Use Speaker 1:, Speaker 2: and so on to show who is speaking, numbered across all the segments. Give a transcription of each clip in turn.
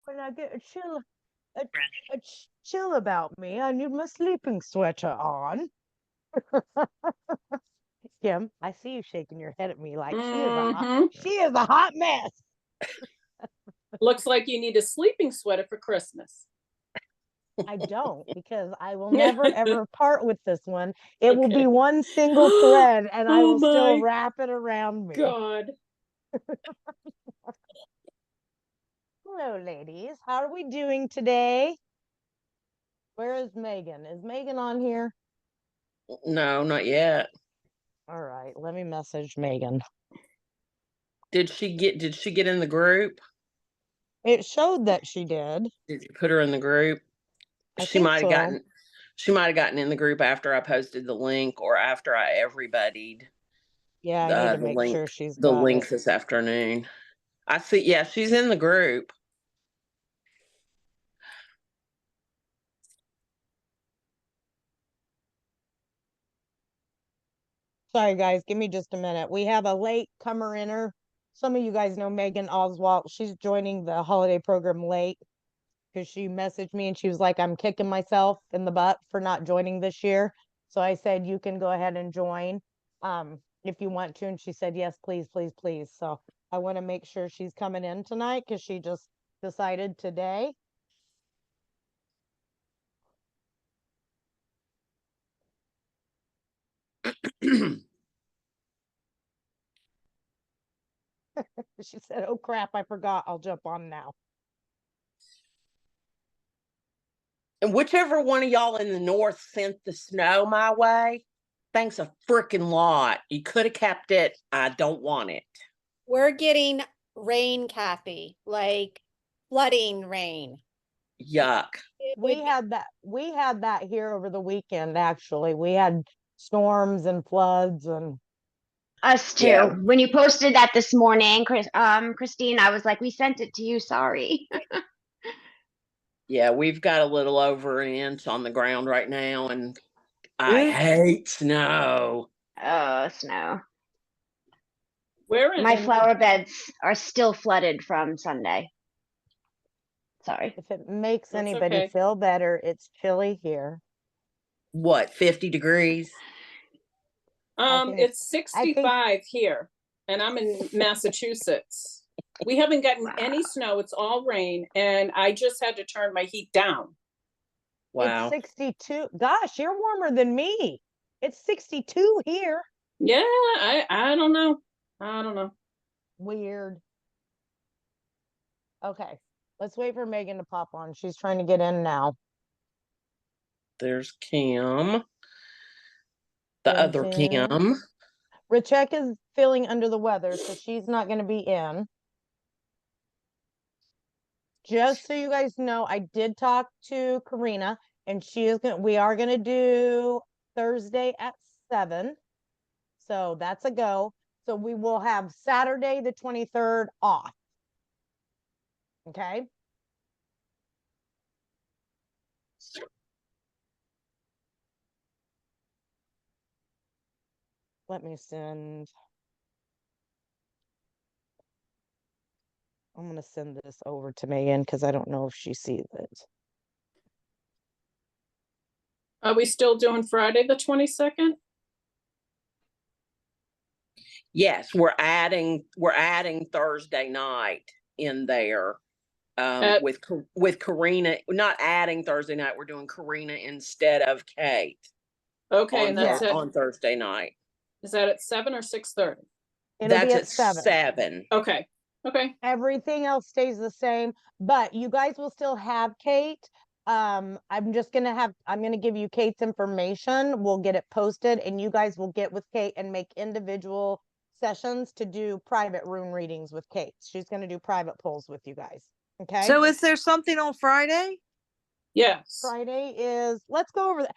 Speaker 1: when I get a, chill about me, I need my sleeping sweater on. Kim, I see you shaking your head at me like
Speaker 2: Mm-hmm.
Speaker 1: she is a hot mess.
Speaker 2: Looks like you need a sleeping sweater for Christmas.
Speaker 1: I don't, because I will never ever part with this one. It will be
Speaker 2: Okay.
Speaker 1: one single thread and I
Speaker 2: Oh
Speaker 1: will still
Speaker 2: my
Speaker 1: wrap it around me.
Speaker 2: God.
Speaker 1: Hello, ladies. How are we doing today? Where is Megan? Is Megan on here?
Speaker 3: No, not yet.
Speaker 1: All right, let me message Megan.
Speaker 3: Did she get in the group?
Speaker 1: It showed that she did.
Speaker 3: Did you put her in the group?
Speaker 1: I
Speaker 3: She
Speaker 1: think
Speaker 3: might have
Speaker 1: so.
Speaker 3: gotten in the group after I posted the link or after I everybody'd
Speaker 1: Yeah, I need to
Speaker 3: the
Speaker 1: make
Speaker 3: link
Speaker 1: sure she's
Speaker 3: the
Speaker 1: got
Speaker 3: link
Speaker 1: it.
Speaker 3: this afternoon. I see, yeah, she's in the group.
Speaker 1: Sorry, guys, give me just a minute. We have a late comer in her. Some of you guys know Megan Oswalt. She's joining the holiday program late because she messaged me and she was like, I'm kicking myself in the butt for not joining this year. So I said, you can go ahead and join if you want to. And she said, yes, please, please, please. So I want to make sure she's coming in tonight because she just decided today. She said, oh crap, I forgot. I'll jump on now.
Speaker 3: And whichever one of y'all in the north sent the snow my way, thanks a freaking lot. You could have kept it. I don't want it.
Speaker 4: We're getting rain, Kathy, like flooding rain.
Speaker 3: Yuck.
Speaker 1: We had that here over the weekend, actually. We had storms and floods and
Speaker 5: Us too.
Speaker 3: Yeah.
Speaker 5: When you posted that this morning, Christine, I was like, we sent it to you. Sorry.
Speaker 3: Yeah, we've got a little over an inch on the ground right now, and I hate snow.
Speaker 5: Oh, snow.
Speaker 2: Where
Speaker 5: My
Speaker 2: in?
Speaker 5: flower beds are still flooded from Sunday. Sorry.
Speaker 1: if it makes
Speaker 2: That's
Speaker 1: anybody
Speaker 2: okay.
Speaker 1: feel better, it's chilly here.
Speaker 3: What, 50 degrees?
Speaker 1: think
Speaker 2: It's
Speaker 1: I think
Speaker 2: 65 here, and I'm in Massachusetts. We haven't gotten any snow. It's all rain, and I just had to turn my heat down.
Speaker 1: it's
Speaker 3: Wow.
Speaker 1: 62. Gosh, you're warmer than me. It's 62 here.
Speaker 2: Yeah, I don't know. I don't know.
Speaker 1: Weird. Okay, let's wait for Megan to pop on. She's trying to get in now.
Speaker 3: There's Kim. The other Kim.
Speaker 1: Richek is feeling under the weather, so she's not going to be in. Just so you guys know, I did talk to Karina, and we are gonna do Thursday at 7. So that's a go. So we will have Saturday the 23rd off. Okay. Let me send. I'm gonna send this over to Megan because I don't know if she sees it.
Speaker 2: Are we still doing Friday the 22nd?
Speaker 3: Yes, we're adding Thursday night in there. With Karina, not adding Thursday night, we're doing Karina instead of Kate.
Speaker 2: Okay, and that's
Speaker 3: on Thursday night.
Speaker 2: Is that at 7 or 6:30?
Speaker 1: It'll be
Speaker 3: That's
Speaker 1: at
Speaker 3: at 7.
Speaker 2: Okay.
Speaker 1: Everything else stays the same, but you guys will still have Kate. I'm gonna give you Kate's information. We'll get it posted and you guys will get with Kate and make individual sessions to do private room readings with Kate. She's gonna do private pulls with you guys. Okay.
Speaker 6: So is there something on Friday?
Speaker 2: Yes.
Speaker 1: Friday is, let's go over that.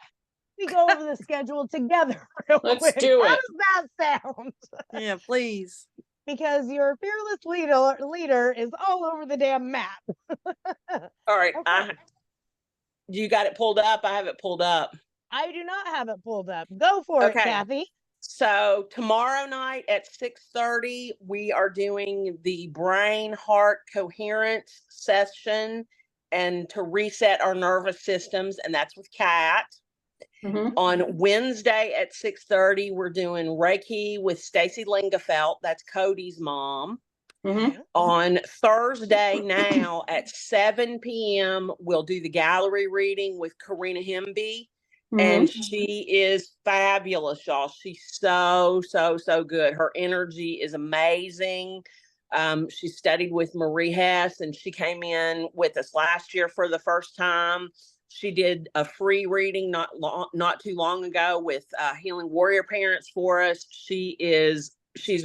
Speaker 1: We go over the schedule together.
Speaker 2: Let's
Speaker 1: quick.
Speaker 2: do it.
Speaker 1: How does that sound?
Speaker 6: Yeah, please.
Speaker 1: Because your fearless leader is all over the damn map.
Speaker 3: All right.
Speaker 1: Okay.
Speaker 3: You got it pulled up? I have it pulled up.
Speaker 1: I do not have it pulled up. Go for it, Kathy.
Speaker 3: So tomorrow night at 6:30, we are doing the brain heart coherence session and to reset our nervous systems. And that's with Kat.
Speaker 2: Mhm.
Speaker 3: On Wednesday at 6:30, we're doing Reiki with Stacy Lingafelt. That's Cody's mom.
Speaker 2: Mhm.
Speaker 3: On Thursday now at 7 p.m., we'll do the gallery reading with Karina Hemby. And she is fabulous, y'all. She's so good. Her energy is amazing. She studied with Marie Hess, and she came in with us last year for the first time. She did a free reading not too long ago with Healing Warrior Parents for us. She's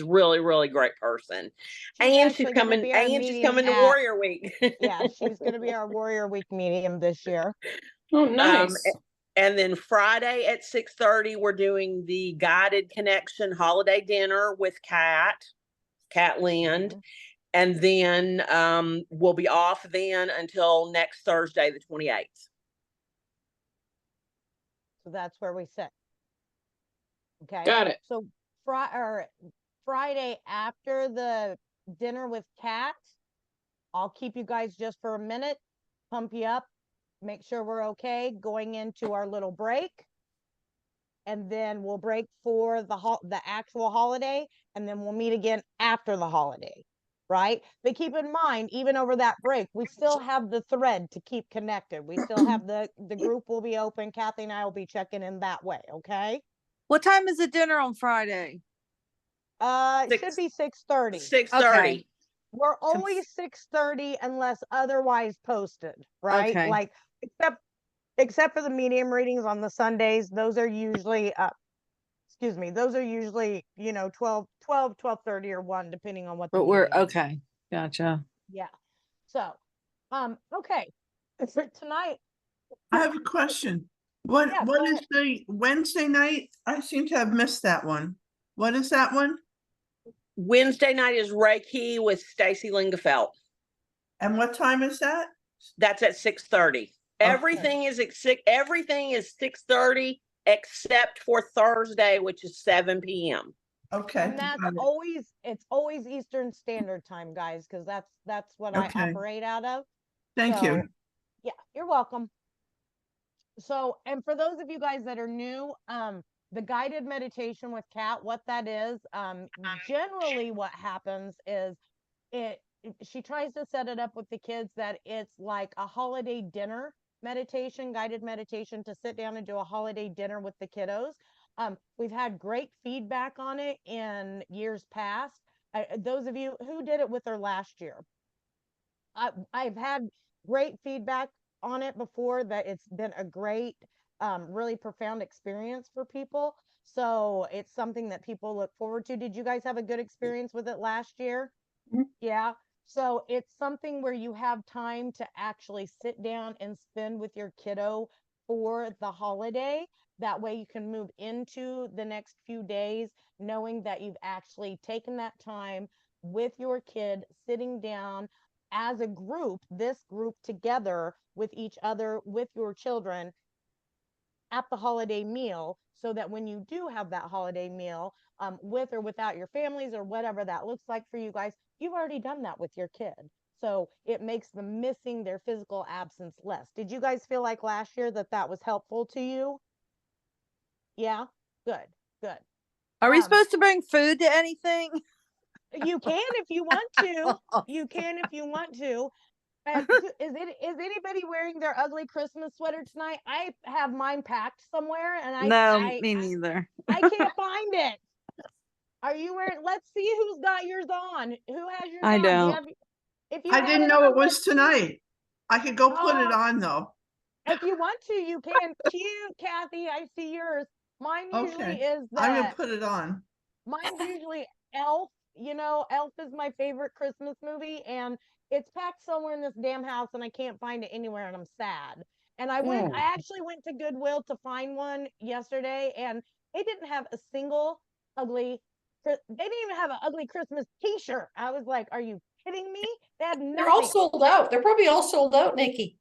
Speaker 3: really great person. And she's coming to Warrior Week.
Speaker 1: Yeah, she's going to be our Warrior Week medium this year.
Speaker 2: Oh, nice.
Speaker 3: And then Friday at 6:30, we're doing the guided connection holiday dinner with Kat Land. And then we'll be off then until next Thursday, the 28th.
Speaker 1: So that's where we sit. Okay.
Speaker 2: Got it.
Speaker 1: So Friday after the dinner with Kat, I'll keep you guys just for a minute, pump you up, make sure we're okay going into our little break. And then we'll break for the actual holiday, and then we'll meet again after the holiday, right? But keep in mind, even over that break, we still have the thread to keep connected. We still have the group will be open. Kathy and I will be checking in that way, okay?
Speaker 6: What time is the dinner on Friday?
Speaker 1: It should be 6:30.
Speaker 3: 6:30.
Speaker 6: Okay.
Speaker 1: We're always 6:30 unless otherwise posted, right?
Speaker 6: Okay.
Speaker 1: Like except for the medium readings on the Sundays, those are usually those are usually 12:30 or 1 depending on what the
Speaker 6: But we're
Speaker 1: medium is.
Speaker 6: okay. Gotcha.
Speaker 1: Yeah. So okay. For tonight,
Speaker 7: I have a question. What
Speaker 1: Yeah,
Speaker 7: what
Speaker 1: go
Speaker 7: is
Speaker 1: ahead.
Speaker 7: the Wednesday night? I seem to have missed that one. What is that one?
Speaker 3: Wednesday night is Reiki with Stacy Lingafelt.
Speaker 7: And what time is that?
Speaker 3: That's at 6:30.
Speaker 7: Okay.
Speaker 3: Everything is 6:30 except for Thursday, which is 7 p.m.
Speaker 7: Okay.
Speaker 1: and that's
Speaker 7: got it.
Speaker 1: it's always Eastern Standard Time, guys, because that's what I
Speaker 7: Okay.
Speaker 1: operate out of.
Speaker 7: Thank you.
Speaker 1: Yeah, you're welcome. So, and for those of you guys that are new, the guided meditation with Kat, what that is, generally what happens is she tries to set it up with the kids that it's like a holiday dinner meditation, guided meditation to sit down and do a holiday dinner with the kiddos. We've had great feedback on it in years past. Those of you who did it with her last year, I've had great feedback on it before, that it's been a great, really profound experience for people. So it's something that people look forward to. Did you guys have a good experience with it last year?
Speaker 2: Mhm.
Speaker 1: Yeah. So it's something where you have time to actually sit down and spend with your kiddo for the holiday. That way you can move into the next few days knowing that you've actually taken that time with your kid, sitting down as a group, this group together with each other, with your children at the holiday meal, so that when you do have that holiday meal, with or without your families or whatever that looks like for you guys, you've already done that with your kid. So it makes them missing their physical absence less. Did you guys feel like last year that was helpful to you? Yeah, good.
Speaker 6: Are we supposed to bring food to anything?
Speaker 1: You can if you want to. You can if you want to. Is anybody wearing their ugly Christmas sweater tonight? I have mine packed somewhere, and
Speaker 6: No, me neither.
Speaker 1: I can't find it. Are you wearing? Let's see who's got yours on. Who has yours
Speaker 6: I
Speaker 1: on?
Speaker 6: don't.
Speaker 1: If you
Speaker 7: I
Speaker 1: have
Speaker 7: didn't
Speaker 1: it
Speaker 7: know
Speaker 1: on,
Speaker 7: it was
Speaker 1: let's see.
Speaker 7: tonight. I could go put it
Speaker 1: Oh.
Speaker 7: on though.
Speaker 1: If you want to, you can. Cute, Kathy. I see yours. Mine usually
Speaker 7: Okay.
Speaker 1: is
Speaker 7: I'm gonna
Speaker 1: that.
Speaker 7: put it on.
Speaker 1: Mine's usually Elf. Elf is my favorite Christmas movie, and it's packed somewhere in this damn house, and I can't find it anywhere, and I'm sad. And I actually went to Goodwill to find one yesterday, and they didn't have a single ugly. They didn't even have an ugly Christmas T-shirt. I was like, "Are you kidding me?" They had nothing.
Speaker 8: They're all sold out. They're probably all sold out, Nikki.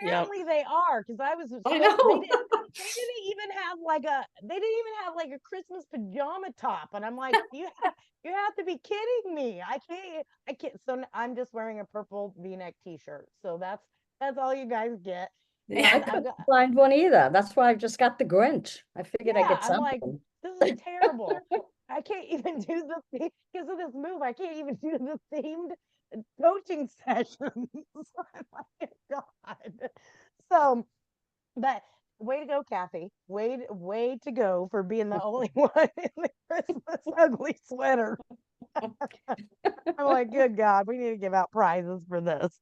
Speaker 1: Apparently they are, because I was.
Speaker 8: I know.
Speaker 1: didn't even have like a Christmas pajama top. And I'm like, you have to be kidding me. I can't. So I'm just wearing a purple V-neck t-shirt. So that's all you guys get.
Speaker 8: Yeah, I
Speaker 1: And I've
Speaker 8: couldn't
Speaker 1: got,
Speaker 8: find one either. That's why I just got the Grinch. I figured I'd
Speaker 1: yeah,
Speaker 8: get
Speaker 1: I'm like,
Speaker 8: something.
Speaker 1: this is terrible. I can't even do because of this move. I can't even do the themed coaching sessions. I'm like, God. So, but way to go, Kathy. Way to go for being the only one in the Christmas ugly sweater. I'm like, good God, we need to give out prizes for this.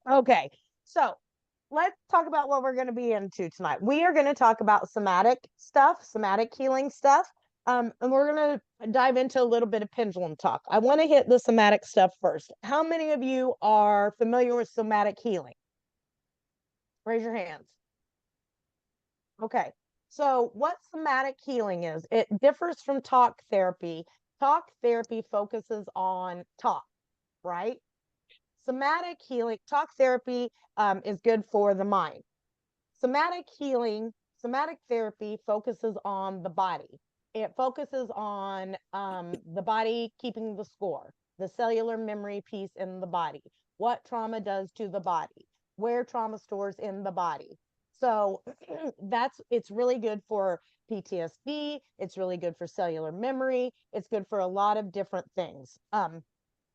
Speaker 1: Okay, so let's talk about what we're going to be into tonight. We are going to talk about somatic stuff, somatic healing stuff. And we're going to dive into a little bit of pendulum talk. I want to hit the somatic stuff first. How many of you are familiar with somatic healing? Raise your hands. Okay, so what somatic healing is, it differs from talk therapy. Talk therapy focuses on talk, right? Somatic healing, talk therapy is good for the mind. Somatic healing, somatic therapy focuses on the body. It focuses on the body keeping the score, the cellular memory piece in the body, what trauma does to the body, where trauma stores in the body. So it's really good for PTSD. It's really good for cellular memory. It's good for a lot of different things.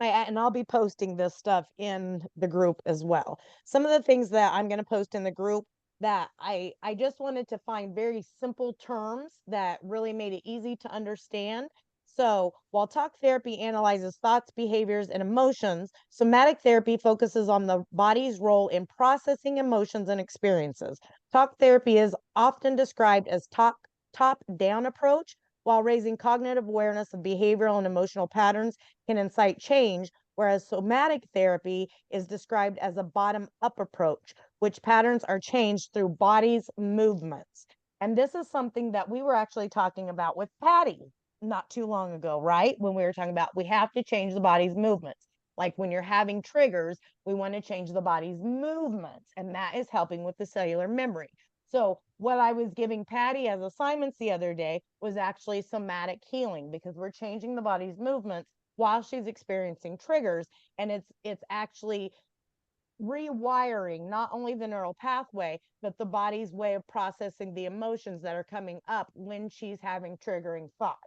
Speaker 1: And I'll be posting this stuff in the group as well. Some of the things that I'm going to post in the group that I just wanted to find very simple terms that really made it easy to understand. So while talk therapy analyzes thoughts, behaviors, and emotions, somatic therapy focuses on the body's role in processing emotions and experiences. Talk therapy is often described as top-down approach, while raising cognitive awareness of behavioral and emotional patterns can incite change, whereas somatic therapy is described as a bottom-up approach, which patterns are changed through body's movements. And this is something that we were actually talking about with Patty not too long ago, right? When we were talking about we have to change the body's movements. Like when you're having triggers, we want to change the body's movements, and that is helping with the cellular memory. So what I was giving Patty as assignments the other day was actually somatic healing, because we're changing the body's movements while she's experiencing triggers, and it's actually rewiring not only the neural pathway, but the body's way of processing the emotions that are coming up when she's having triggering thoughts.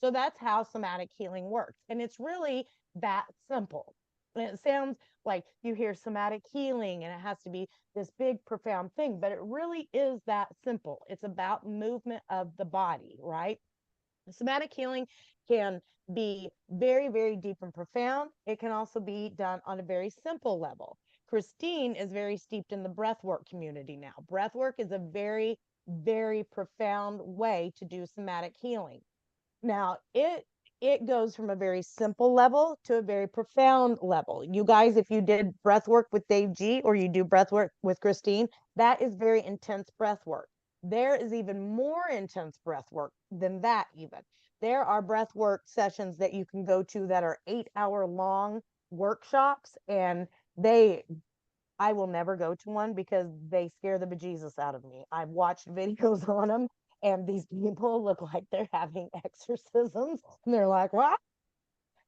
Speaker 1: So that's how somatic healing works. And it's really that simple. And it sounds like you hear somatic healing and it has to be this big, profound thing, but it really is that simple. It's about movement of the body, right? Somatic healing can be very, very deep and profound. It can also be done on a very simple level. Christine is very steeped in the breathwork community now. Breathwork is a very, very profound way to do somatic healing. Now, it goes from a very simple level to a very profound level. You guys, if you did breath work with Dave G or you do breath work with Christine, that is very intense breath work. There is even more intense breath work than that even. There are breath work sessions that you can go to that are 8-hour long workshops, and I will never go to one because they scare the bejesus out of me. I've watched videos on them, and these people look like they're having exorcisms, and they're like, what?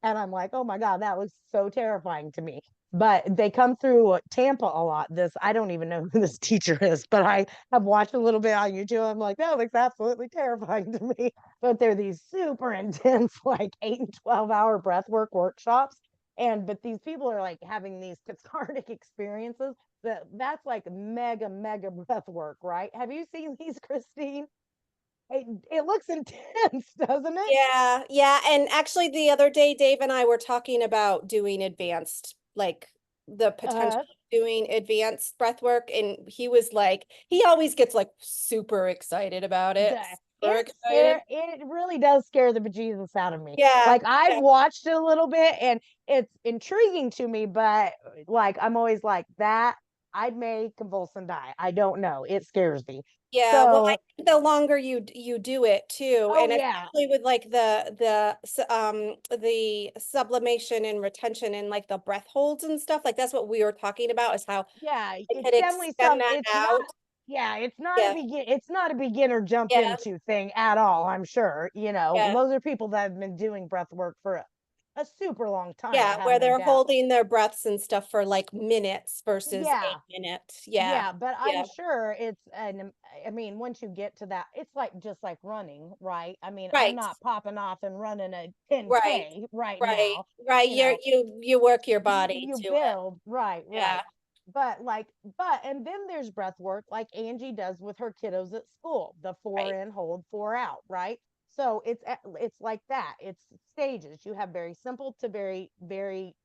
Speaker 1: And I'm like, oh my God, that was so terrifying to me. But they come through Tampa a lot. I don't even know who this teacher is, but I have watched a little bit on YouTube. I'm like, that looks absolutely terrifying to me. But they're these super intense, like 8 and 12-hour breathwork workshops. But these people are like having these cathartic experiences. That's like mega, mega breath work, right? Have you seen these, Christine? It looks intense, doesn't it?
Speaker 4: Yeah, yeah. And actually, the other day, Dave and I were talking about doing advanced, like the potential of doing advanced breath work. And he was like, he always gets like super excited about it. Super excited.
Speaker 1: It really does scare the bejesus out of me.
Speaker 4: Yeah.
Speaker 1: Like I've watched it a little bit and it's intriguing to me, but like I'm always like that I may convulse and die. I don't know. It scares me.
Speaker 4: Yeah, well, I
Speaker 1: So,
Speaker 4: think the longer you do it too,
Speaker 1: oh
Speaker 4: and
Speaker 1: yeah,
Speaker 4: especially with like the sublimation and retention and like the breath holds and stuff, like that's what we were talking about is how
Speaker 1: yeah,
Speaker 4: it
Speaker 1: it's
Speaker 4: could
Speaker 1: definitely
Speaker 4: extend that
Speaker 1: it's not,
Speaker 4: out.
Speaker 1: yeah,
Speaker 4: Yeah,
Speaker 1: it's not a beginner jump
Speaker 4: yeah,
Speaker 1: into thing at all, I'm sure.
Speaker 4: yeah,
Speaker 1: Those are people that have been doing breath work for a super long time,
Speaker 4: yeah, where
Speaker 1: have no
Speaker 4: they're
Speaker 1: doubt.
Speaker 4: holding their breaths and stuff for like minutes versus
Speaker 1: Yeah.
Speaker 4: 8 minutes. Yeah,
Speaker 1: Yeah, but I'm
Speaker 4: yeah,
Speaker 1: sure I mean, once you get to that, it's like just like running, right? I mean, I'm
Speaker 4: right,
Speaker 1: not popping off and running a
Speaker 4: right,
Speaker 1: 10K right
Speaker 4: right,
Speaker 1: now,
Speaker 4: right.
Speaker 1: you know,
Speaker 4: You work your body
Speaker 1: you
Speaker 4: to it.
Speaker 1: build, right,
Speaker 4: Yeah,
Speaker 1: right. But and then there's breath work like Angie does with her kiddos at school, the 4
Speaker 4: right,
Speaker 1: in, hold 4 out, right? So it's like that. It's stages. You have very simple to very, very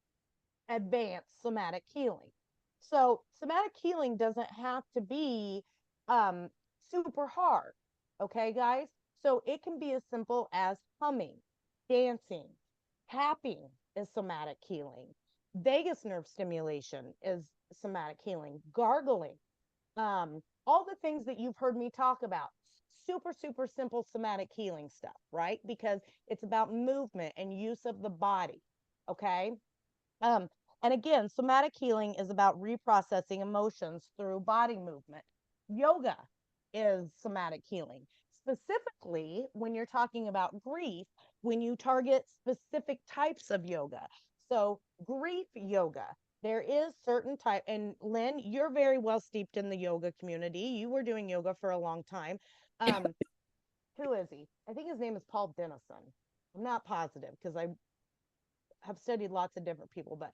Speaker 1: advanced somatic healing. So somatic healing doesn't have to be um, super hard. Okay, guys? So it can be as simple as humming, dancing, tapping is somatic healing. Vagus nerve stimulation is somatic healing. Gargling, all the things that you've heard me talk about. Super, super simple somatic healing stuff, right? Because it's about movement and use of the body. Okay. Um, and again, somatic healing is about reprocessing emotions through body movement. Yoga is somatic healing. Specifically, when you're talking about grief, when you target specific types of yoga. So, grief yoga, there is certain type, and Lynn, you're very well steeped in the yoga community. You were doing yoga for a long time. Um, who is he? I think his name is Paul Dennison. I'm not positive because I have studied lots of different people, but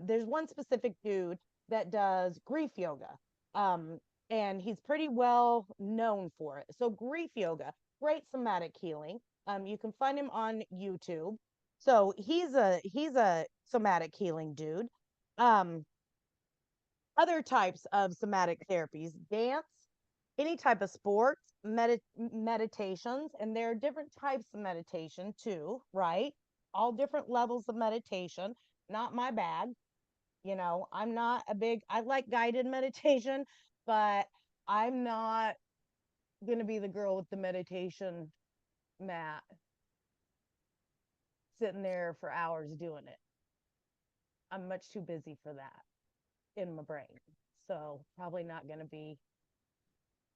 Speaker 1: there's one specific dude that does grief yoga. Um, and he's pretty well known for it. So grief yoga, great somatic healing. You can find him on YouTube. So he's a somatic healing dude. Um, Other types of somatic therapies, dance, any type of sports, meditations, and there are different types of meditation too, right? All different levels of meditation. Not my bag. I'm not I like guided meditation, but I'm not going to be the girl with the meditation mat sitting there for hours doing it. I'm much too busy for that in my brain. So, probably not going to be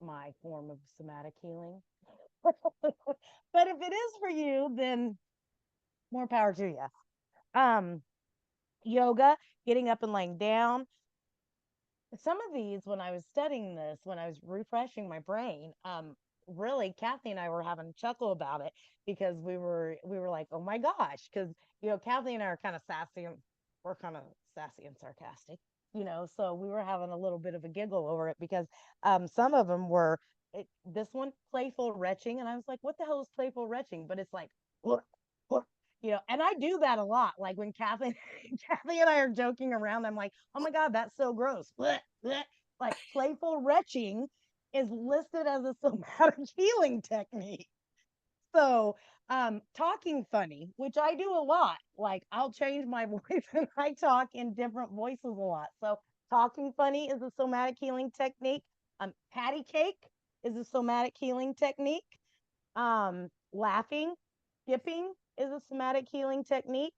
Speaker 1: my form of somatic healing. But if it is for you, then more power to you. Yoga, getting up and laying down. Some of these, when I was studying this, when I was refreshing my brain, really, Kathy and I were having a chuckle about it because we were like, oh my gosh, because Kathy and I are kind of sassy and we're kind of sassy and sarcastic, so we were having a little bit of a giggle over it because some of them were this one playful retching, and I was like, what the hell is playful retching? But it's like, and I do that a lot. Like when Kathy and I are joking around, I'm like, oh my God, that's so gross. Blech, blech. Like playful retching is listed as a somatic healing technique. So, talking funny, which I do a lot. Like I'll change my voice and I talk in different voices a lot. So, talking funny is a somatic healing technique. Patty cake is a somatic healing technique. Laughing, skipping is a somatic healing technique.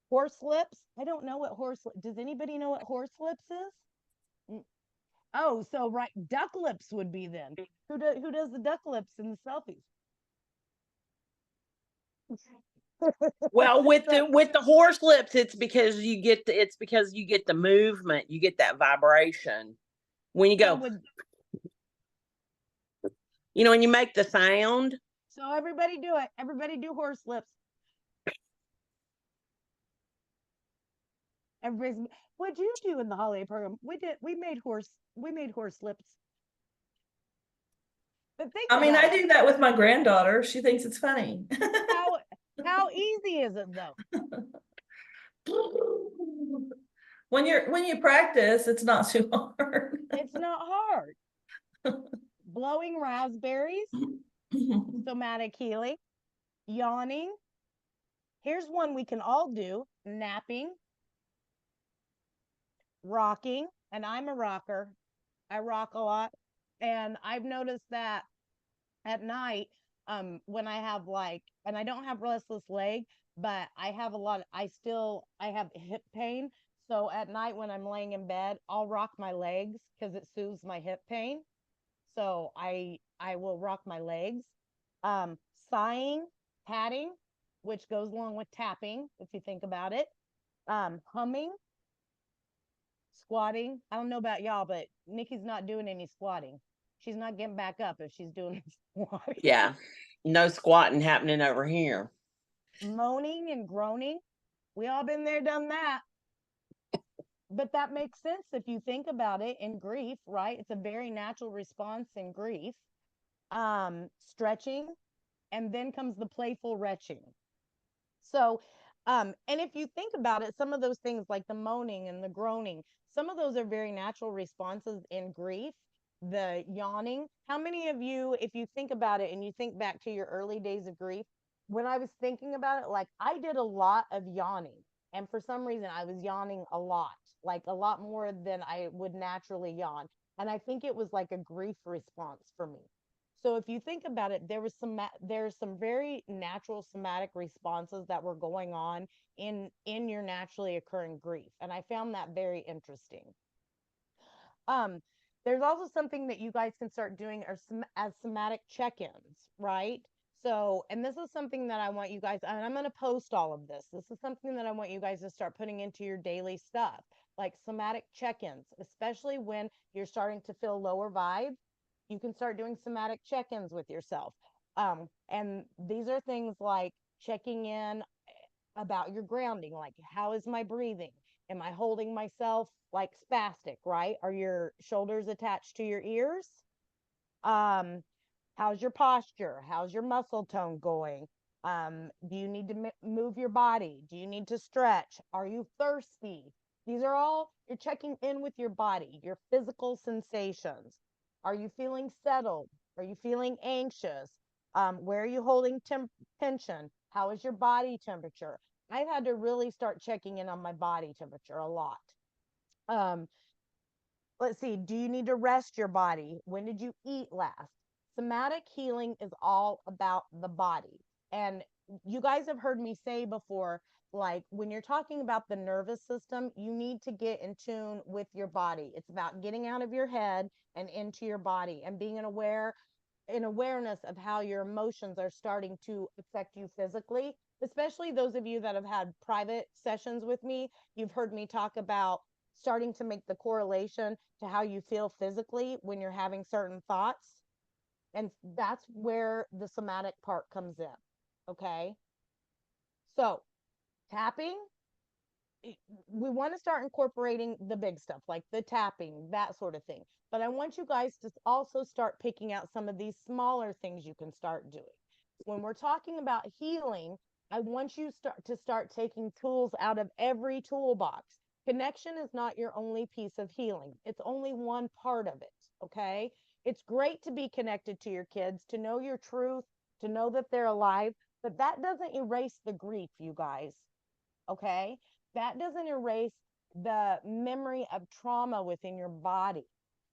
Speaker 1: Horse lips. I don't know what does anybody know what horse lips is? Oh, so right, duck lips would be then. Who does the duck lips in the selfies?
Speaker 3: Well, with
Speaker 1: So,
Speaker 3: the horse lips, it's because you get the movement, you get that vibration when you
Speaker 1: so
Speaker 3: go,
Speaker 1: would
Speaker 3: when you make the sound.
Speaker 1: so everybody do it. Everybody do horse lips. Everybody's what'd you do in the holiday program? We made horse lips. But think
Speaker 9: I mean,
Speaker 1: about
Speaker 9: I
Speaker 1: it.
Speaker 9: do that with my granddaughter. She thinks it's funny.
Speaker 1: How easy is it though?
Speaker 9: When you practice, it's not too hard.
Speaker 1: It's not hard. Blowing raspberries, somatic healing, yawning. Here's one we can all do: napping, rocking, and I'm a rocker. I rock a lot. And I've noticed that at night, when I have like, and I don't have restless leg, but I have I have hip pain. So at night when I'm laying in bed, I'll rock my legs because it soothes my hip pain. So I will rock my legs. Sighing, patting, which goes along with tapping, if you think about it. Humming, squatting. I don't know about y'all, but Nikki's not doing any squatting. She's not getting back up if she's doing squatting.
Speaker 3: Yeah. No squatting happening over here.
Speaker 1: Moaning and groaning. We all been there, done that. But that makes sense if you think about it in grief, right? It's a very natural response in grief. Stretching, and then comes the playful retching. So, and if you think about it, some of those things like the moaning and the groaning, some of those are very natural responses in grief. The yawning. How many of you, if you think about it and you think back to your early days of grief, when I was thinking about it, like I did a lot of yawning. And for some reason, I was yawning a lot, like a lot more than I would naturally yawn. And I think it was like a grief response for me. So if you think about it, there's some very natural somatic responses that were going on in your naturally occurring grief, and I found that very interesting. Um, there's also something that you guys can start doing as somatic check-ins, right? So, and this is something that I want you guys, and I'm going to post all of this. This is something that I want you guys to start putting into your daily stuff, like somatic check-ins, especially when you're starting to feel lower vibes. You can start doing somatic check-ins with yourself. And these are things like checking in about your grounding, like how is my breathing? Am I holding myself like spastic, right? Are your shoulders attached to your ears? Um, how's your posture? How's your muscle tone going? Do you need to move your body? Do you need to stretch? Are you thirsty? These are all, you're checking in with your body, your physical sensations. Are you feeling settled? Are you feeling anxious? Where are you holding tension? How is your body temperature? I've had to really start checking in on my body temperature a lot. Um, let's see, do you need to rest your body? When did you eat last? Somatic healing is all about the body. And you guys have heard me say before, like when you're talking about the nervous system, you need to get in tune with your body. It's about getting out of your head and into your body and being an awareness of how your emotions are starting to affect you physically, especially those of you that have had private sessions with me. You've heard me talk about starting to make the correlation to how you feel physically when you're having certain thoughts. And that's where the somatic part comes in. Okay. So tapping, we want to start incorporating the big stuff like the tapping, that sort of thing. But I want you guys to also start picking out some of these smaller things you can start doing. When we're talking about healing, I want you to start taking tools out of every toolbox. Connection is not your only piece of healing. It's only one part of it, okay? It's great to be connected to your kids, to know your truth, to know that they're alive, but that doesn't erase the grief, you guys, okay? That doesn't erase the memory of trauma within your body.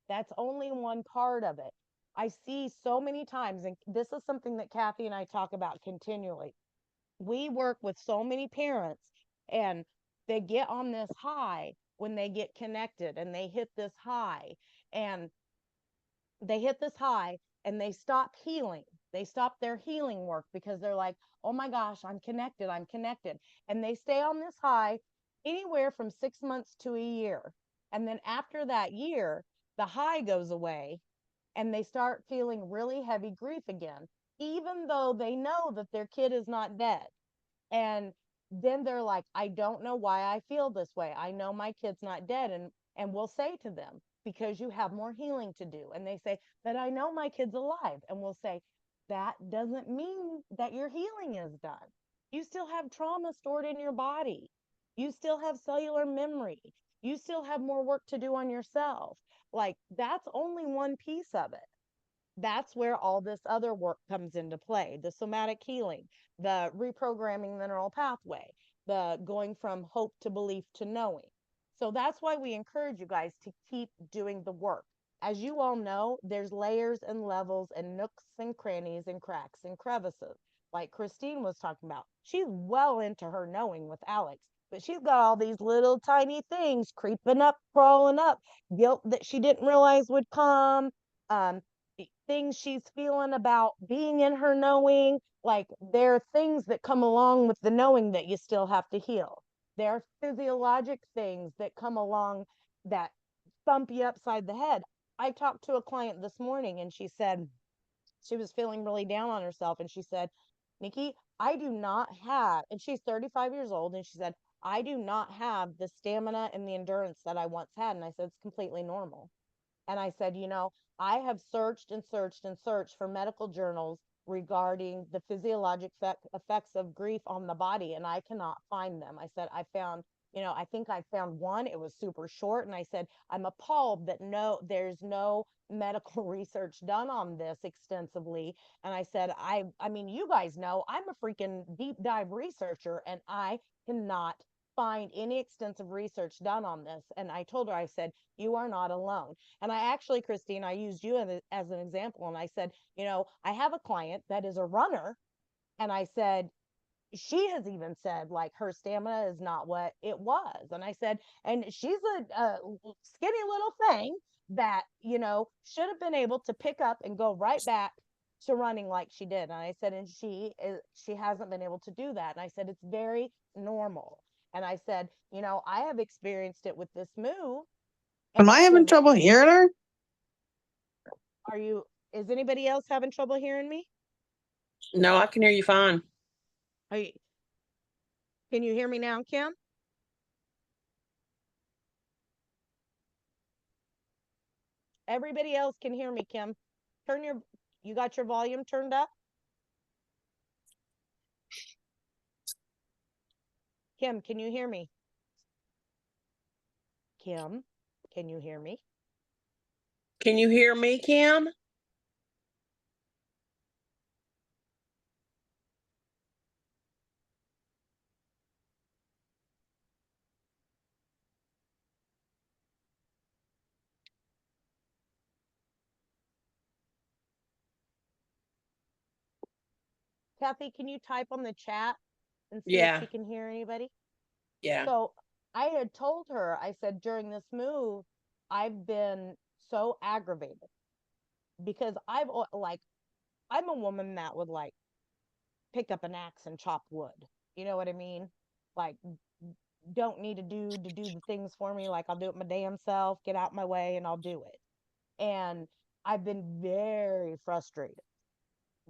Speaker 1: That's only one part of it. I see so many times, and this is something that Kathy and I talk about continually. We work with so many parents, and they get on this high when they get connected, and they hit this high, and they hit this high and they stop healing. They stop their healing work because they're like, oh my gosh, I'm connected. I'm connected. And they stay on this high anywhere from 6 months to a year. And then after that year, the high goes away and they start feeling really heavy grief again, even though they know that their kid is not dead. And then they're like, I don't know why I feel this way. I know my kid's not dead. And we'll say to them, because you have more healing to do. And they say, but I know my kid's alive. And we'll say, that doesn't mean that your healing is done. You still have trauma stored in your body. You still have cellular memory. You still have more work to do on yourself. Like that's only one piece of it. That's where all this other work comes into play, the somatic healing, the reprogramming the neural pathway, the going from hope to belief to knowing. So that's why we encourage you guys to keep doing the work. as you all know, there's layers and levels and nooks and crannies and cracks and crevices. Like Christine was talking about, she's well into her knowing with Alex, but she's got all these little tiny things creeping up, crawling up, guilt that she didn't realize would come, things she's feeling about being in her knowing. Like there are things that come along with the knowing that you still have to heal. There are physiologic things that come along that thump you upside the head. I talked to a client this morning and she said she was feeling really down on herself. And she said, Nikki, I do not have, and she's 35 years old. And she said, I do not have the stamina and the endurance that I once had. And I said, it's completely normal. And I said, I have searched and searched and searched for medical journals regarding the physiologic effects of grief on the body, and I cannot find them. I said, I found, I think I found one. It was super short. And I said, I'm appalled that there's no medical research done on this extensively. And I said, I mean, you guys know I'm a freaking deep dive researcher, and I cannot find any extensive research done on this. And I told her, I said, you are not alone. And I actually, Christine, I used you as an example. And I said, I have a client that is a runner. And I said, she has even said like her stamina is not what it was. And I said, and she's a skinny little thing that, should have been able to pick up and go right back to running like she did. And I said, and she hasn't been able to do that. And I said, it's very normal. And I said, I have experienced it with this move.
Speaker 10: Am I having trouble hearing her?
Speaker 1: Is anybody else having trouble hearing me?
Speaker 3: No, I can hear you fine.
Speaker 1: Can you hear me now, Kim? Everybody else can hear me, Kim. You got your volume turned up? Kim, can you hear me? Kim, can you hear me?
Speaker 3: Can you hear me, Kim?
Speaker 1: Kathy, can you type on the chat and see
Speaker 3: Yeah.
Speaker 1: if she can hear anybody?
Speaker 3: Yeah.
Speaker 1: So I had told her, I said, during this move, I've been so aggravated because I'm a woman that would like pick up an axe and chop wood. You know what I mean? Like, don't need to do the things for me. Like, I'll do it my damn self, get out my way, and I'll do it. And I've been very frustrated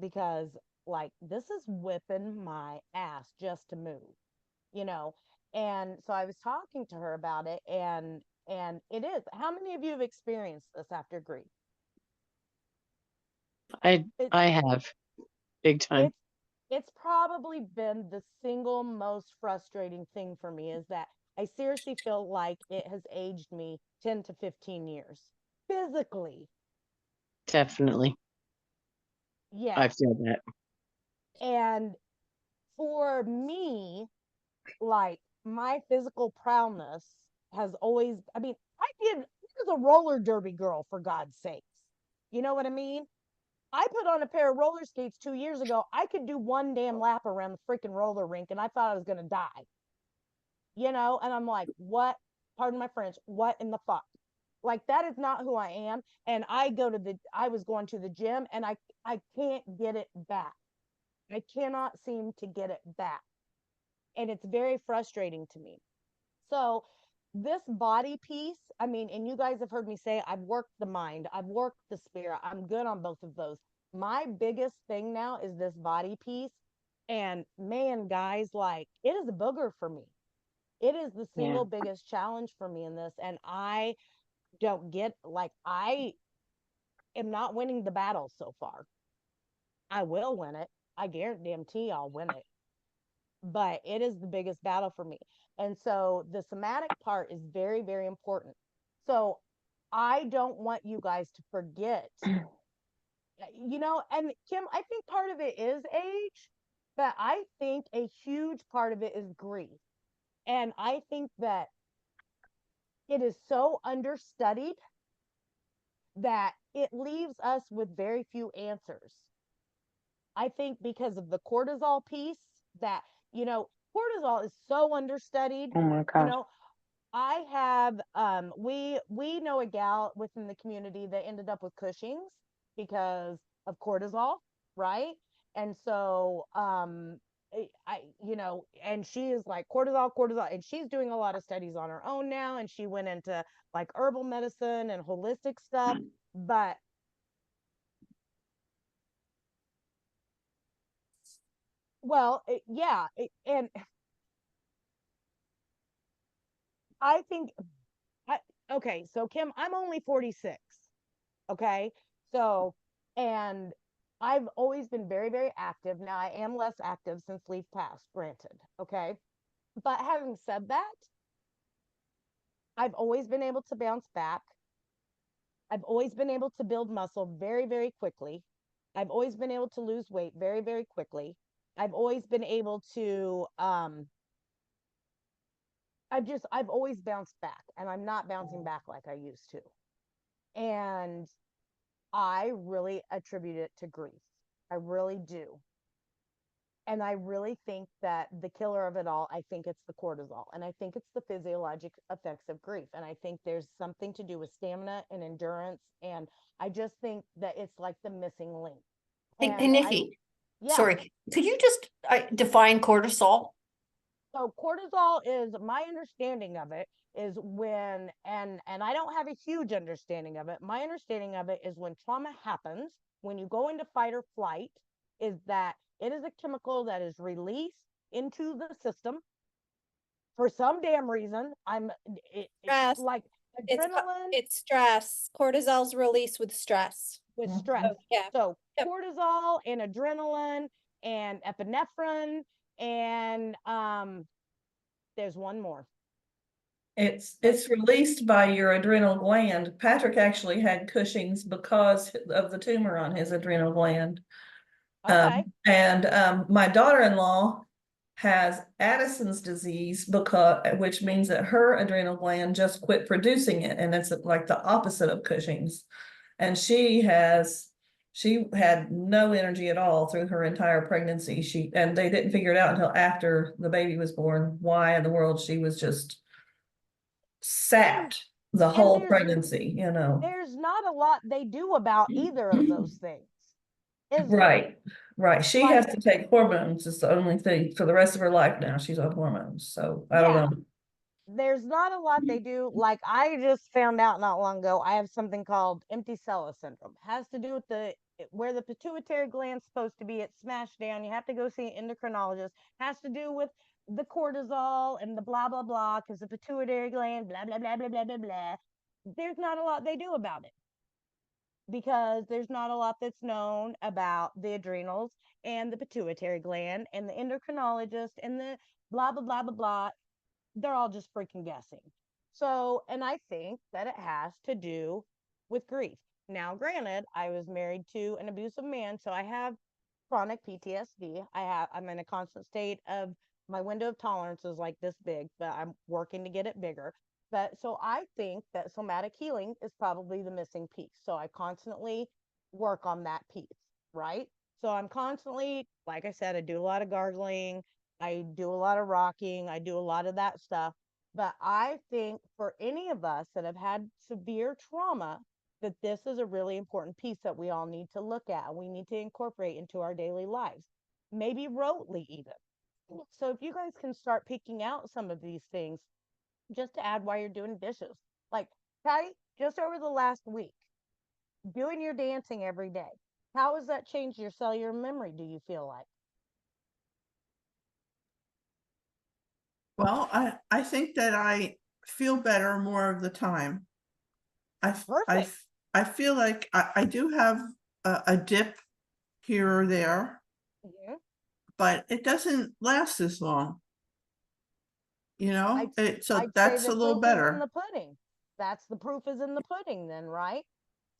Speaker 1: because like this is whipping my ass just to move. And so I was talking to her about it, and it is. How many of you have experienced this after grief?
Speaker 10: I have big time.
Speaker 1: It's probably been the single most frustrating thing for me, is that I seriously feel like it has aged me 10 to 15 years physically.
Speaker 10: Definitely.
Speaker 1: Yeah.
Speaker 10: I feel that.
Speaker 1: And for me, like my physical prowess has always, I mean, I was a roller derby girl, for God's sakes. You know what I mean? I put on a pair of roller skates 2 years ago. I could do one damn lap around the freaking roller rink and I thought I was going to die. And I'm like, what? Pardon my French, what in the fuck? Like, that is not who I am. And I was going to the gym and I can't get it back. I cannot seem to get it back. And it's very frustrating to me. So this body piece, I mean, and you guys have heard me say, I've worked the mind, I've worked the spirit. I'm good on both of those. My biggest thing now is this body piece. And man, guys, like, it is a booger for me. It is the single biggest challenge for me in this. And I don't get, like, I am not winning the battle so far. I will win it. I guarantee I'll win it. But it is the biggest battle for me. And so the somatic part is very, very important. So I don't want you guys to forget, and Kim, I think part of it is age, but I think a huge part of it is grief. And I think that it is so understudied that it leaves us with very few answers. I think because of the cortisol piece that, cortisol is so understudied.
Speaker 10: Oh my gosh.
Speaker 1: I have we know a gal within the community that ended up with Cushing's because of cortisol, right? And so and she is like cortisol, and she's doing a lot of studies on her own now, and she went into like herbal medicine and holistic stuff. But and I think okay, so Kim, I'm only 46. Okay. So, and I've always been very, very active. Now I am less active since leave passed, granted. Okay. But having said that, I've always been able to bounce back. I've always been able to build muscle very, very quickly. I've always been able to lose weight very, very quickly. I've always been able to, I've always bounced back, and I'm not bouncing back like I used to. And I really attribute it to grief. I really do. And I really think that the killer of it all, I think it's the cortisol. And I think it's the physiologic effects of grief. And I think there's something to do with stamina and endurance. And I just think that it's like the missing link.
Speaker 8: Hey, Nikki,
Speaker 1: yeah.
Speaker 8: sorry, could you just define cortisol?
Speaker 1: So cortisol is, my understanding of it is when, and I don't have a huge understanding of it. My understanding of it is when trauma happens, when you go into fight or flight, is that it is a chemical that is released into the system for some damn reason.
Speaker 4: Stress.
Speaker 1: Like adrenaline.
Speaker 4: It's stress. Cortisol's released with stress.
Speaker 1: With stress.
Speaker 4: Oh, yeah.
Speaker 1: So cortisol and adrenaline and epinephrine and there's one more.
Speaker 9: It's released by your adrenal gland. Patrick actually had Cushing's because of the tumor on his adrenal gland.
Speaker 1: Okay.
Speaker 9: And my daughter-in-law has Addison's disease which means that her adrenal gland just quit producing it, and it's like the opposite of Cushing's. And she had no energy at all through her entire pregnancy. And they didn't figure it out until after the baby was born, why in the world she was just sapped the whole pregnancy,
Speaker 1: There's not a lot they do about either of those things.
Speaker 9: Right. She has to take hormones. It's the only thing for the rest of her life now. She's on hormones. So I don't know.
Speaker 1: There's not a lot they do. Like I just found out not long ago, I have something called empty sella syndrome. It has to do with where the pituitary gland's supposed to be. It's smashed down. You have to go see an endocrinologist. Has to do with the cortisol and the blah blah blah, because the pituitary gland, blah blah blah blah blah blah blah. There's not a lot they do about it, because there's not a lot that's known about the adrenals and the pituitary gland and the endocrinologist and the blah blah blah blah blah. They're all just freaking guessing. So, and I think that it has to do with grief. Now, granted, I was married to an abusive man, so I have chronic PTSD. I'm in a constant state of, my window of tolerance is like this big, but I'm working to get it bigger. But so I think that somatic healing is probably the missing piece. So I constantly work on that piece, right? So I'm constantly, like I said, I do a lot of gargling, I do a lot of rocking, I do a lot of that stuff. But I think for any of us that have had severe trauma, that this is a really important piece that we all need to look at. We need to incorporate into our daily lives, maybe rotely even. So if you guys can start picking out some of these things just to add while you're doing dishes. Like, Patty, just over the last week, doing your dancing every day, how has that changed your cellular memory, do you feel like?
Speaker 7: Well, I think that I feel better more of the time. I feel like I do have a dip here or there, but it doesn't last as long. So that's a little better.
Speaker 1: In the pudding. That's the proof is in the pudding then, right?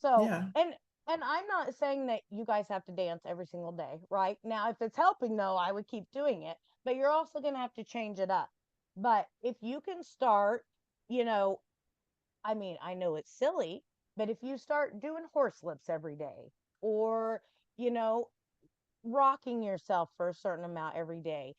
Speaker 1: So,
Speaker 7: yeah.
Speaker 1: And I'm not saying that you guys have to dance every single day, right? Now, if it's helping though, I would keep doing it, but you're also going to have to change it up. But if you can start, I mean, I know it's silly, But if you start doing horse lips every day, or, you know, rocking yourself for a certain amount every day,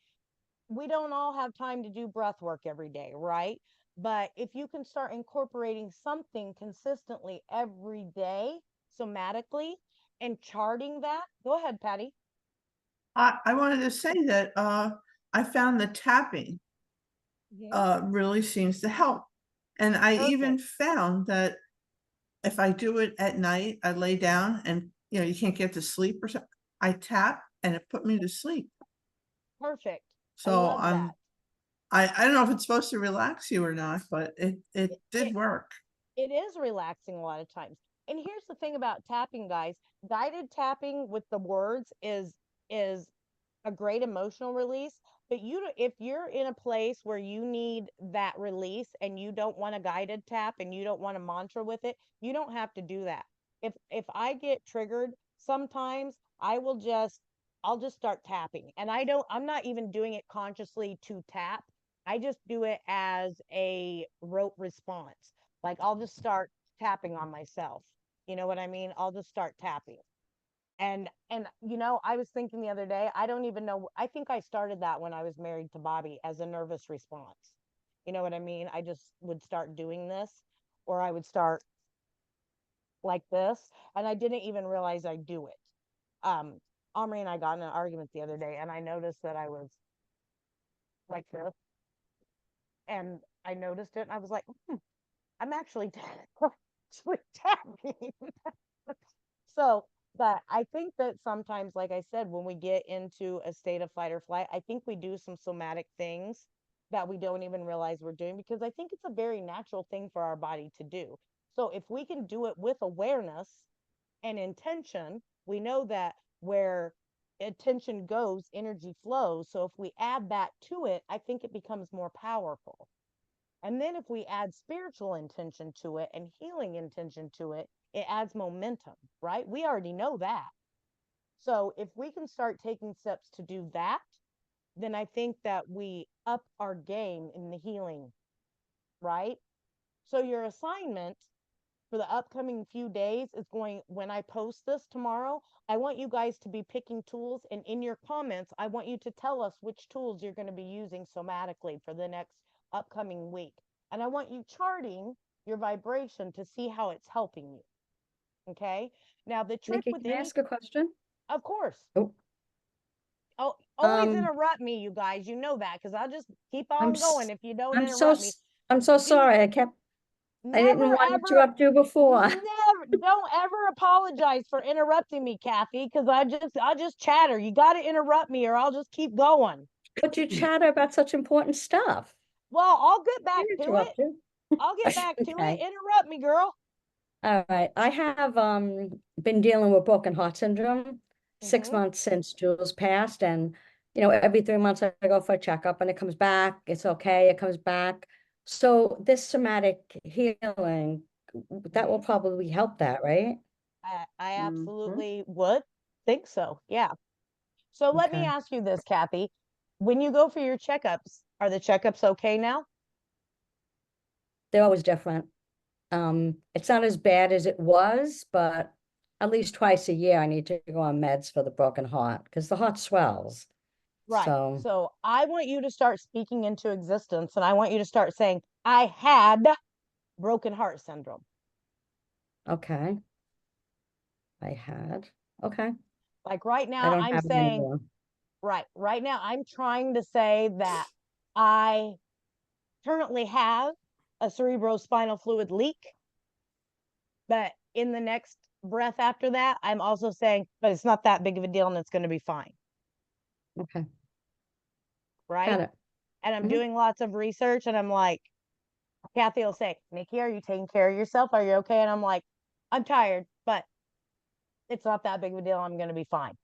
Speaker 1: we don't all have time to do breath work every day, right? But if you can start incorporating something consistently every day, somatically, and charting that, go ahead, Patty.
Speaker 7: I wanted to say that I found the tapping really seems to help. And I even found that if I do it at night, I lay down and you can't get to sleep or something. I tap and it put me to sleep.
Speaker 1: Perfect.
Speaker 7: So
Speaker 1: I love that.
Speaker 7: I don't know if it's supposed to relax you or not, but it did work.
Speaker 1: It is relaxing a lot of times. And here's the thing about tapping, guys. Guided tapping with the words is a great emotional release, but if you're in a place where you need that release and you don't want a guided tap and you don't want a mantra with it, you don't have to do that. If I get triggered, sometimes I'll just start tapping, and I'm not even doing it consciously to tap. I just do it as a rote response. Like, I'll just start tapping on myself. You know what I mean? I'll just start tapping. And I was thinking the other day, I don't even know, I think I started that when I was married to Bobby as a nervous response. You know what I mean? I just would start doing this, or I would start like this, and I didn't even realize I do it. Omri and I got in an argument the other day, and I noticed that I was like this, and I noticed it, and I was like, I'm actually tapping. So, but I think that sometimes, like I said, when we get into a state of fight or flight, I think we do some somatic things that we don't even realize we're doing, because I think it's a very natural thing for our body to do. So if we can do it with awareness and intention, we know that where attention goes, energy flows. So if we add that to it, I think it becomes more powerful. And then if we add spiritual intention to it and healing intention to it, it adds momentum, right? We already know that. So if we can start taking steps to do that, then I think that we up our game in the healing, right? So your assignment for the upcoming few days is going, when I post this tomorrow, I want you guys to be picking tools, and in your comments, I want you to tell us which tools you're going to be using somatically for the next upcoming week. And I want you charting your vibration to see how it's helping you. Okay. Now the trick
Speaker 8: Nikki,
Speaker 1: with
Speaker 8: can I ask a question?
Speaker 1: Of course.
Speaker 8: Oh.
Speaker 1: Oh, always interrupt me, you guys. You know that, because I'll just keep on going if you don't interrupt me.
Speaker 8: I'm so sorry. I didn't want to interrupt you before.
Speaker 1: Don't ever apologize for interrupting me, Kathy, because I just chatter. You got to interrupt me, or I'll just keep going.
Speaker 8: But you chatter about such important stuff.
Speaker 1: Well, I'll get back to it. I'll get back to it. Interrupt me, girl.
Speaker 8: All right. I have been dealing with broken heart syndrome 6 months since Jules passed, and every 3 months I go for a checkup, and it comes back. It's okay. It comes back. So this somatic healing, that will probably help that, right?
Speaker 1: I absolutely would think so. Yeah. So let me ask you this, Kathy. When you go for your checkups, are the checkups okay now?
Speaker 8: They're always different. It's not as bad as it was, but at least twice a year I need to go on meds for the broken heart because the heart swells.
Speaker 1: Right. So I want you to start speaking into existence, and I want you to start saying, I had broken heart syndrome.
Speaker 8: Okay. I had. Okay.
Speaker 1: Like right now, I'm saying, right now, I'm trying to say that I currently have a cerebrospinal fluid leak. But in the next breath after that, I'm also saying, but it's not that big of a deal and it's going to be fine.
Speaker 8: Okay.
Speaker 1: Right.
Speaker 8: Got it.
Speaker 1: And I'm doing lots of research, and I'm like, Kathy will say, Nikki, are you taking care of yourself? Are you okay? And I'm like, I'm tired, but it's not that big of a deal. I'm going to be fine.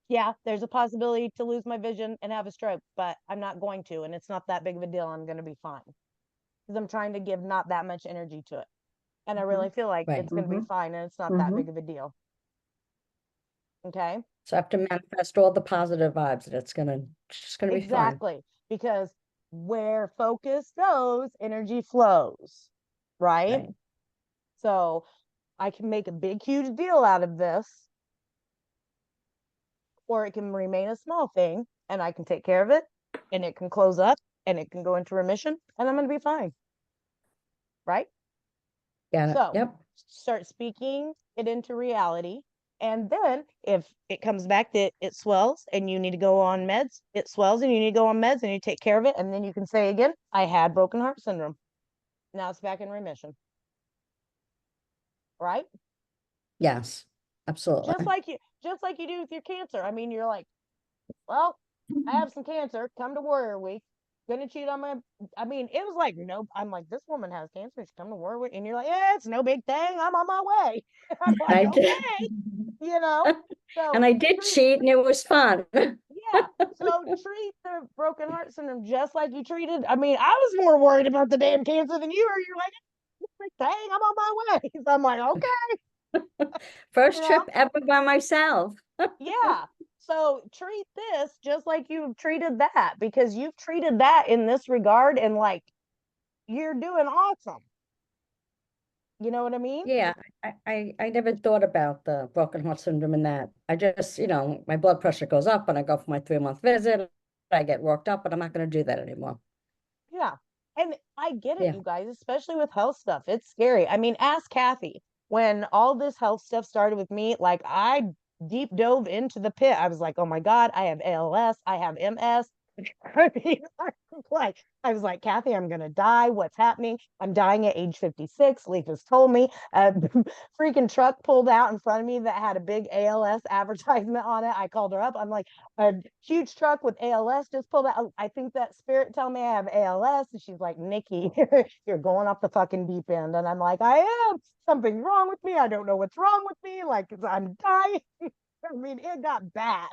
Speaker 1: Yeah, there's a possibility to lose my vision and have a stroke, but I'm not going to, and it's not that big of a deal. I'm going to be fine, because I'm trying to give not that much energy to it. And I really feel like it's going to be fine, and it's not that big of a deal. Okay.
Speaker 8: So I have to manifest all the positive vibes that it's just gonna be fine.
Speaker 1: Exactly. Because where focus goes, energy flows. right?
Speaker 8: Right.
Speaker 1: So I can make a big, huge deal out of this, or it can remain a small thing and I can take care of it and it can close up and it can go into remission and I'm going to be fine. Right?
Speaker 8: Got it.
Speaker 1: So
Speaker 8: Yep.
Speaker 1: start speaking it into reality. And then if it comes back that it swells and you need to go on meds, it swells and you need to go on meds and you take care of it. And then you can say again, I had broken heart syndrome. Now it's back in remission. Right?
Speaker 8: Yes, absolutely.
Speaker 1: Just like you do with your cancer. I mean, you're like, well, I have some cancer. Come to Warrior Week. Gonna cheat on my. I mean, it was like no. I'm like, this woman has cancer. She's come to Warrior Week, and you're like, yeah, it's no big thing. I'm on my way. I'm like,
Speaker 8: I did.
Speaker 1: okay, you know. So
Speaker 8: And I did cheat and it was fun.
Speaker 1: yeah. So treat the broken heart syndrome just like you treated. I mean, I was more worried about the damn cancer than you were. You're like, dang, I'm on my way. So I'm like, okay.
Speaker 8: First
Speaker 1: You
Speaker 8: trip
Speaker 1: know?
Speaker 8: ever by myself.
Speaker 1: Yeah. So treat this just like you've treated that, because you've treated that in this regard and like you're doing awesome. You know what I mean?
Speaker 8: Yeah, I never thought about the broken heart syndrome in that. I just, my blood pressure goes up when I go for my 3-month visit. I get worked up, but I'm not going to do that anymore.
Speaker 1: Yeah. And I get it,
Speaker 8: Yeah.
Speaker 1: you guys, especially with health stuff. It's scary. I mean, ask Kathy. When all this health stuff started with me, like I deep dove into the pit. I was like, oh my God, I have ALS, I have MS. I mean, I was like, Kathy, I'm gonna die. What's happening? I'm dying at age 56. Leaf has told me. A freaking truck pulled out in front of me that had a big ALS advertisement on it. I called her up. I'm like, a huge truck with ALS just pulled out. I think that spirit tell me I have ALS. And she's like, Nikki, you're going off the fucking deep end. And I'm like, I am. Something's wrong with me. I don't know what's wrong with me. Like, I'm dying. I mean, it got bad.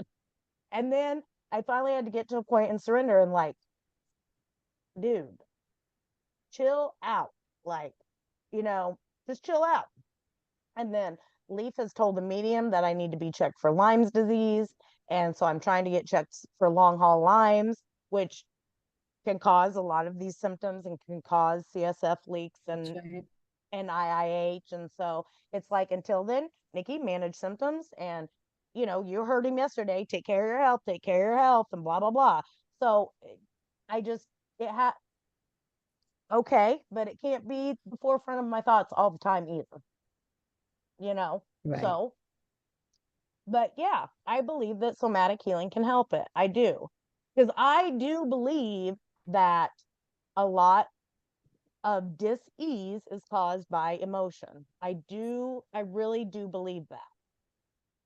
Speaker 1: And then I finally had to get to a point and surrender and like, dude, chill out. Like, just chill out. And then Leaf has told the medium that I need to be checked for Lyme's disease. And so I'm trying to get checked for long haul Lyme's, which can cause a lot of these symptoms and can cause CSF leaks and IIH. And so it's like, until then, Nikki, manage symptoms. And, you heard him yesterday, take care of your health, and blah, blah, blah. So it had, okay, but it can't be the forefront of my thoughts all the time either.
Speaker 8: Right.
Speaker 1: So, but yeah, I believe that somatic healing can help it. I do. Because I do believe that a lot of dis-ease is caused by emotion. I really do believe that.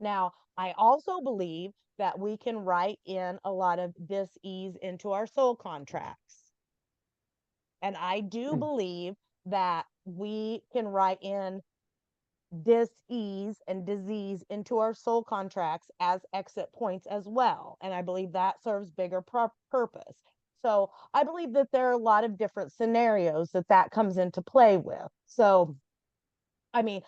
Speaker 1: Now, I also believe that we can write in a lot of dis-ease into our soul contracts. And I do believe that we can write in dis-ease and disease into our soul contracts as exit points as well. And I believe that serves bigger purpose. So I believe that there are a lot of different scenarios that comes into play with. So, I mean,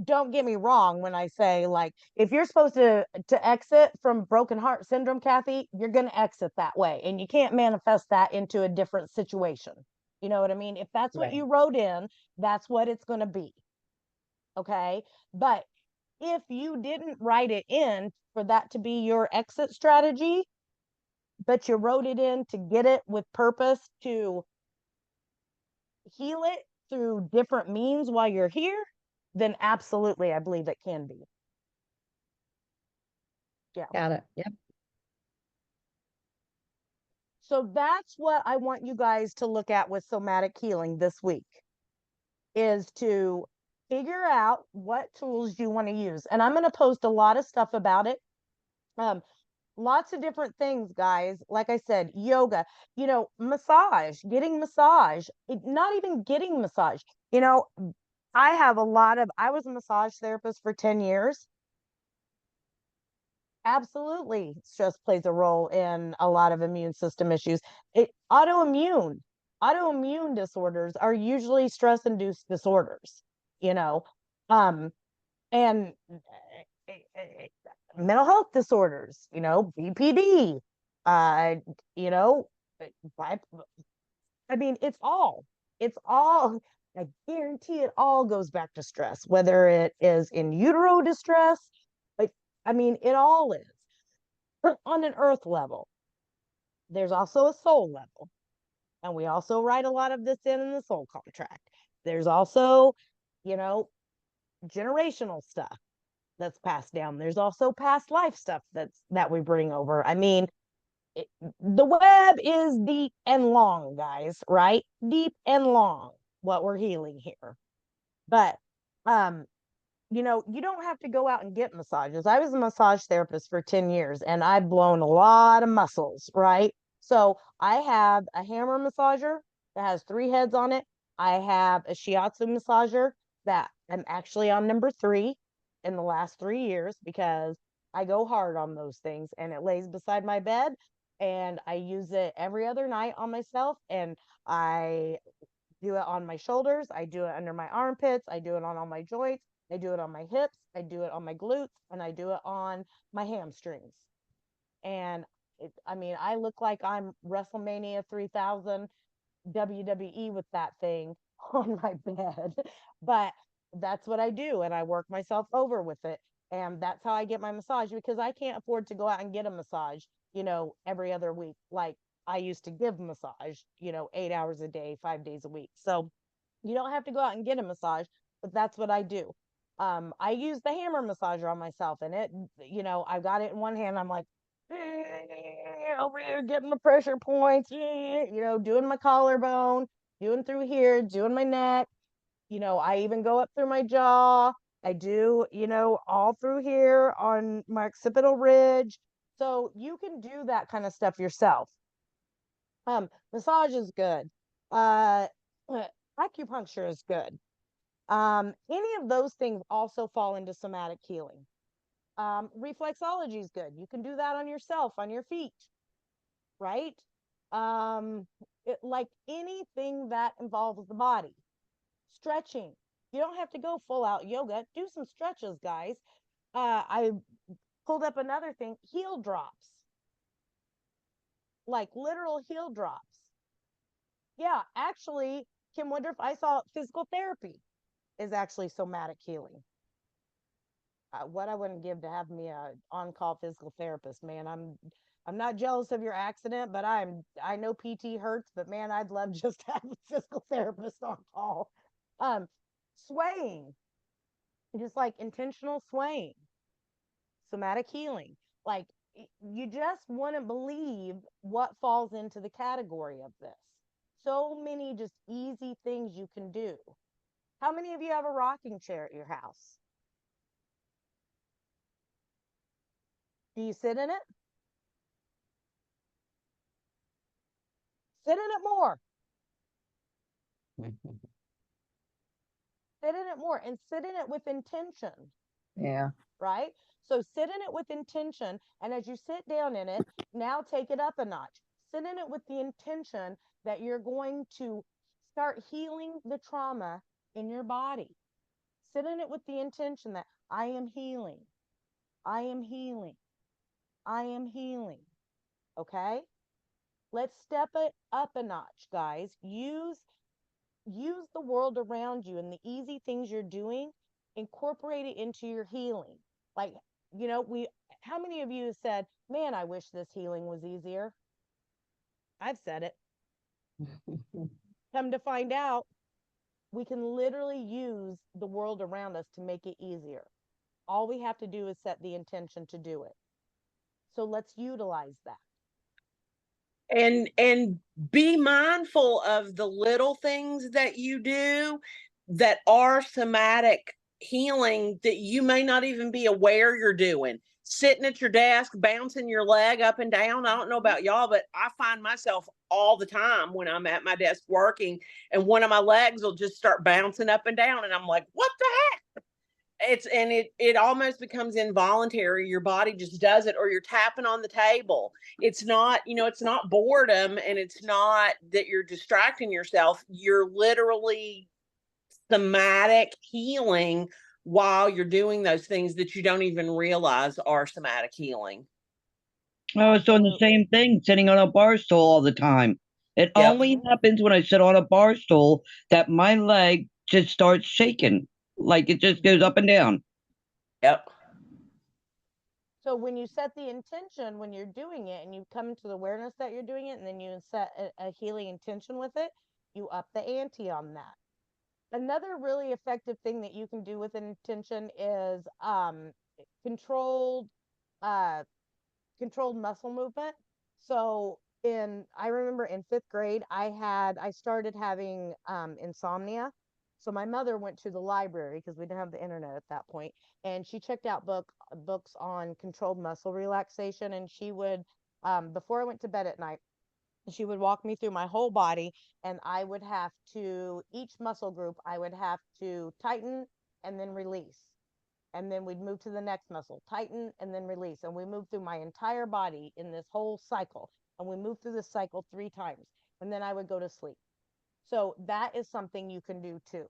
Speaker 1: don't get me wrong when I say, like, if you're supposed to exit from broken heart syndrome, Kathy, you're going to exit that way. And you can't manifest that into a different situation. You know what I mean? If that's what you wrote in, that's what it's going to be. Okay. But if you didn't write it in for that to be your exit strategy, but you wrote it in to get it with purpose to heal it through different means while you're here, then absolutely, I believe it can be. Yeah.
Speaker 8: Got it. Yep.
Speaker 1: So that's what I want you guys to look at with somatic healing this week, is to figure out what tools you want to use. And I'm going to post a lot of stuff about it. Lots of different things, guys. Like I said, yoga, massage, getting massage, not even getting massage. I was a massage therapist for 10 years. Absolutely. Stress plays a role in a lot of immune system issues. Autoimmune disorders are usually stress induced disorders, and mental health disorders, BPD, I mean, it's all I guarantee it all goes back to stress, whether it is in utero distress. Like, I mean, it all is on an earth level. There's also a soul level. And we also write a lot of this in the soul contract. There's also, you know, generational stuff that's passed down. There's also past life stuff that we bring over. I mean, the web is deep and long, guys, right? Deep and long, what we're healing here. But you know, you don't have to go out and get massages. I was a massage therapist for 10 years and I've blown a lot of muscles, right? So I have a hammer massager that has 3 heads on it. I have a shiatsu massager that I'm actually on number 3 in the last 3 years because I go hard on those things, and it lays beside my bed and I use it every other night on myself, and I do it on my shoulders, I do it under my armpits, I do it on all my joints, I do it on my hips, I do it on my glutes, and I do it on my hamstrings. And I mean, I look like I'm WrestleMania 3000 WWE with that thing on my bed. But that's what I do, and I work myself over with it. And that's how I get my massage, because I can't afford to go out and get a massage, you know, every other week. Like I used to give massage, you know, 8 hours a day, 5 days a week. So you don't have to go out and get a massage, but that's what I do. I use the hammer massager on myself, and it, you know, I've got it in one hand. I'm like, over here getting my pressure points, you know, doing my collarbone, doing through here, doing my neck. You know, I even go up through my jaw. I do, you know, all through here on my occipital ridge. So you can do that kind of stuff yourself. Massage is good. Uh, acupuncture is good. Any of those things also fall into somatic healing. Reflexology is good. You can do that on yourself, on your feet, right? Like anything that involves the body. Stretching. You don't have to go full out yoga. Do some stretches, guys. I pulled up another thing, heel drops. Like literal heel drops. Yeah, actually, Kim Woodruff, I saw physical therapy is actually somatic healing. What I wouldn't give to have me a on-call physical therapist, man. I'm not jealous of your accident, but I know PT hurts, but man, I'd love just to have a physical therapist on call. Swaying, just like intentional swaying, somatic healing. Like you just wouldn't believe what falls into the category of this. So many just easy things you can do. How many of you have a rocking chair at your house? Do you sit in it? Sit in it more. Sit in it more, and sit in it with intention.
Speaker 6: Yeah.
Speaker 1: Right? So sit in it with intention. And as you sit down in it, now take it up a notch. Sit in it with the intention that you're going to start healing the trauma in your body. Sit in it with the intention that I am healing. I am healing. I am healing. Okay? Let's step it up a notch, guys. Use the world around you and the easy things you're doing, incorporate it into your healing. Like, you know, how many of you have said, man, I wish this healing was easier? I've said it. Come to find out, we can literally use the world around us to make it easier. All we have to do is set the intention to do it. So let's utilize that.
Speaker 3: And be mindful of the little things that you do that are somatic healing that you may not even be aware you're doing. Sitting at your desk, bouncing your leg up and down. I don't know about y'all, but I find myself all the time when I'm at my desk working, and one of my legs will just start bouncing up and down, and I'm like, what the heck? It almost becomes involuntary. Your body just does it, or you're tapping on the table. It's not, it's not boredom, and it's not that you're distracting yourself. You're literally somatic healing while you're doing those things that you don't even realize are somatic healing.
Speaker 11: I was doing the same thing, sitting on a bar stool all the time. It
Speaker 3: Yep.
Speaker 11: only happens when I sit on a bar stool that my leg just starts shaking. Like it just goes up and down.
Speaker 3: Yep.
Speaker 1: So when you set the intention, when you're doing it and you come to the awareness that you're doing it, and then you set a healing intention with it, you up the ante on that. Another really effective thing that you can do with an intention is controlled controlled muscle movement. So I remember in 5th grade, I started having insomnia. So my mother went to the library because we didn't have the internet at that point, and she checked out books on controlled muscle relaxation. And she would, before I went to bed at night, she would walk me through my whole body, and I would have to, each muscle group, I would have to tighten and then release. And then we'd move to the next muscle, tighten and then release. And we moved through my entire body in this whole cycle. And we moved through this cycle 3 times. And then I would go to sleep. So that is something you can do too.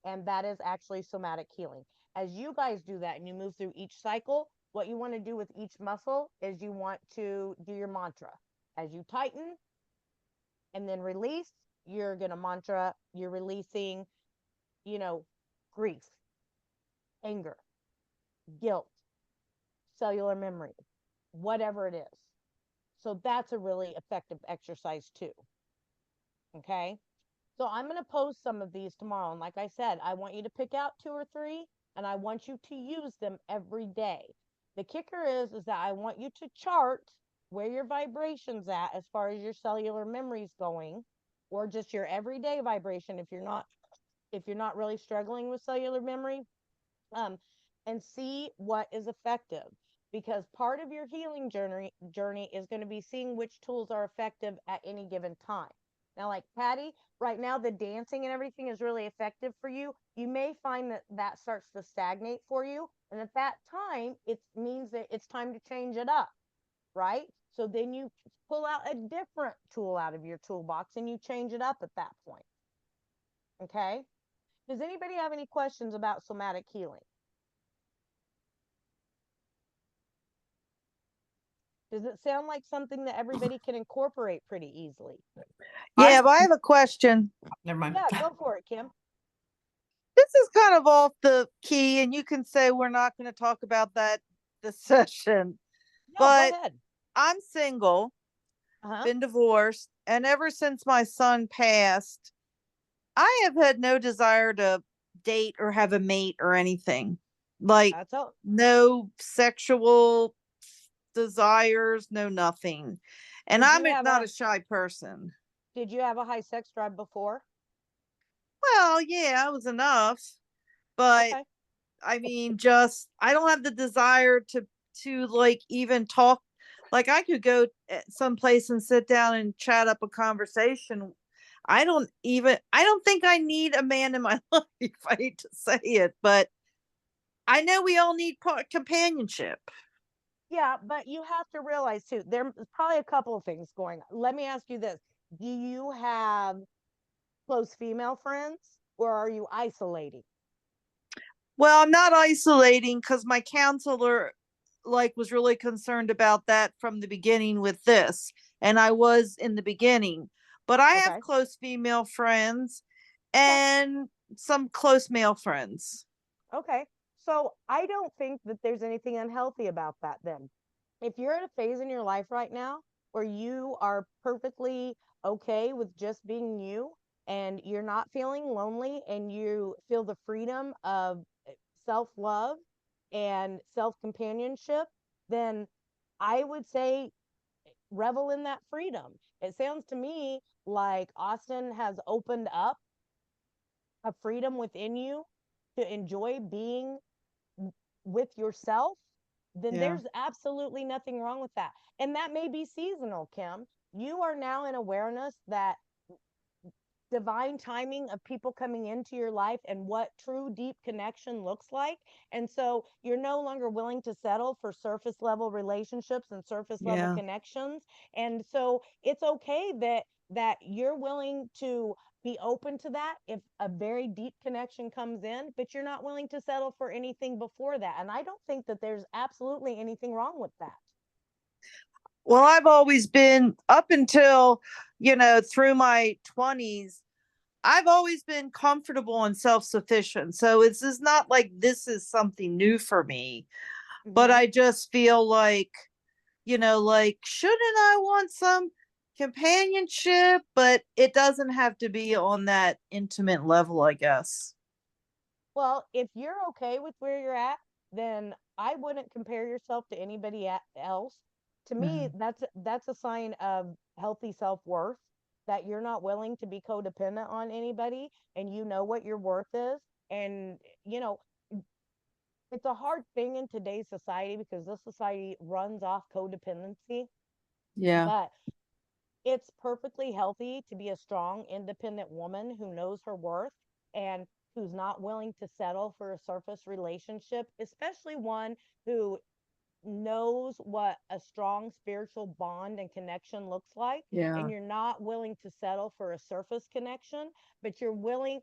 Speaker 1: And that is actually somatic healing. As you guys do that and you move through each cycle, what you want to do with each muscle is you want to do your mantra. As you tighten and then release, you're going to mantra, you're releasing, grief, anger, guilt, cellular memory, whatever it is. So that's a really effective exercise too. Okay. So I'm going to post some of these tomorrow. And like I said, I want you to pick out 2 or 3, and I want you to use them every day. The kicker is that I want you to chart where your vibration's at as far as your cellular memory's going, or just your everyday vibration if you're not really struggling with cellular memory, and see what is effective. Because part of your healing journey is going to be seeing which tools are effective at any given time. Now, like Patty, right now the dancing and everything is really effective for you. You may find that starts to stagnate for you, and at that time it means that it's time to change it up, right? So then you pull out a different tool out of your toolbox and you change it up at that point. Okay. Does anybody have any questions about somatic healing? Does it sound like something that everybody can incorporate pretty easily?
Speaker 6: Yeah, but I have a question.
Speaker 7: Never mind.
Speaker 1: Yeah, go for it, Kim.
Speaker 6: This is kind of off the key, and you can say we're not going to talk about that this session.
Speaker 1: No,
Speaker 6: but
Speaker 1: go ahead.
Speaker 6: I'm single, been divorced, and ever since my son passed, I have had no desire to date or have a mate or anything. Like, no sexual desires, no nothing. And I'm not a shy person.
Speaker 1: Did you have a high sex drive before?
Speaker 6: Well, yeah, I was enough. But I mean, just I don't have the desire to like even talk. Like, I could go someplace and sit down and chat up a conversation. I don't think I need a man in my life. I hate to say it, but I know we all need companionship.
Speaker 1: Yeah, but you have to realize too, there's probably a couple of things going on. Let me ask you this. Do you have close female friends, or are you isolating?
Speaker 6: Well, I'm not isolating because my counselor was really concerned about that from the beginning with this. And I was in the beginning, but I have close female friends and some close male friends.
Speaker 1: Okay. So I don't think that there's anything unhealthy about that then. If you're at a phase in your life right now where you are perfectly okay with just being you, and you're not feeling lonely, and you feel the freedom of self-love and self-companionship, then I would say revel in that freedom. It sounds to me like Austin has opened up a freedom within you to enjoy being with yourself. Then there's absolutely nothing wrong with that. And that may be seasonal, Kim. You are now in awareness that divine timing of people coming into your life and what true deep connection looks like. And so you're no longer willing to settle for surface level relationships and surface level connections. And so it's okay that you're willing to be open to that if a very deep connection comes in, but you're not willing to settle for anything before that. And I don't think that there's absolutely anything wrong with that.
Speaker 6: Well, I've always been, up until through my 20s, I've always been comfortable and self-sufficient. So it's just not like this is something new for me. But I just feel like, like, shouldn't I want some companionship? But it doesn't have to be on that intimate level, I guess.
Speaker 1: Well, if you're okay with where you're at, then I wouldn't compare yourself to anybody else. To me, that's a sign of healthy self-worth, that you're not willing to be codependent on anybody and you know what your worth is. And, it's a hard thing in today's society because this society runs off codependency.
Speaker 6: Yeah.
Speaker 1: But it's perfectly healthy to be a strong, independent woman who knows her worth and who's not willing to settle for a surface relationship, especially one who knows what a strong spiritual bond and connection looks like.
Speaker 6: Yeah.
Speaker 1: And you're not willing to settle for a surface connection, but you're willing.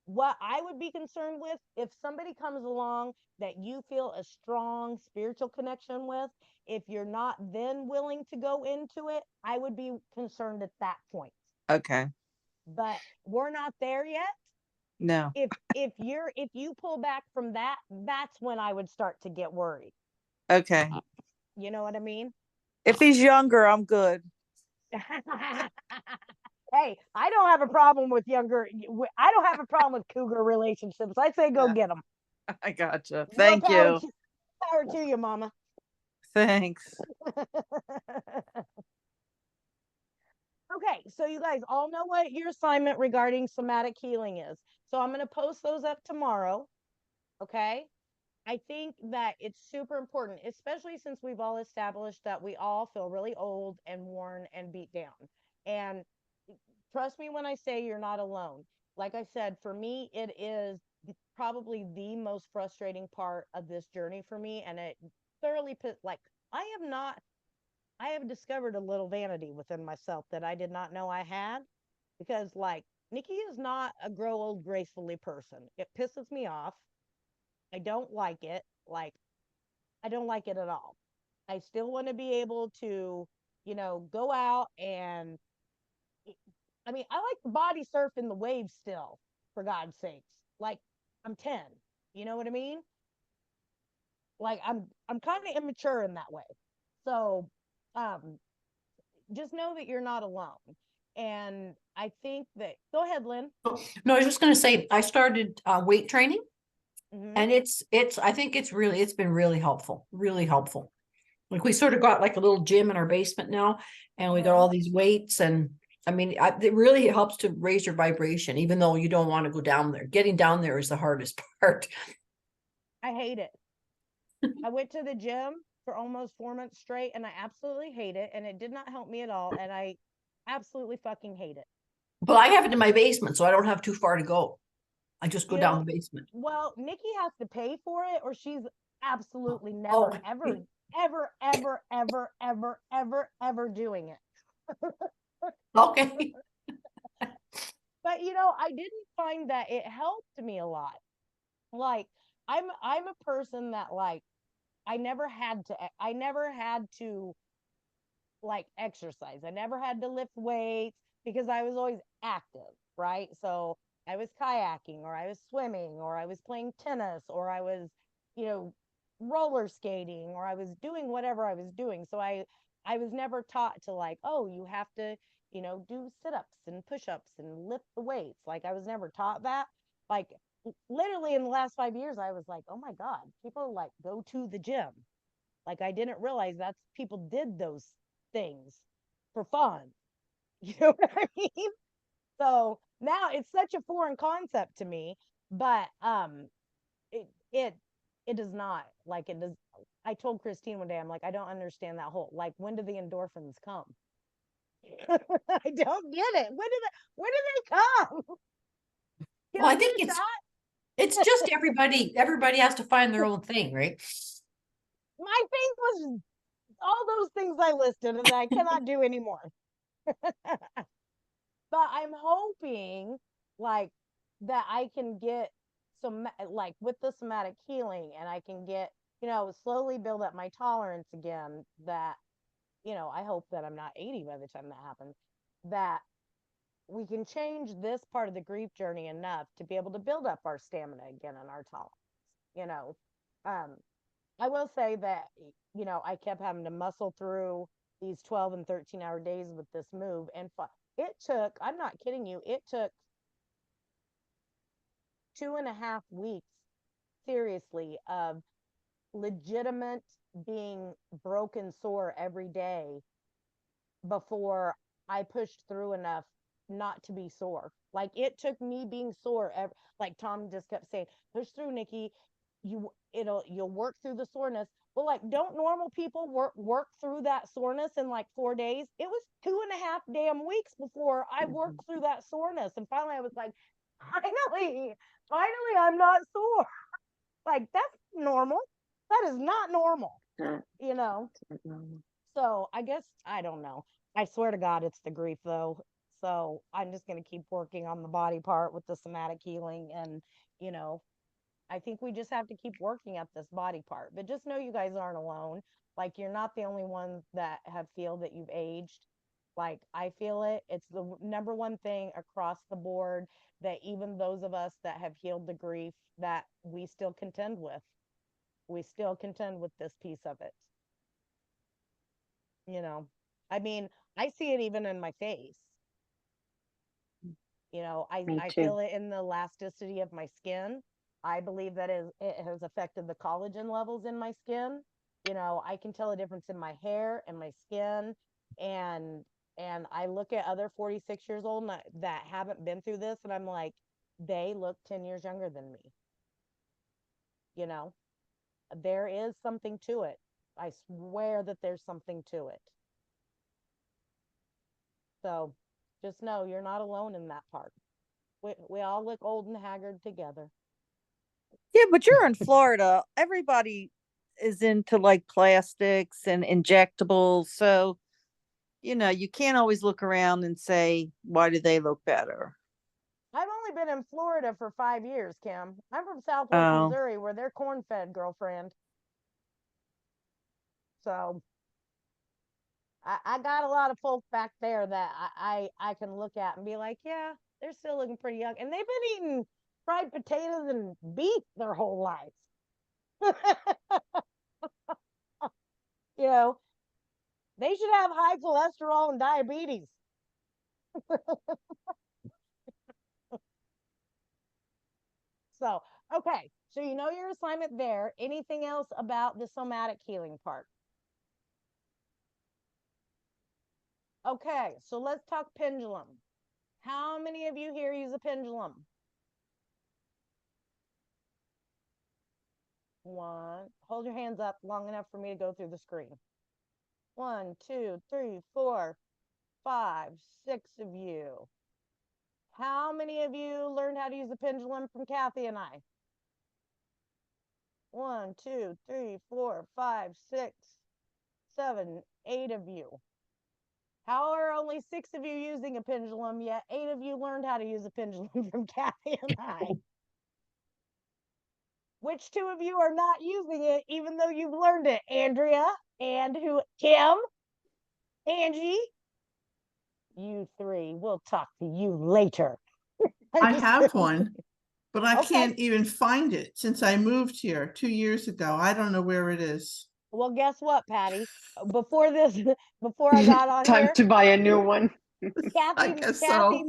Speaker 1: What I would be concerned with, if somebody comes along that you feel a strong spiritual connection with, if you're not then willing to go into it, I would be concerned at that point.
Speaker 6: Okay.
Speaker 1: But we're not there yet.
Speaker 6: No.
Speaker 1: If you pull back from that, that's when I would start to get worried.
Speaker 6: Okay.
Speaker 1: You know what I mean?
Speaker 6: If he's younger, I'm good.
Speaker 1: Hey, I don't have a problem with younger. I don't have a problem with cougar relationships. I say go get them.
Speaker 6: I gotcha. Thank
Speaker 1: power
Speaker 6: you.
Speaker 1: Power to you, mama.
Speaker 6: Thanks.
Speaker 1: Okay, so you guys all know what your assignment regarding somatic healing is. So I'm going to post those up tomorrow. Okay. I think that it's super important, especially since we've all established that we all feel really old and worn and beat down. And trust me when I say you're not alone. Like I said, for me, it is probably the most frustrating part of this journey for me. And it thoroughly put, like, I have discovered a little vanity within myself that I did not know I had, because, like, Nikki is not a grow old gracefully person. It pisses me off. I don't like it. Like, I don't like it at all. I still want to be able to, go out and, I mean, I like the body surf in the waves still, for God's sakes. Like, I'm 10. You know what I mean? Like, I'm kind of immature in that way. So, um, just know that you're not alone. And I think that, go ahead, Lynn.
Speaker 12: No, I was just going to say, I started weight training,
Speaker 1: Mhm.
Speaker 12: and I think it's been really helpful, really helpful. Like, we sort of got like a little gym in our basement now, and we got all these weights, and I mean, it really helps to raise your vibration, even though you don't want to go down there. Getting down there is the hardest part.
Speaker 1: I hate it. I went to the gym for almost 4 months straight, and I absolutely hate it. And it did not help me at all. And I absolutely fucking hate it.
Speaker 12: But I have it in my basement, so I don't have too far to go. I just go down the basement.
Speaker 1: Well, Nikki has to pay for it, or she's absolutely never, ever, ever, ever, ever, ever, ever, ever doing it.
Speaker 12: Okay.
Speaker 1: But I didn't find that it helped me a lot. Like, I'm a person that, like, I never had to like exercise. I never had to lift weights because I was always active, right? So I was kayaking, or I was swimming, or I was playing tennis, or I was, roller skating, or I was doing whatever I was doing. So I was never taught to, like, oh, you have to, do sit-ups and push-ups and lift the weights. Like, I was never taught that. Like, literally in the last 5 years, I was like, oh my God, people, like, go to the gym. Like, I didn't realize that's people did those things for fun. You know what I mean? So now it's such a foreign concept to me, but it does not, like, it does. I told Christine one day, I'm like, I don't understand that whole, like, when do the endorphins come? I don't get it. When do they come?
Speaker 12: Well, I think it's just everybody has to find their own thing, right?
Speaker 1: My thing was all those things I listed and that I cannot do anymore. But I'm hoping, like, that I can get some, like, with the somatic healing, and I can get, slowly build up my tolerance again, that, I hope that I'm not 80 by the time that happens. that we can change this part of the grief journey enough to be able to build up our stamina again and our tolerance. You know, I will say that, you know, I kept having to muscle through these 12 and 13-hour days with this move. And it took, I'm not kidding you, it took 2.5 weeks, seriously, of legitimate being broken sore every day before I pushed through enough not to be sore. Like it took me being sore, like Tom just kept saying, push through, Nikki. You'll work through the soreness. Well, like, don't normal people work through that soreness in like 4 days? It was 2.5 damn weeks before I worked through that soreness. And finally I was like, finally, I'm not sore. Like, that's normal. That is not normal, you know? So I guess, I don't know. I swear to God, it's the grief though. So I'm just going to keep working on the body part with the somatic healing. And, you know, I think we just have to keep working at this body part. But just know you guys aren't alone. Like, you're not the only ones that have feel that you've aged. Like, I feel it. It's the number one thing across the board that even those of us that have healed the grief that we still contend with. We still contend with this piece of it. You know, I mean, I see it even in my face. You know, I feel it in the elasticity of my skin. I believe that it has affected the collagen levels in my skin. You know, I can tell a difference in my hair and my skin. And I look at other 46 years old that haven't been through this, and I'm like, they look 10 years younger than me. You know, there is something to it. I swear that there's something to it. So just know you're not alone in that part. We all look old and haggard together.
Speaker 6: Yeah, but you're in Florida. Everybody is into like plastics and injectables. So, you know, you can't always look around and say, why do they look better?
Speaker 1: I've only been in Florida for 5 years, Kim. I'm from Southwest Missouri, where they're corn-fed, girlfriend. So I got a lot of folk back there that I can look at and be like, yeah, they're still looking pretty young. And they've been eating fried potatoes and beef their whole lives. You know, they should have high cholesterol and diabetes. So, okay. So you know your assignment there. Anything else about the somatic healing part? Okay, so let's talk pendulum. How many of you here use a pendulum? One. Hold your hands up long enough for me to go through the screen. 1, 2, 3, 4, 5, 6 of you. How many of you learned how to use a pendulum from Kathy and I? 1, 2, 3, 4, 5, 6, 7, 8 of you. How are only 6 of you using a pendulum, yet 8 of you learned how to use a pendulum from Kathy and I? Which 2 of you are not using it, even though you've learned it? Andrea and who? Kim? Angie? You 3. We'll talk to you later.
Speaker 7: I have one, but I
Speaker 1: Okay.
Speaker 7: can't even find it since I moved here 2 years ago. I don't know where it is.
Speaker 1: Well, guess what, Patty? Before I got on
Speaker 10: Time
Speaker 1: here,
Speaker 10: to buy a new one.
Speaker 7: I guess so.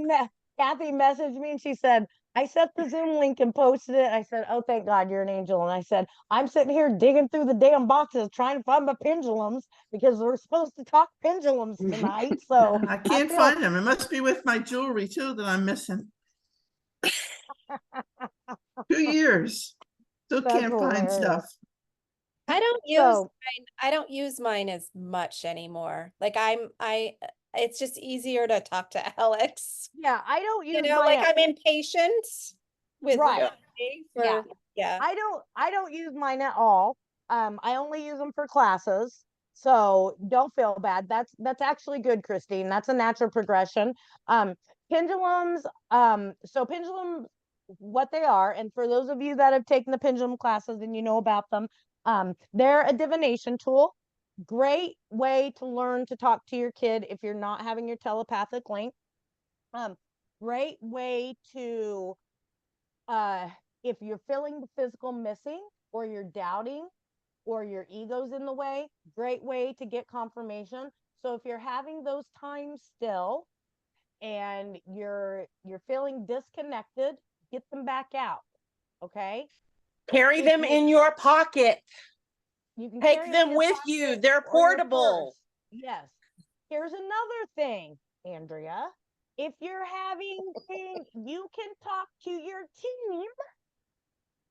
Speaker 1: Kathy messaged me and she said, I set the Zoom link and posted it. I said, oh, thank God you're an angel. And I said, I'm sitting here digging through the damn boxes trying to find my pendulums because we're supposed to talk pendulums tonight. So
Speaker 7: I can't find them. It must be with my jewelry too that I'm missing. 2 years. Still
Speaker 1: That's
Speaker 7: can't find
Speaker 1: hilarious.
Speaker 7: stuff.
Speaker 4: I don't use mine as much anymore. Like it's just easier to talk to Alex.
Speaker 1: Yeah, I don't use
Speaker 4: like
Speaker 1: mine.
Speaker 4: I'm impatient with
Speaker 1: Right.
Speaker 4: yeah.
Speaker 1: I don't use mine at all. I only use them for classes. So don't feel bad. That's actually good, Christine. That's a natural progression. Pendulums, so pendulums, what they are, and for those of you that have taken the pendulum classes and you know about them, they're a divination tool. Great way to learn to talk to your kid if you're not having your telepathic link. Great way to, if you're feeling the physical missing, or you're doubting, or your ego's in the way, great way to get confirmation. So if you're having those times still and you're feeling disconnected, get them back out. Okay.
Speaker 3: Carry
Speaker 1: If
Speaker 3: them in your pocket.
Speaker 1: you can
Speaker 3: Take
Speaker 1: carry
Speaker 3: them
Speaker 1: in your
Speaker 3: with you.
Speaker 1: pocket
Speaker 3: They're
Speaker 1: or your
Speaker 3: portable.
Speaker 1: purse. Yes. Here's another thing, Andrea. If you're having things, you can talk to your team.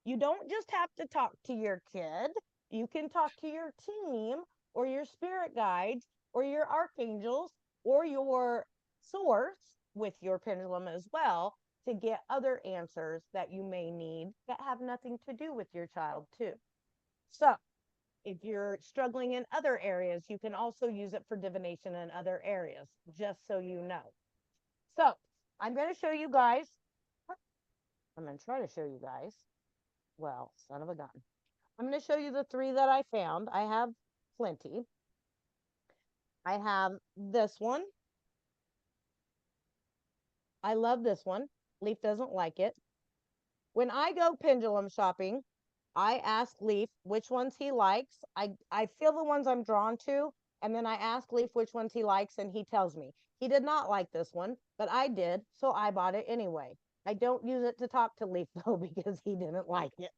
Speaker 1: You don't just have to talk to your kid. You can talk to your team or your spirit guides or your archangels or your source with your pendulum as well, to get other answers that you may need that have nothing to do with your child too. So if you're struggling in other areas, you can also use it for divination in other areas, just so you know. So I'm going to show you guys. I'm going to try to show you guys. Well, son of a gun. I'm going to show you the 3 that I found. I have plenty. I have this one. I love this one. Leaf doesn't like it. When I go pendulum shopping, I ask Leaf which ones he likes. I feel the ones I'm drawn to, and then I ask Leaf which ones he likes, and he tells me. He did not like this one, but I did, so I bought it anyway. I don't use it to talk to Leaf, though, because he didn't like it.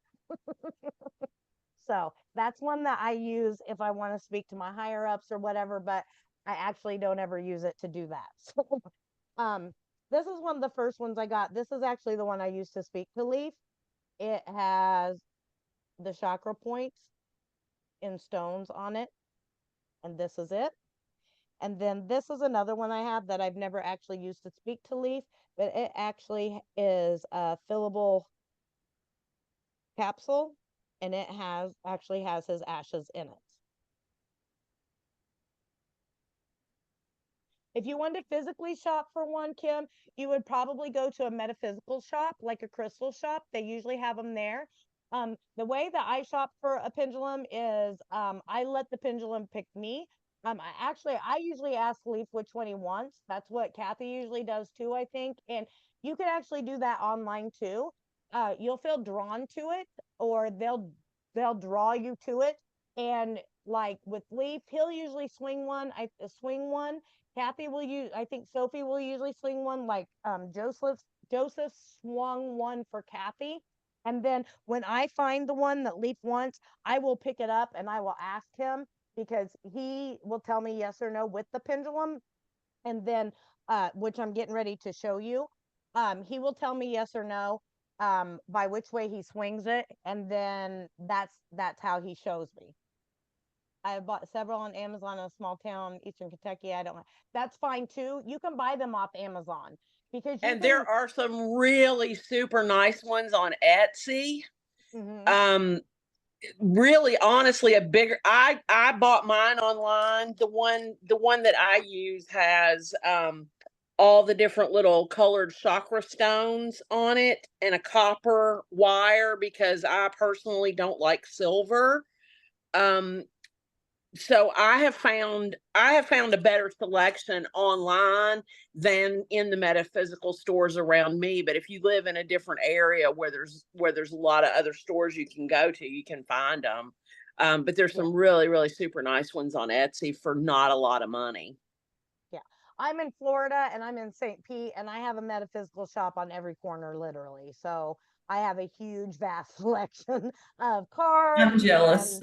Speaker 1: So that's one that I use if I want to speak to my higher ups or whatever, but I actually don't ever use it to do that. So, this is one of the first ones I got. This is actually the one I used to speak to Leaf. It has the chakra points in stones on it, and this is it. And then this is another one I have that I've never actually used to speak to Leaf, but it actually is a fillable capsule, and it actually has his ashes in it. If you wanted to physically shop for one, Kim, you would probably go to a metaphysical shop, like a crystal shop. They usually have them there. The way that I shop for a pendulum is I let the pendulum pick me. I usually ask Leaf which one he wants. That's what Kathy usually does too, I think. And you can actually do that online too. You'll feel drawn to it, or they'll draw you to it. And like with Leaf, he'll usually swing one. Kathy will use, I think Sophie will usually swing one, like Joseph swung one for Kathy. And then when I find the one that Leaf wants, I will pick it up and I will ask him, because he will tell me yes or no with the pendulum. And then, which I'm getting ready to show you, he will tell me yes or no by which way he swings it. And then that's how he shows me. I have bought several on Amazon in a small town, Eastern Kentucky. That's fine too. You can buy them off Amazon, because
Speaker 3: there are some really super nice ones on Etsy. Mm-hmm. Really, honestly, I bought mine online. The one that I use has all the different little colored chakra stones on it, and a copper wire, because I personally don't like silver. So I have found a better selection online than in the metaphysical stores around me. But if you live in a different area where there's a lot of other stores you can go to, you can find them. But there's some really, really super nice ones on Etsy for not a lot of money.
Speaker 1: Yeah. I'm in Florida and I'm in St. Pete, and I have a metaphysical shop on every corner, literally. So I have a huge, vast selection of cards.
Speaker 9: I'm jealous.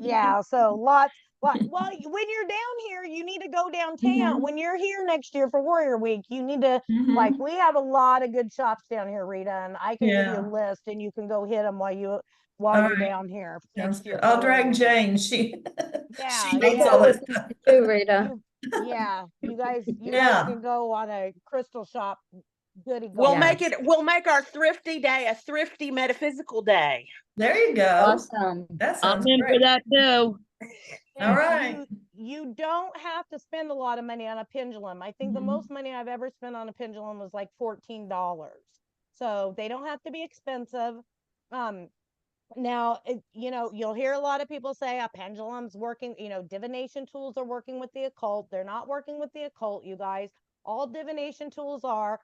Speaker 1: Yeah. So lots. Well, when you're down here, you need to go downtown. When you're here next year for Warrior Week, you need to, like, we have a lot of good shops down here, Rita, and I can give you a list, and you can go hit them while you're down here next year.
Speaker 9: I'll drag Jane. She hates all this stuff.
Speaker 8: Rita.
Speaker 1: You guys can go on a crystal shop.
Speaker 3: We'll make our thrifty day a thrifty metaphysical day.
Speaker 9: There you go.
Speaker 8: Awesome.
Speaker 9: That sounds
Speaker 11: great. For that too.
Speaker 9: All right.
Speaker 1: You don't have to spend a lot of money on a pendulum. I think the most money I've ever spent on a pendulum was like $14. So they don't have to be expensive. Now, you'll hear a lot of people say a pendulum's working, divination tools are working with the occult. They're not working with the occult, you guys. All divination tools are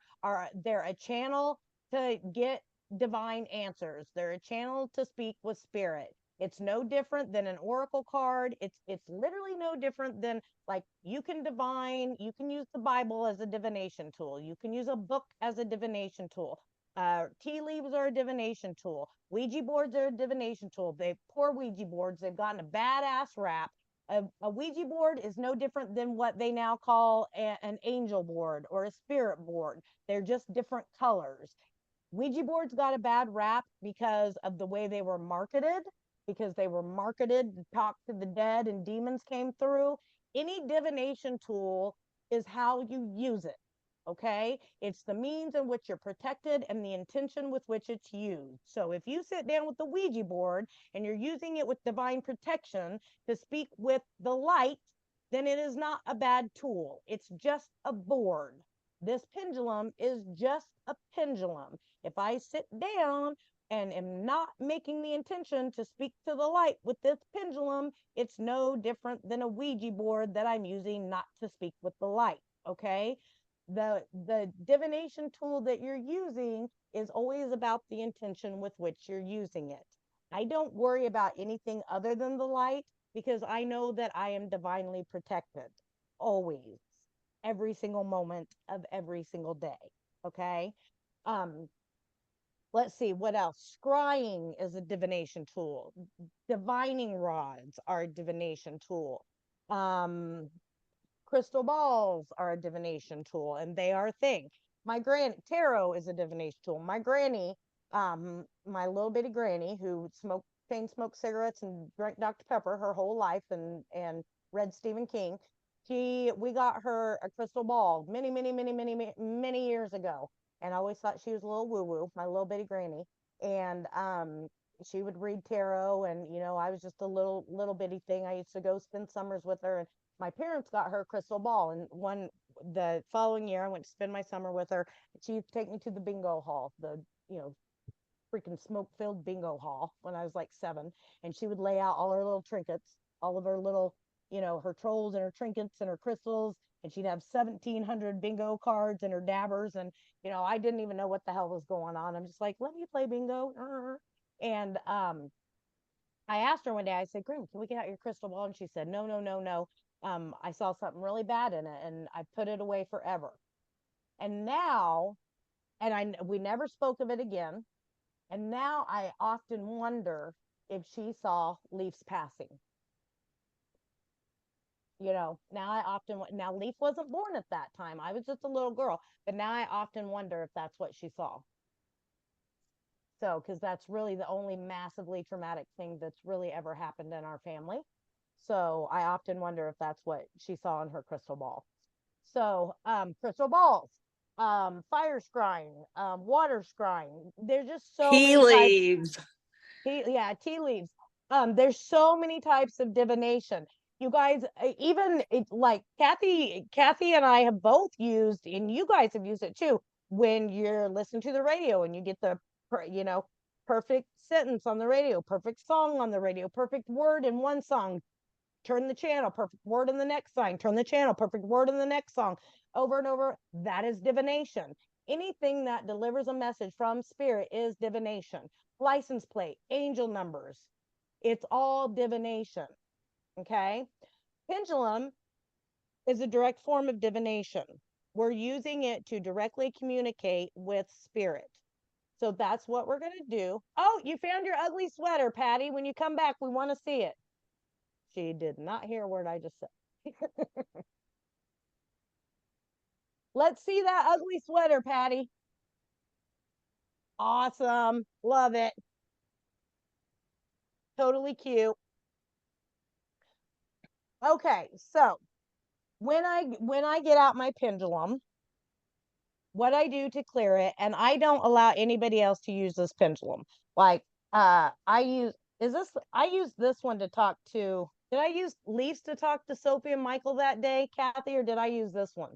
Speaker 1: they're a channel to get divine answers. They're a channel to speak with spirit. It's no different than an oracle card. It's literally no different than, like, you can use the Bible as a divination tool. You can use a book as a divination tool. Tea leaves are a divination tool. Ouija boards are a divination tool. Poor Ouija boards, they've gotten a badass rap. A Ouija board is no different than what they now call an angel board or a spirit board. They're just different colors. Ouija boards got a bad rap because of the way they were marketed, to talk to the dead and demons came through. Any divination tool is how you use it. Okay, it's the means in which you're protected and the intention with which it's used. So if you sit down with the Ouija board and you're using it with divine protection to speak with the light, then it is not a bad tool. It's just a board. This pendulum is just a pendulum. If I sit down and am not making the intention to speak to the light with this pendulum, it's no different than a Ouija board that I'm using not to speak with the light. Okay, the divination tool that you're using is always about the intention with which you're using it. I don't worry about anything other than the light, because I know that I am divinely protected always, every single moment of every single day. Okay, let's see what else. Scrying is a divination tool. Divining rods are a divination tool. Crystal balls are a divination tool, and they are a thing. Tarot is a divination tool. My granny, my little bitty granny, who chain smoked cigarettes and drank Dr. Pepper her whole life and read Stephen King, we got her a crystal ball many years ago, and I always thought she was a little woo woo, my little bitty granny, and she would read tarot, and I was just a little bitty thing. I used to go spend summers with her, and my parents got her a crystal ball, and the following year I went to spend my summer with her. She used to take me to the bingo hall, the freaking smoke-filled bingo hall, when I was like 7, and she would lay out all her little trinkets, all of her little, her trolls and her trinkets and her crystals, and she'd have 1,700 bingo cards and her dabbers, and I didn't even know what the hell was going on. I'm just like, let me play bingo. And I asked her one day, I said, Grim, can we get out your crystal ball? And she said, no, no, no, no. I saw something really bad in it, and I put it away forever. And now, we never spoke of it again. And now I often wonder if she saw Leaf's passing. Now now Leaf wasn't born at that time. I was just a little girl, but now I often wonder if that's what she saw. So, because that's really the only massively traumatic thing that's really ever happened in our family. So I often wonder if that's what she saw in her crystal ball. So, crystal balls, fire scrying, water scrying. There's just so
Speaker 3: Tea
Speaker 1: many types.
Speaker 3: leaves.
Speaker 1: Tea leaves. There's so many types of divination. You guys, even like Kathy and I have both used, and you guys have used it too, when you're listening to the radio and you get the, perfect sentence on the radio, perfect song on the radio, perfect word in one song. Turn the channel, perfect word in the next song. Turn the channel, perfect word in the next song. Over and over. That is divination. Anything that delivers a message from spirit is divination. License plate, angel numbers. It's all divination. Okay. Pendulum is a direct form of divination. We're using it to directly communicate with spirit. So that's what we're going to do. Oh, you found your ugly sweater, Patty. When you come back, we want to see it. She did not hear a word I just said. Let's see that ugly sweater, Patty. Awesome. Love it. Totally cute. Okay, so when I get out my pendulum, what I do to clear it, and I don't allow anybody else to use this pendulum. Like I use this one to talk to. Did I use Leafs to talk to Sophie and Michael that day, Kathy, or did I use this one?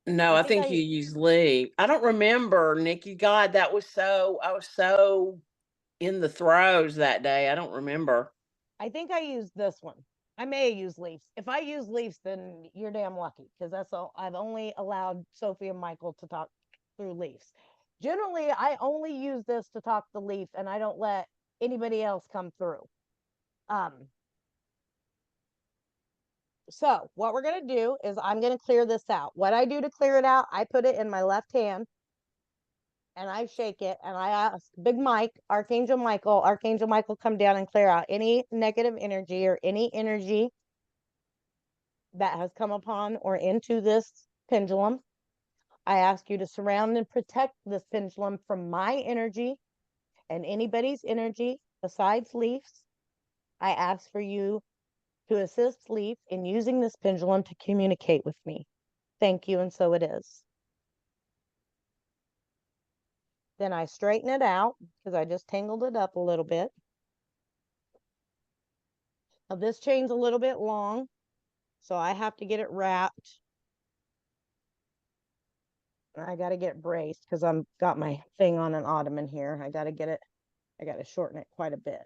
Speaker 3: No, I think you used Lee. I don't remember, Nikki. God, I was so in the throes that day. I don't remember.
Speaker 1: I think I used this one. I may use Leafs. If I use Leafs, then you're damn lucky, because that's all. I've only allowed Sophie and Michael to talk through Leafs. Generally, I only use this to talk the Leaf, and I don't let anybody else come through. So what we're going to do is I'm going to clear this out. What I do to clear it out, I put it in my left hand and I shake it, and I ask Big Mike, Archangel Michael, come down and clear out any negative energy or any energy that has come upon or into this pendulum. I ask you to surround and protect this pendulum from my energy and anybody's energy besides Leaf's. I ask for you to assist Leaf in using this pendulum to communicate with me. Thank you, and so it is. Then I straighten it out because I just tangled it up a little bit. Now this chain's a little bit long, so I have to get it wrapped. I got to get it braced because I'm got my thing on an ottoman here. I got to get it, I got to shorten it quite a bit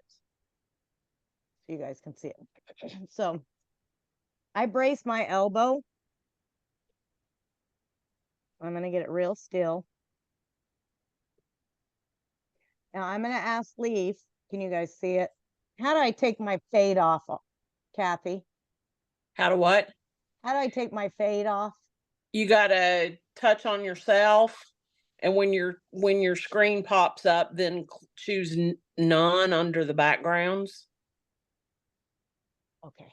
Speaker 1: so you guys can see it. So I brace my elbow. I'm going to get it real still. Now I'm going to ask Leaf, can you guys see it? How do I take my fade off, Kathy?
Speaker 3: How to what?
Speaker 1: How do I take my fade off?
Speaker 3: You got to touch on yourself, and when your screen pops up, then choose none under the backgrounds.
Speaker 1: Okay.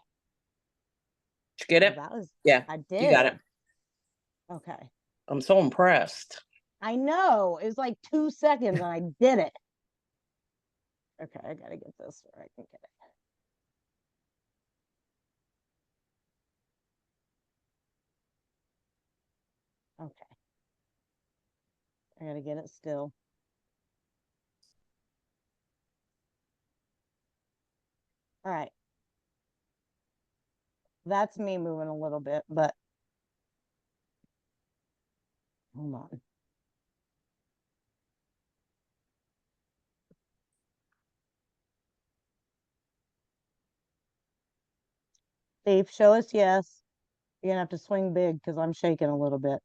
Speaker 3: Did you get it?
Speaker 1: That was,
Speaker 3: yeah,
Speaker 1: I did.
Speaker 3: You got it.
Speaker 1: Okay.
Speaker 3: I'm so impressed.
Speaker 1: I know. It was like 2 seconds and I did it. Okay, I gotta get this where I can get it. Okay. I gotta get it still. All right. That's me moving a little bit, but hold on. Steve, show us yes. You're gonna have to swing big because I'm shaking a little bit.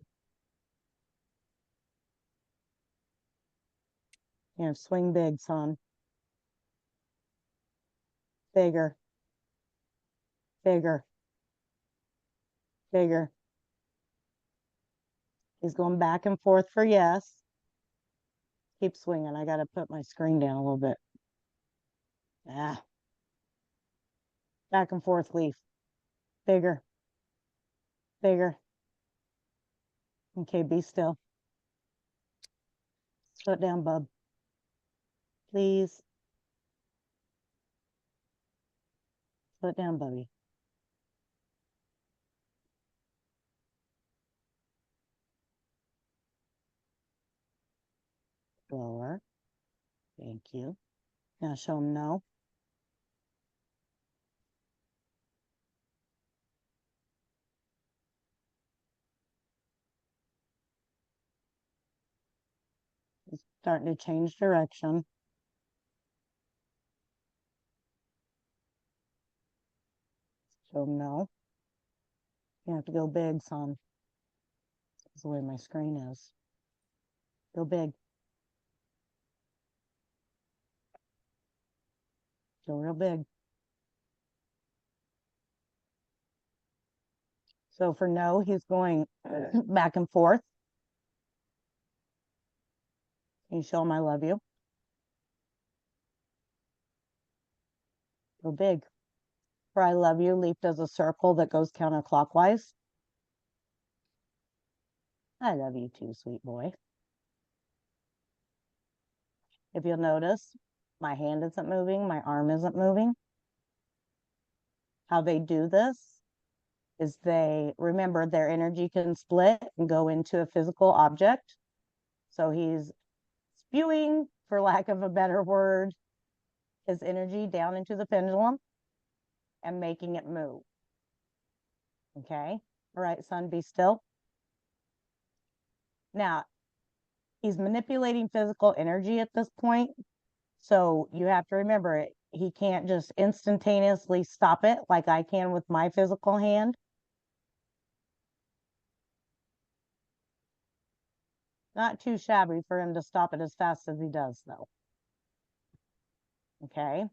Speaker 1: You know, swing big, son. Bigger. Bigger. Bigger. He's going back and forth for yes. Keep swinging. I gotta put my screen down a little bit. Ah. Back and forth, Leaf. Bigger. Bigger. Okay, be still. Slow it down, bub. Please. Slow it down, Bubby. Lower. Thank you. Now show him no. He's starting to change direction. Show him no. You have to go big, son. That's the way my screen is. Go big. Go real big. So for no, he's going back and forth. Can you show him I love you? Go big. For I love you, Leaf does a circle that goes counterclockwise. I love you too, sweet boy. If you'll notice, my hand isn't moving, my arm isn't moving. How they do this is they remember their energy can split and go into a physical object. So he's spewing, for lack of a better word, his energy down into the pendulum and making it move. Okay. All right, son, be still. Now, he's manipulating physical energy at this point. So you have to remember it. He can't just instantaneously stop it like I can with my physical hand. Not too shabby for him to stop it as fast as he does, though. Okay.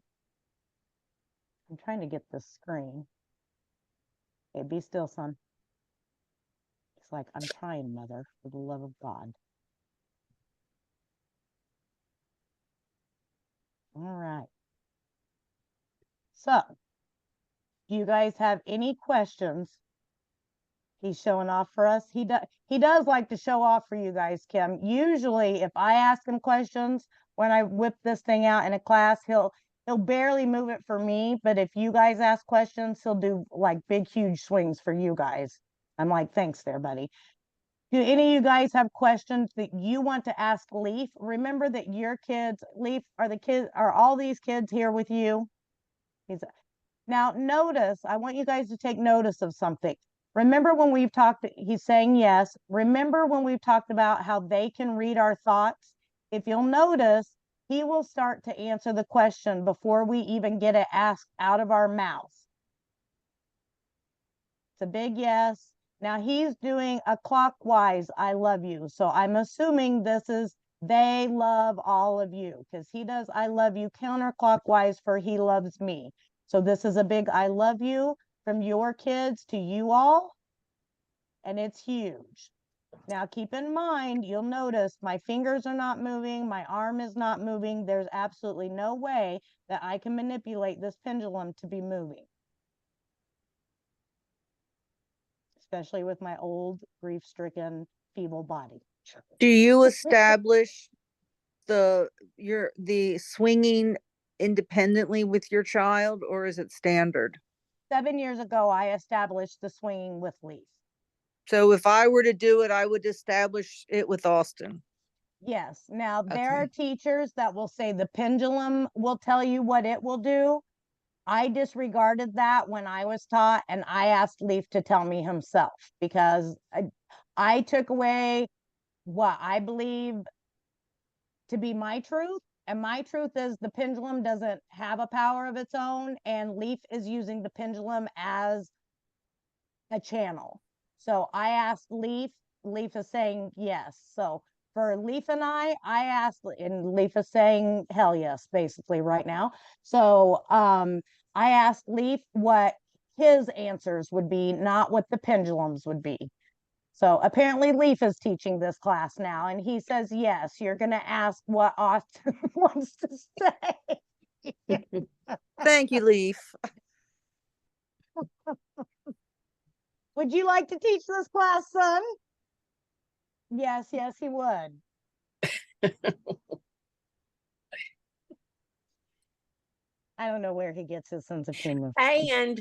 Speaker 1: I'm trying to get this screen. Okay, be still, son. It's like, I'm trying, mother, for the love of God. All right. So, do you guys have any questions? He's showing off for us. He does like to show off for you guys, Kim. Usually, if I ask him questions when I whip this thing out in a class, he'll barely move it for me. But if you guys ask questions, he'll do like big, huge swings for you guys. I'm like, thanks there, buddy. Do any of you guys have questions that you want to ask Leaf? Remember that your kids, Leaf, are all these kids here with you? Now notice, I want you guys to take notice of something. Remember when we've talked, he's saying yes. Remember when we've talked about how they can read our thoughts? If you'll notice, he will start to answer the question before we even get it asked out of our mouth. It's a big yes. Now he's doing a clockwise, I love you. So I'm assuming this is they love all of you, because he does I love you counterclockwise for he loves me. So this is a big I love you from your kids to you all. And it's huge. Now keep in mind, you'll notice my fingers are not moving, my arm is not moving. There's absolutely no way that I can manipulate this pendulum to be moving. Especially with my old grief-stricken feeble body.
Speaker 6: Do you establish the swinging independently with your child, or is it standard?
Speaker 1: 7 years ago, I established the swinging with Leaf.
Speaker 6: So if I were to do it, I would establish it with Austin.
Speaker 1: Yes. Now, there are teachers that will say the pendulum will tell you what it will do. I disregarded that when I was taught, and I asked Leaf to tell me himself, because I took away what I believe to be my truth. And my truth is the pendulum doesn't have a power of its own, and Leaf is using the pendulum as a channel. So I asked Leaf, Leaf is saying yes. So for Leaf and I asked, and Leaf is saying hell yes, basically right now. So I asked Leaf what his answers would be, not what the pendulums would be. So apparently Leaf is teaching this class now, and he says, yes, you're going to ask what Austin wants to say.
Speaker 6: Thank you, Leaf.
Speaker 1: Would you like to teach this class, son? Yes, yes, he would. I don't know where he gets his sense of humor.
Speaker 3: And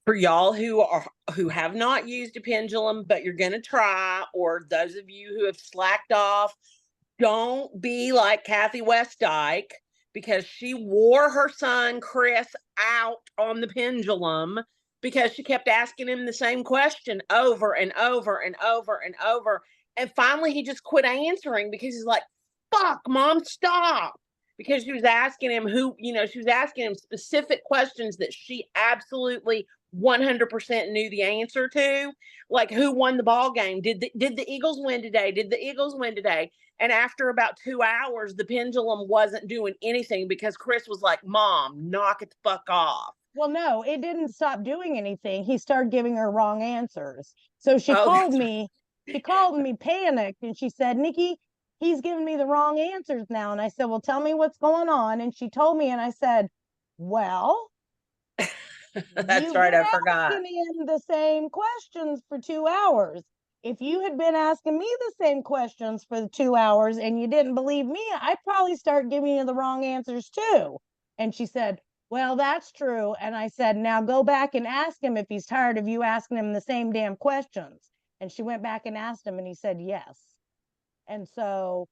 Speaker 3: for y'all who have not used a pendulum, but you're going to try, or those of you who have slacked off, don't be like Kathy Westdyke, because she wore her son Chris out on the pendulum because she kept asking him the same question over and over and over and over. And finally he just quit answering because he's like, fuck, mom, stop. Because she was asking him she was asking him specific questions that she absolutely 100% knew the answer to, like who won the ball game? Did the Eagles win today? Did the Eagles win today? And after about 2 hours, the pendulum wasn't doing anything because Chris was like, Mom, knock it the fuck off.
Speaker 1: Well, no, it didn't stop doing anything. He started giving her wrong answers. So she called me panicked, and she said, Nikki, he's giving me the wrong answers now. And I said, well, tell me what's going on. And she told me, and I said, well,
Speaker 3: that's right, I forgot.
Speaker 1: Asking him the same questions for 2 hours. If you had been asking me the same questions for the 2 hours and you didn't believe me, I'd probably start giving you the wrong answers too. And she said, well, that's true. And I said, now go back and ask him if he's tired of you asking him the same damn questions. And she went back and asked him, and he said yes. And so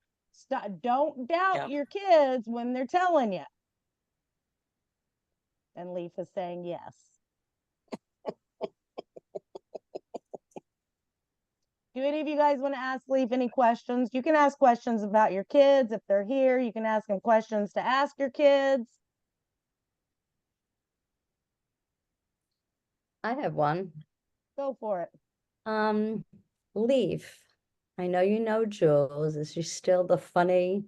Speaker 1: don't doubt your kids when they're telling you. And Leaf is saying yes. Do any of you guys want to ask Leaf any questions? You can ask questions about your kids if they're here. You can ask them questions to ask your kids.
Speaker 8: I have one.
Speaker 1: Go for it.
Speaker 8: Leaf. I know you know Jules. Is she still the funny,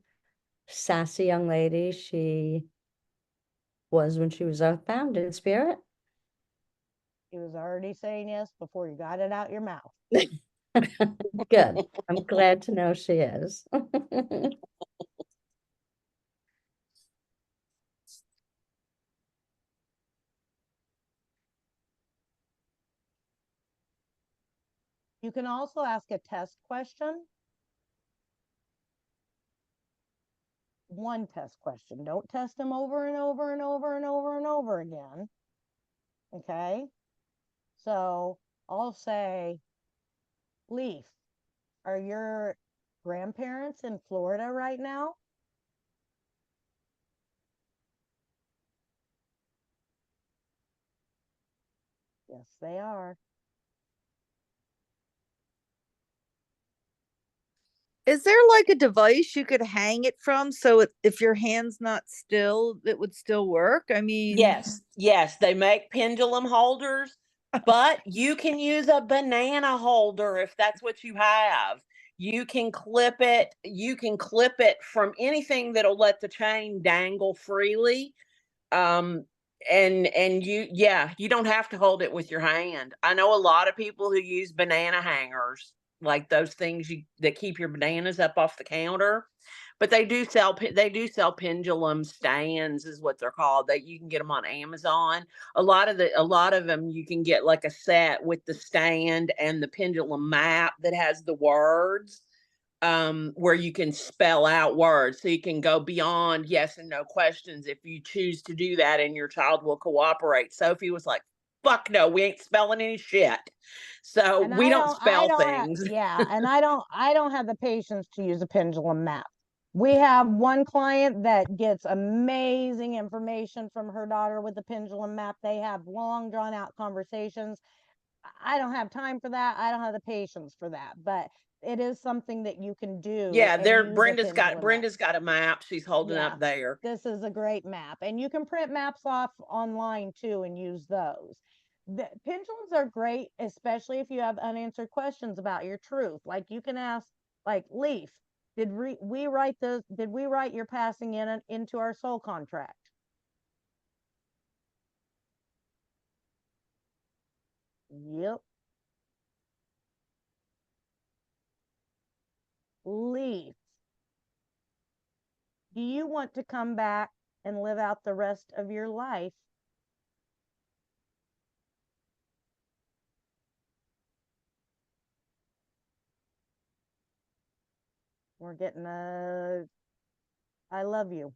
Speaker 8: sassy young lady she was when she was earthbound in spirit?
Speaker 1: He was already saying yes before you got it out your mouth.
Speaker 8: Good. I'm glad to know she is.
Speaker 1: You can also ask a test question. One test question. Don't test them over and over and over and over and over again. Okay. So I'll say, Leaf, are your grandparents in Florida right now? Yes, they are.
Speaker 6: Is there like a device you could hang it from so if your hand's not still, it would still work? I mean,
Speaker 3: Yes, they make pendulum holders, but you can use a banana holder if that's what you have. You can clip it from anything that'll let the chain dangle freely. And you don't have to hold it with your hand. I know a lot of people who use banana hangers, like those things that keep your bananas up off the counter. But they do sell pendulum stands, is what they're called. That you can get them on Amazon. A lot of them you can get like a set with the stand and the pendulum map that has the words, where you can spell out words, so you can go beyond yes and no questions if you choose to do that, and your child will cooperate. Sophie was like, fuck no, we ain't spelling any shit. So
Speaker 1: And
Speaker 3: we don't spell things.
Speaker 1: Yeah, and I don't have the patience to use a pendulum map. We have one client that gets amazing information from her daughter with the pendulum map. They have long drawn out conversations. I don't have time for that. I don't have the patience for that, but it is something that you can do.
Speaker 3: Yeah,
Speaker 1: there
Speaker 3: Brenda's got a map she's holding up there.
Speaker 1: This is a great map, and you can print maps off online too and use those. The pendulums are great, especially if you have unanswered questions about your truth. Like you can ask, like, Leaf, did we write your passing into our soul contract? Yep. Leaf, do you want to come back and live out the rest of your life we're getting a I love you?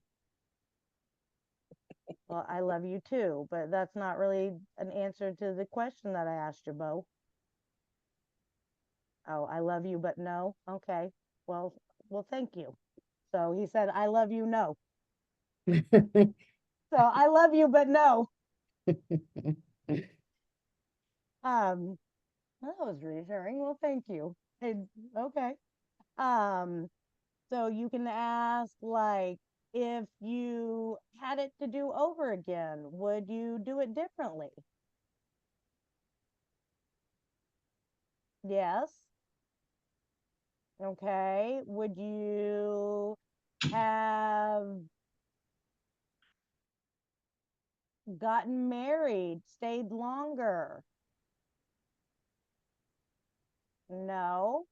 Speaker 1: Well, I love you too, but that's not really an answer to the question that I asked you, Bo. Oh, I love you, but no. Okay. Well, thank you. So he said, I love you, no. So I love you, but no. That was reassuring. Well, thank you. Okay. So you can ask, like, if you had it to do over again, would you do it differently? Yes. Okay. Would you have gotten married, stayed longer? No.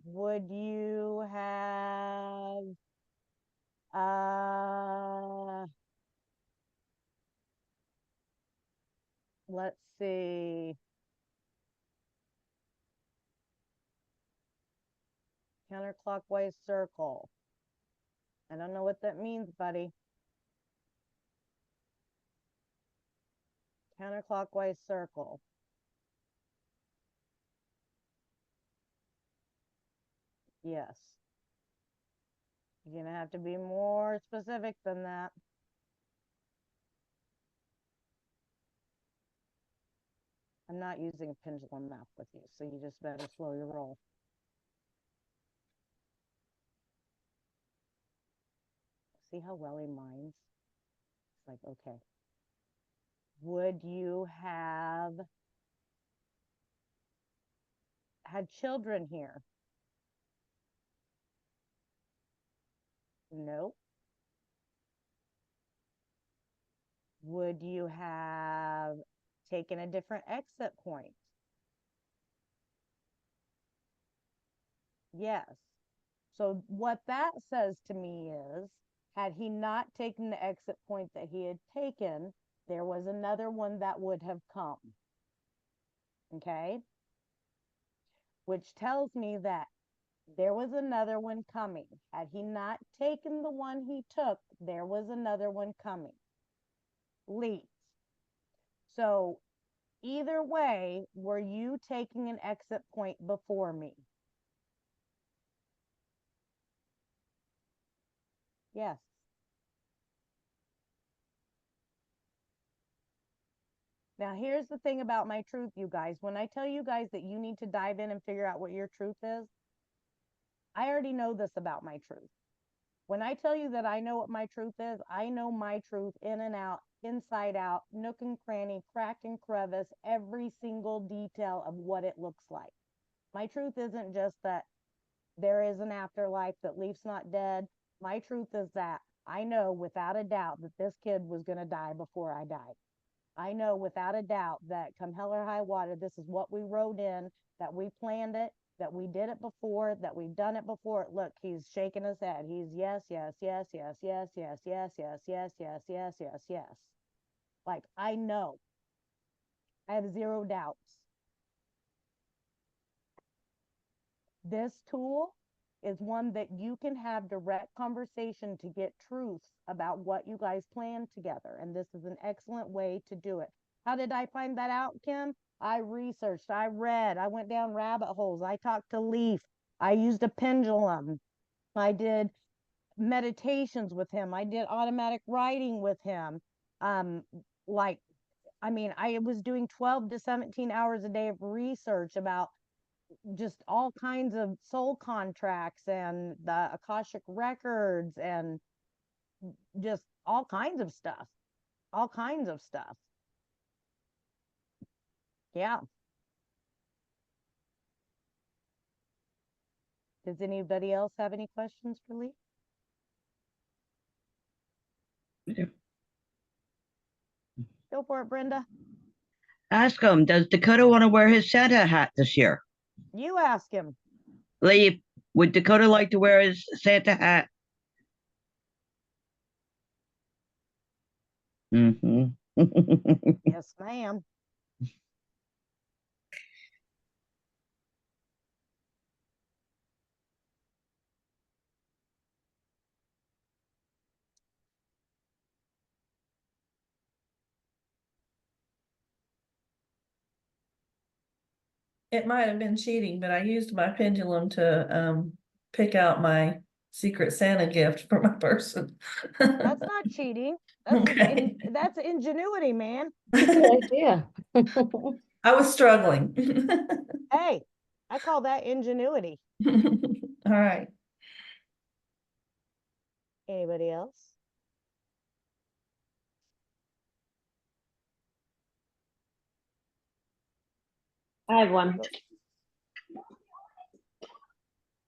Speaker 1: Would you have let's see. Counterclockwise circle. I don't know what that means, buddy. Counterclockwise circle. Yes. You're gonna have to be more specific than that. I'm not using a pendulum map with you, so you just better slow your roll. See how well he minds? It's like, okay. Would you have had children here? No. Would you have taken a different exit point? Yes. So what that says to me is, had he not taken the exit point that he had taken, there was another one that would have come. Okay? Which tells me that there was another one coming. Had he not taken the one he took, there was another one coming. Leads. So either way, were you taking an exit point before me? Yes. Now, here's the thing about my truth, you guys. When I tell you guys that you need to dive in and figure out what your truth is, I already know this about my truth. When I tell you that I know what my truth is, I know my truth in and out, inside out, nook and cranny, crack and crevice, every single detail of what it looks like. My truth isn't just that there is an afterlife, that Leaf's not dead. My truth is that I know without a doubt that this kid was going to die before I died. I know without a doubt that come hell or high water, this is what we wrote in, that we planned it, that we did it before, that we've done it before. Look, he's shaking his head. He's yes, yes, yes, yes, yes, yes, yes, yes, yes, yes, yes, yes, yes. Like, I know. I have zero doubts. This tool is one that you can have direct conversation to get truth about what you guys plan together. And this is an excellent way to do it. How did I find that out, Kim? I researched, I read, I went down rabbit holes. I talked to Leaf. I used a pendulum. I did meditations with him. I did automatic writing with him. Like, I mean, I was doing 12 to 17 hours a day of research about just all kinds of soul contracts and the Akashic records and just all kinds of stuff. All kinds of stuff. Yeah. Does anybody else have any questions for Lee?
Speaker 11: Yeah.
Speaker 1: Go for it, Brenda.
Speaker 11: Ask him, does Dakota want to wear his Santa hat this year?
Speaker 1: You ask him.
Speaker 11: Lee, would Dakota like to wear his Santa hat? Mm-hmm.
Speaker 1: Yes, ma'am.
Speaker 9: It might have been cheating, but I used my pendulum to pick out my secret Santa gift for my person.
Speaker 1: That's not cheating. That's
Speaker 9: Okay.
Speaker 1: that's ingenuity, man.
Speaker 8: Good idea.
Speaker 9: I was struggling.
Speaker 1: Hey, I call that ingenuity.
Speaker 9: All right.
Speaker 1: Anybody else?
Speaker 13: I have one.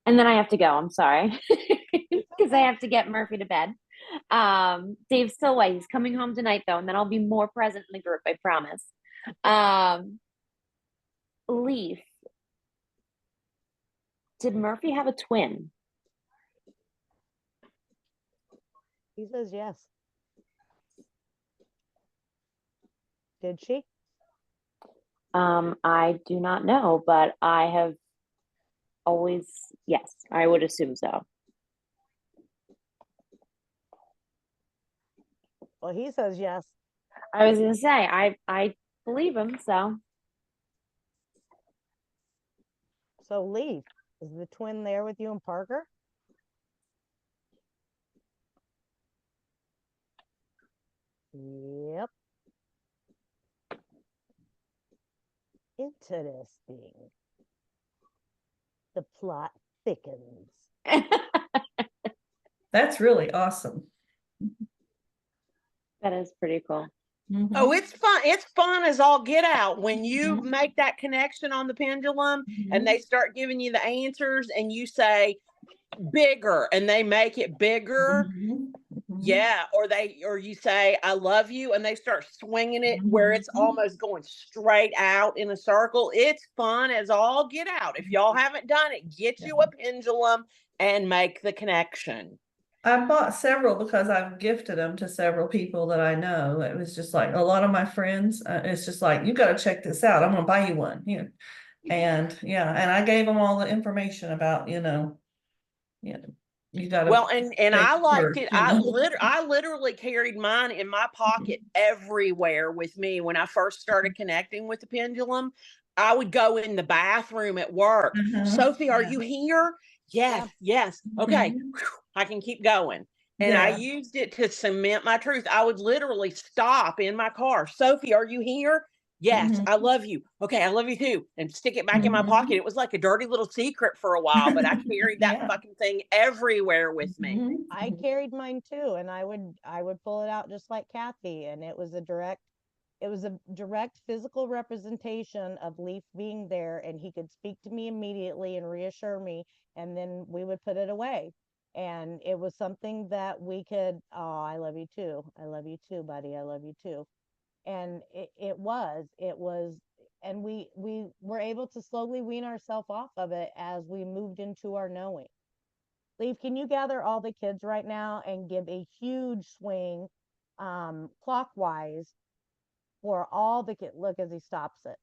Speaker 13: And then I have to go. I'm sorry. Because I have to get Murphy to bed. Dave's still away. He's coming home tonight though, and then I'll be more present in the group, I promise. Leaf. Did Murphy have a twin?
Speaker 1: He says yes. Did she?
Speaker 13: I do not know, but I have always, yes, I would assume so.
Speaker 1: Well, he says yes.
Speaker 13: I was gonna say, I believe him, so.
Speaker 1: So Leaf, is the twin there with you and Parker? Yep. Interesting. The plot thickens.
Speaker 9: That's really awesome.
Speaker 13: That is pretty cool.
Speaker 3: Oh, it's fun. It's fun as all get out when you make that connection on the pendulum and they start giving you the answers and you say bigger and they make it bigger. Yeah. Or you say, I love you. And they start swinging it where it's almost going straight out in a circle. It's fun as all get out. If y'all haven't done it, get you a pendulum and make the connection.
Speaker 9: I bought several because I've gifted them to several people that I know. It was just like a lot of my friends. It's just like, you got to check this out. I'm going to buy you one here. And and I gave them all the information about, you got to.
Speaker 3: Well, and I liked it. I literally carried mine in my pocket everywhere with me when I first started connecting with the pendulum. I would go in the bathroom at work. Sophie, are you here? Yes, yes. Okay. I can keep going. And I used it to cement my truth. I would literally stop in my car. Sophie, are you here? Yes, I love you. Okay, I love you too. And stick it back in my pocket. It was like a dirty little secret for a while, but I carried that fucking thing everywhere with me.
Speaker 1: I carried mine too, and I would pull it out just like Kathy, and it was a direct physical representation of Leaf being there, and he could speak to me immediately and reassure me, and then we would put it away. And it was something that we could, oh, I love you too. I love you too, buddy. I love you too. And it was, and we were able to slowly wean ourselves off of it as we moved into our knowing. Leaf, can you gather all the kids right now and give a huge swing clockwise for all the kids? Look as he stops it.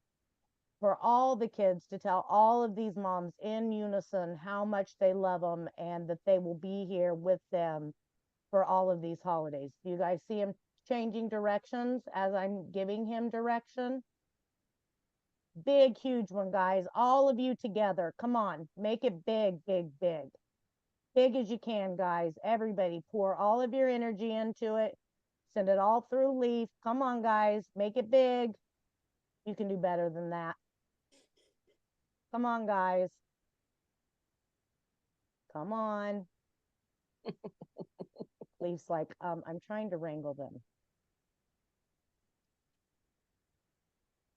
Speaker 1: For all the kids to tell all of these moms in unison how much they love them and that they will be here with them for all of these holidays. Do you guys see him changing directions as I'm giving him direction? Big, huge one, guys. All of you together. Come on. Make it big, big, big. Big as you can, guys. Everybody pour all of your energy into it. Send it all through Leaf. Come on, guys. Make it big. You can do better than that. Come on, guys. Come on. Leaf's like, I'm trying to wrangle them.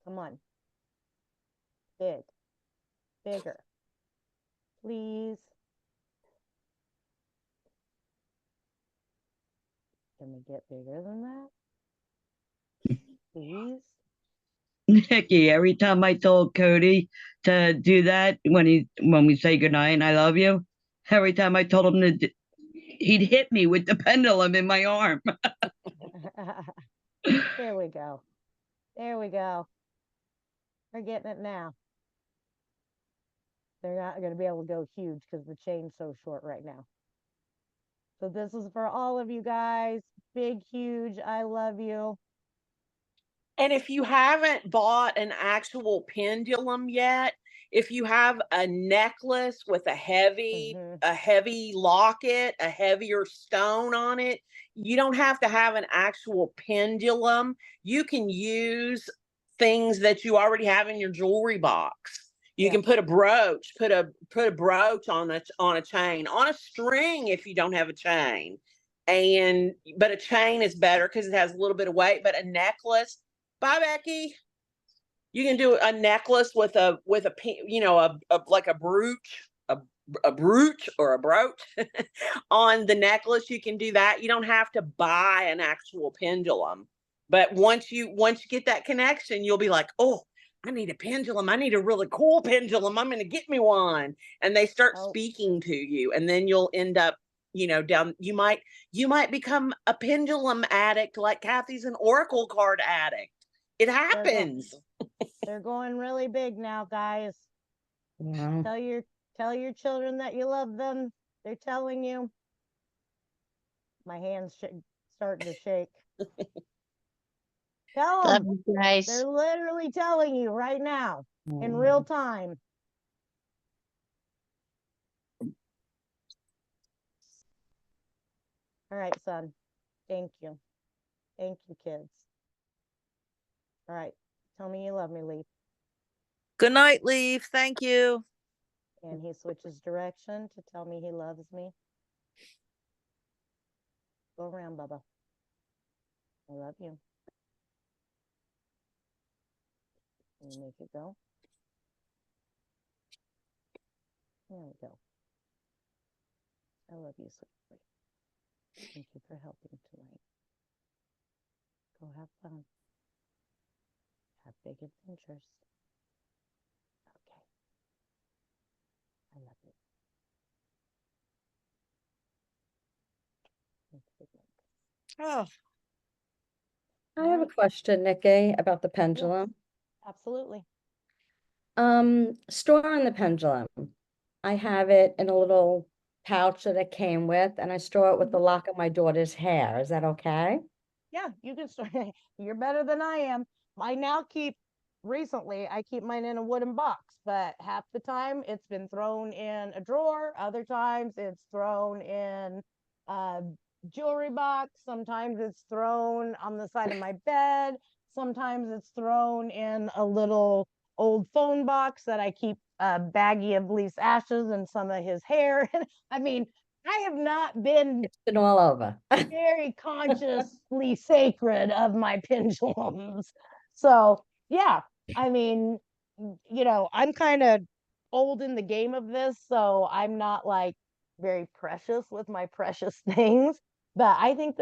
Speaker 1: Come on. Big. Bigger. Please. Can we get bigger than that? Please.
Speaker 11: Nikki, every time I told Cody to do that when we say goodnight and I love you, every time I told him he'd hit me with the pendulum in my arm.
Speaker 1: There we go. There we go. We're getting it now. They're not going to be able to go huge because the chain's so short right now. So this is for all of you guys. Big, huge, I love you.
Speaker 3: And if you haven't bought an actual pendulum yet, if you have a necklace with a heavy locket, a heavier stone on it, you don't have to have an actual pendulum. You can use things that you already have in your jewelry box. You can put a brooch, put a brooch on a chain, on a string if you don't have a chain. But a chain is better because it has a little bit of weight, but a necklace. Bye, Becky. You can do a necklace with a like a brooch, a brooch or a brooch on the necklace. You can do that. You don't have to buy an actual pendulum. But once you get that connection, you'll be like, oh, I need a pendulum. I need a really cool pendulum. I'm going to get me one. And they start speaking to you, and then you'll end up, down. You might become a pendulum addict, like Kathy's an oracle card addict. It happens.
Speaker 1: They're going really big now, guys.
Speaker 8: Wow.
Speaker 1: Tell your children that you love them. They're telling you. My hands starting to shake. Tell them.
Speaker 10: Love you guys.
Speaker 1: They're literally telling you right now in real time. All right, son. Thank you. Thank you, kids. All right. Tell me you love me, Leaf.
Speaker 6: Good night, Leaf. Thank you.
Speaker 1: And he switches direction to tell me he loves me. Go around, Bubba. I love you. Can you make it go? There we go. I love you, sweetie. Thank you for helping tonight. Go have fun. Have big adventures. Okay. I love you.
Speaker 6: Oh,
Speaker 8: I have a question, Nikki, about the
Speaker 1: Yes,
Speaker 8: pendulum.
Speaker 1: absolutely.
Speaker 8: Storing the pendulum. I have it in a little pouch that it came with, and I store it with the lock of my daughter's hair. Is that okay?
Speaker 1: Yeah, you can start. You're better than I am. Recently, I keep mine in a wooden box, but half the time it's been thrown in a drawer. Other times it's thrown in a jewelry box. Sometimes it's thrown on the side of my bed. Sometimes it's thrown in a little old phone box that I keep a baggie of Leaf's ashes and some of his hair. I mean, I have not been
Speaker 8: It's been all over.
Speaker 1: very consciously sacred of my pendulums. So, yeah, I mean, I'm kind of old in the game of this, so I'm not like very precious with my precious things. But I think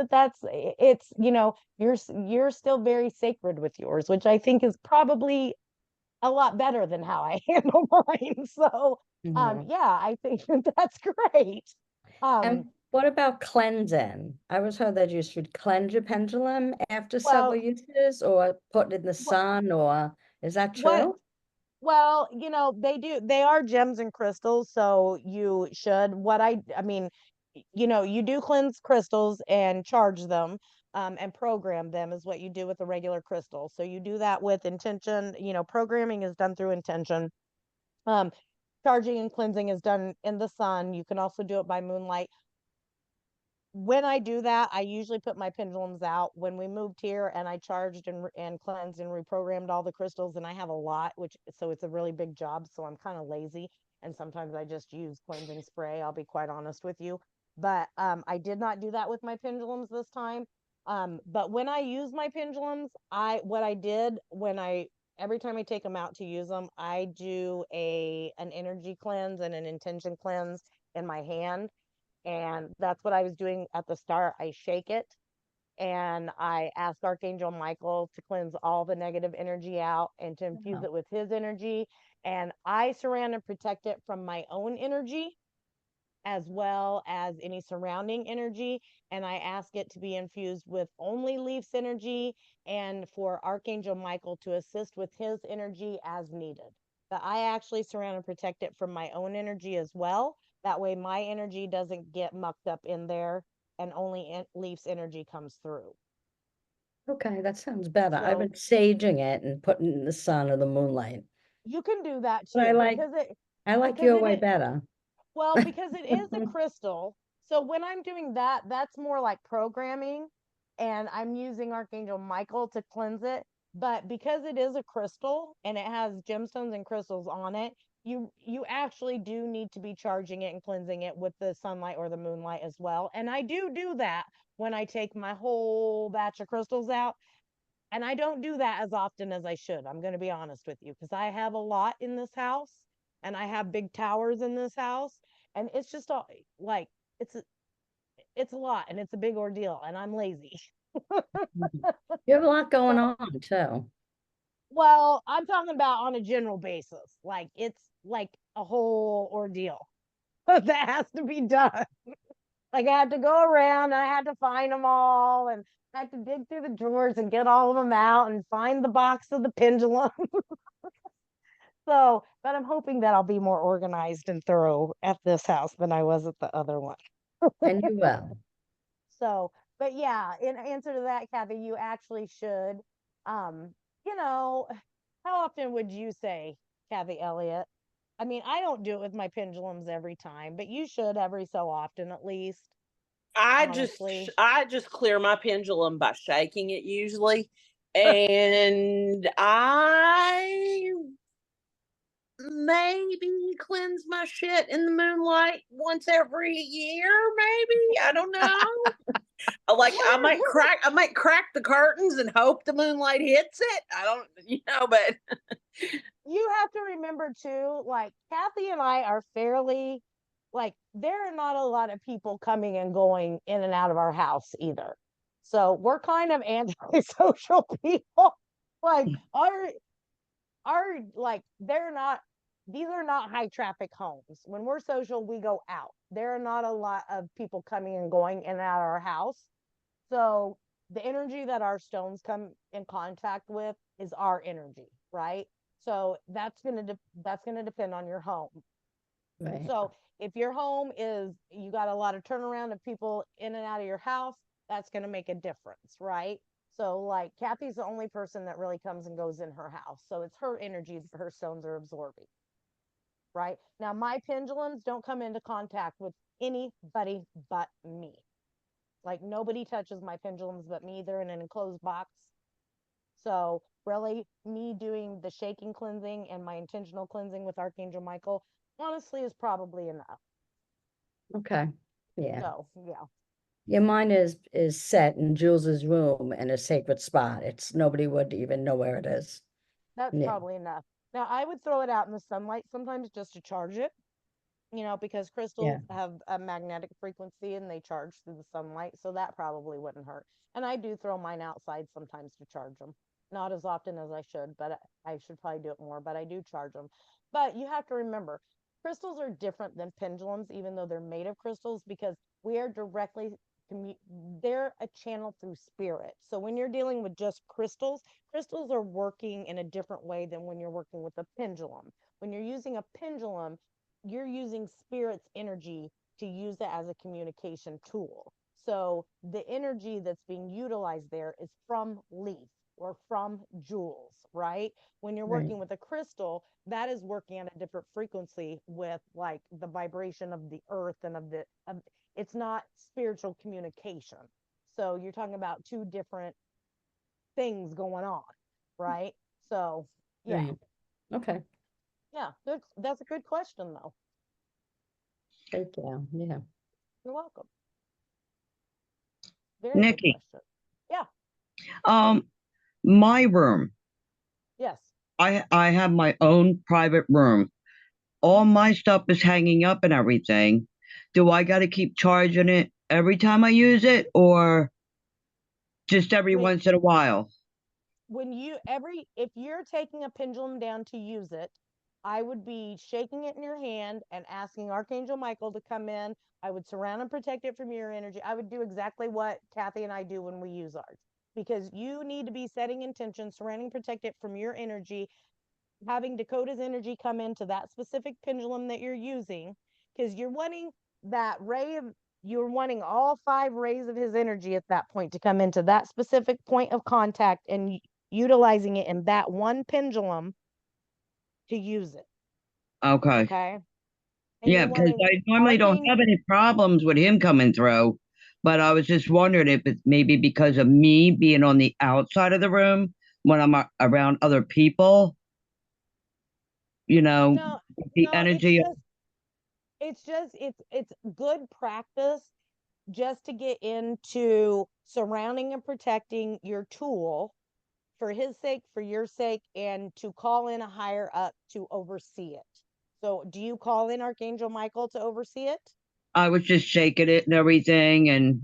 Speaker 1: you're still very sacred with yours, which I think is probably a lot better than how I handle mine. So,
Speaker 8: Mhm.
Speaker 1: yeah, I think that's great.
Speaker 8: And what about cleansing? I was heard that you should cleanse your pendulum after several
Speaker 1: Well,
Speaker 8: uses or put it in the
Speaker 1: what
Speaker 8: sun, or is that
Speaker 1: what
Speaker 8: true?
Speaker 1: Well, they are gems and crystals, so you should. I mean, you do cleanse crystals and charge them, and program them is what you do with a regular crystal. So you do that with intention. Programming is done through intention. Um, Charging and cleansing is done in the sun. You can also do it by moonlight. When I do that, I usually put my pendulums out. When we moved here and I charged and cleansed and reprogrammed all the crystals, and I have a lot, so it's a really big job. So I'm kind of lazy. And sometimes I just use cleansing spray. I'll be quite honest with you. But I did not do that with my pendulums this time. But when I use my pendulums, every time I take them out to use them, I do an energy cleanse and an intention cleanse in my hand, and that's what I was doing at the start. I shake it and I ask Archangel Michael to cleanse all the negative energy out and to infuse it with his energy. And I surround and protect it from my own energy as well as any surrounding energy. And I ask it to be infused with only Leaf's energy and for Archangel Michael to assist with his energy as needed. But I actually surround and protect it from my own energy as well. That way, my energy doesn't get mucked up in there and only Leaf's energy comes through.
Speaker 8: Okay, that sounds better. I've
Speaker 1: So
Speaker 8: been saging it and putting it in the sun or the moonlight.
Speaker 1: you can do that
Speaker 8: But
Speaker 1: too
Speaker 8: I like
Speaker 1: because
Speaker 8: your
Speaker 1: it
Speaker 8: way
Speaker 1: is.
Speaker 8: better.
Speaker 1: Well, because it is a crystal. So when I'm doing that, that's more like programming, and I'm using Archangel Michael to cleanse it. But because it is a crystal and it has gemstones and crystals on it, you actually do need to be charging it and cleansing it with the sunlight or the moonlight as well. And I do that when I take my whole batch of crystals out. And I don't do that as often as I should. I'm going to be honest with you because I have a lot in this house and I have big towers in this house, and it's just like it's a, it's a lot and it's a big ordeal and I'm lazy.
Speaker 8: You have a lot going on too.
Speaker 1: Well, I'm talking about on a general basis. Like it's like a whole ordeal that has to be done. Like I had to go around and I had to find them all, and I had to dig through the drawers and get all of them out and find the box of the pendulum. So, but I'm hoping that I'll be more organized and thorough at this house than I was at the other one.
Speaker 8: And you will.
Speaker 1: So, but yeah, in answer to that, Kathy, you actually should. Um, you know, how often would you say, Kathy Elliott? I mean, I don't do it with my pendulums every time, but you should every so often at least. Honestly.
Speaker 3: I just clear my pendulum by shaking it usually. And I maybe cleanse my shit in the moonlight once every year, maybe. I don't know. Like I might crack the curtains and hope the moonlight hits it. I don't, but
Speaker 1: You have to remember too, like Kathy and I are fairly, like there are not a lot of people coming and going in and out of our house either. So we're kind of antisocial people. Like like they're not, these are not high traffic homes. When we're social, we go out. There are not a lot of people coming and going in and out of our house. So the energy that our stones come in contact with is our energy, right? So that's gonna depend on your home.
Speaker 8: Right.
Speaker 1: So if your home is, you got a lot of turnaround of people in and out of your house, that's gonna make a difference, right? So like Kathy's the only person that really comes and goes in her house. So it's her energy that her stones are absorbing. Right? Now my pendulums don't come into contact with anybody but me. Like nobody touches my pendulums but me. They're in an enclosed box. So really me doing the shaking cleansing and my intentional cleansing with Archangel Michael honestly is probably enough.
Speaker 8: Okay. Yeah.
Speaker 1: So yeah.
Speaker 8: Yeah, mine is set in Jules's room in a sacred spot. It's nobody would even know where it is.
Speaker 1: That's
Speaker 8: Yeah.
Speaker 1: probably enough. Now I would throw it out in the sunlight sometimes just to charge it, because crystals have a magnetic frequency and they charge through the sunlight. So that probably wouldn't hurt. And I do throw mine outside sometimes to charge them. Not as often as I should, but I should probably do it more, but I do charge them. But you have to remember, crystals are different than pendulums, even though they're made of crystals, because we are directly, they're a channel through spirit. So when you're dealing with just crystals, crystals are working in a different way than when you're working with a pendulum. When you're using a pendulum, you're using spirit's energy to use it as a communication tool. So the energy that's being utilized there is from leaf or from jewels, right? When you're working with a crystal, that is working at a different frequency with like the vibration of the earth and it's not spiritual communication. So you're talking about two different things going on, right? So yeah.
Speaker 8: Right. Okay.
Speaker 1: Yeah, that's a good question though.
Speaker 8: Thank you. Yeah.
Speaker 1: You're welcome. Very
Speaker 11: Nikki.
Speaker 1: good question. Yeah.
Speaker 11: My room.
Speaker 1: Yes.
Speaker 11: I have my own private room. All my stuff is hanging up and everything. Do I got to keep charging it every time I use it, or just every once in a while?
Speaker 1: If you're taking a pendulum down to use it, I would be shaking it in your hand and asking Archangel Michael to come in. I would surround and protect it from your energy. I would do exactly what Kathy and I do when we use ours, because you need to be setting intention, surrounding, protect it from your energy, having Dakota's energy come into that specific pendulum that you're using, because you're wanting you're wanting all 5 rays of his energy at that point to come into that specific point of contact and utilizing it in that one pendulum to use it.
Speaker 11: Okay.
Speaker 1: Okay.
Speaker 11: And yeah, because I normally don't have any problems with him coming through, but I was just wondering if it's maybe because of me being on the outside of the room when I'm around other people, the energy.
Speaker 1: It's good practice just to get into surrounding and protecting your tool for his sake, for your sake, and to call in a higher up to oversee it. So do you call in Archangel Michael to oversee it?
Speaker 11: I was just shaking it and everything, and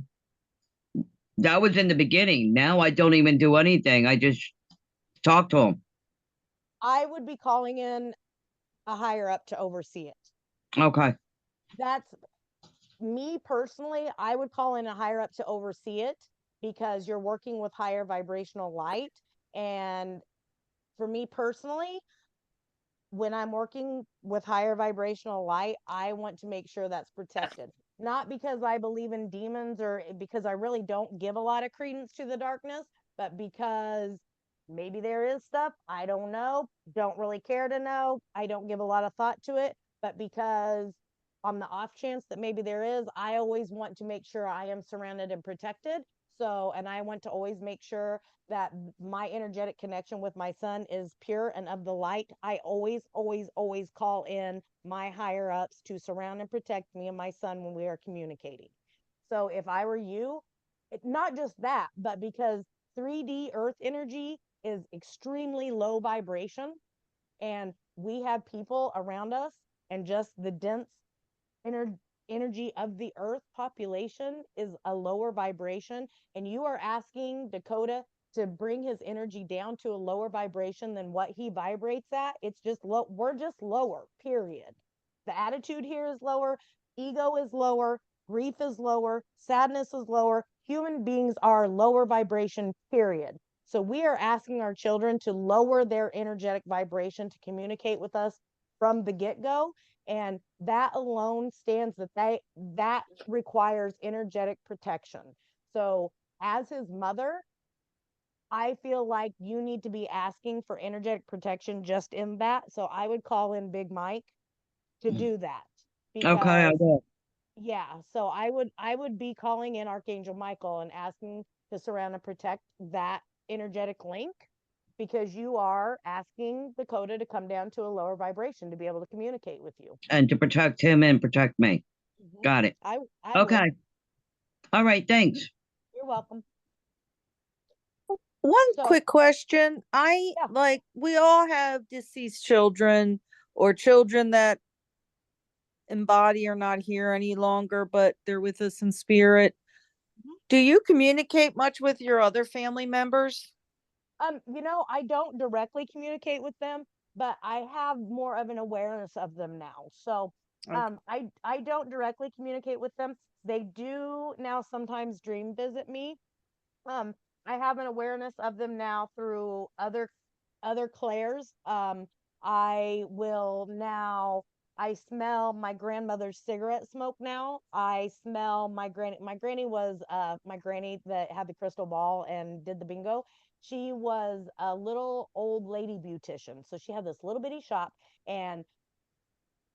Speaker 11: that was in the beginning. Now I don't even do anything. I just talk to him.
Speaker 1: I would be calling in a higher up to oversee it.
Speaker 11: Okay.
Speaker 1: That's me personally. I would call in a higher up to oversee it because you're working with higher vibrational light. And for me personally, when I'm working with higher vibrational light, I want to make sure that's protected. Not because I believe in demons or because I really don't give a lot of credence to the darkness, but because maybe there is stuff I don't know, don't really care to know. I don't give a lot of thought to it, but because on the off chance that maybe there is, I always want to make sure I am surrounded and protected. So, and I want to always make sure that my energetic connection with my son is pure and of the light. I always, always, always call in my higher ups to surround and protect me and my son when we are communicating. So if I were you, not just that, but because 3D earth energy is extremely low vibration, and we have people around us, and just the dense ener- energy of the earth population is a lower vibration, and you are asking Dakota to bring his energy down to a lower vibration than what he vibrates at. It's just low. We're just lower, period. The attitude here is lower, ego is lower, grief is lower, sadness is lower. Human beings are lower vibration, period. So we are asking our children to lower their energetic vibration to communicate with us from the get-go, and that alone stands that requires energetic protection. So as his mother, I feel like you need to be asking for energetic protection just in that. So I would call in Big Mike to do that,
Speaker 11: Okay, I
Speaker 1: because
Speaker 11: will.
Speaker 1: yeah, so I would be calling in Archangel Michael and asking to surround and protect that energetic link, because you are asking Dakota to come down to a lower vibration to be able to communicate with you.
Speaker 11: And to protect him and protect me. Got it.
Speaker 1: I
Speaker 11: Okay.
Speaker 1: would.
Speaker 11: All right, thanks.
Speaker 1: You're welcome.
Speaker 6: One
Speaker 1: So-
Speaker 6: quick question.
Speaker 1: Yeah.
Speaker 6: Like, we all have deceased children or children that embody are not here any longer, but they're with us in spirit. Do you communicate much with your other family members?
Speaker 1: I don't directly communicate with them, but I have more of an awareness of them now. So, I don't directly communicate with them. They do now sometimes dream visit me. Um, I have an awareness of them now through other clairs. I will now. I smell my grandmother's cigarette smoke now. I smell my granny. My granny was my granny that had the crystal ball and did the bingo. She was a little old lady beautician. So she had this little bitty shop, and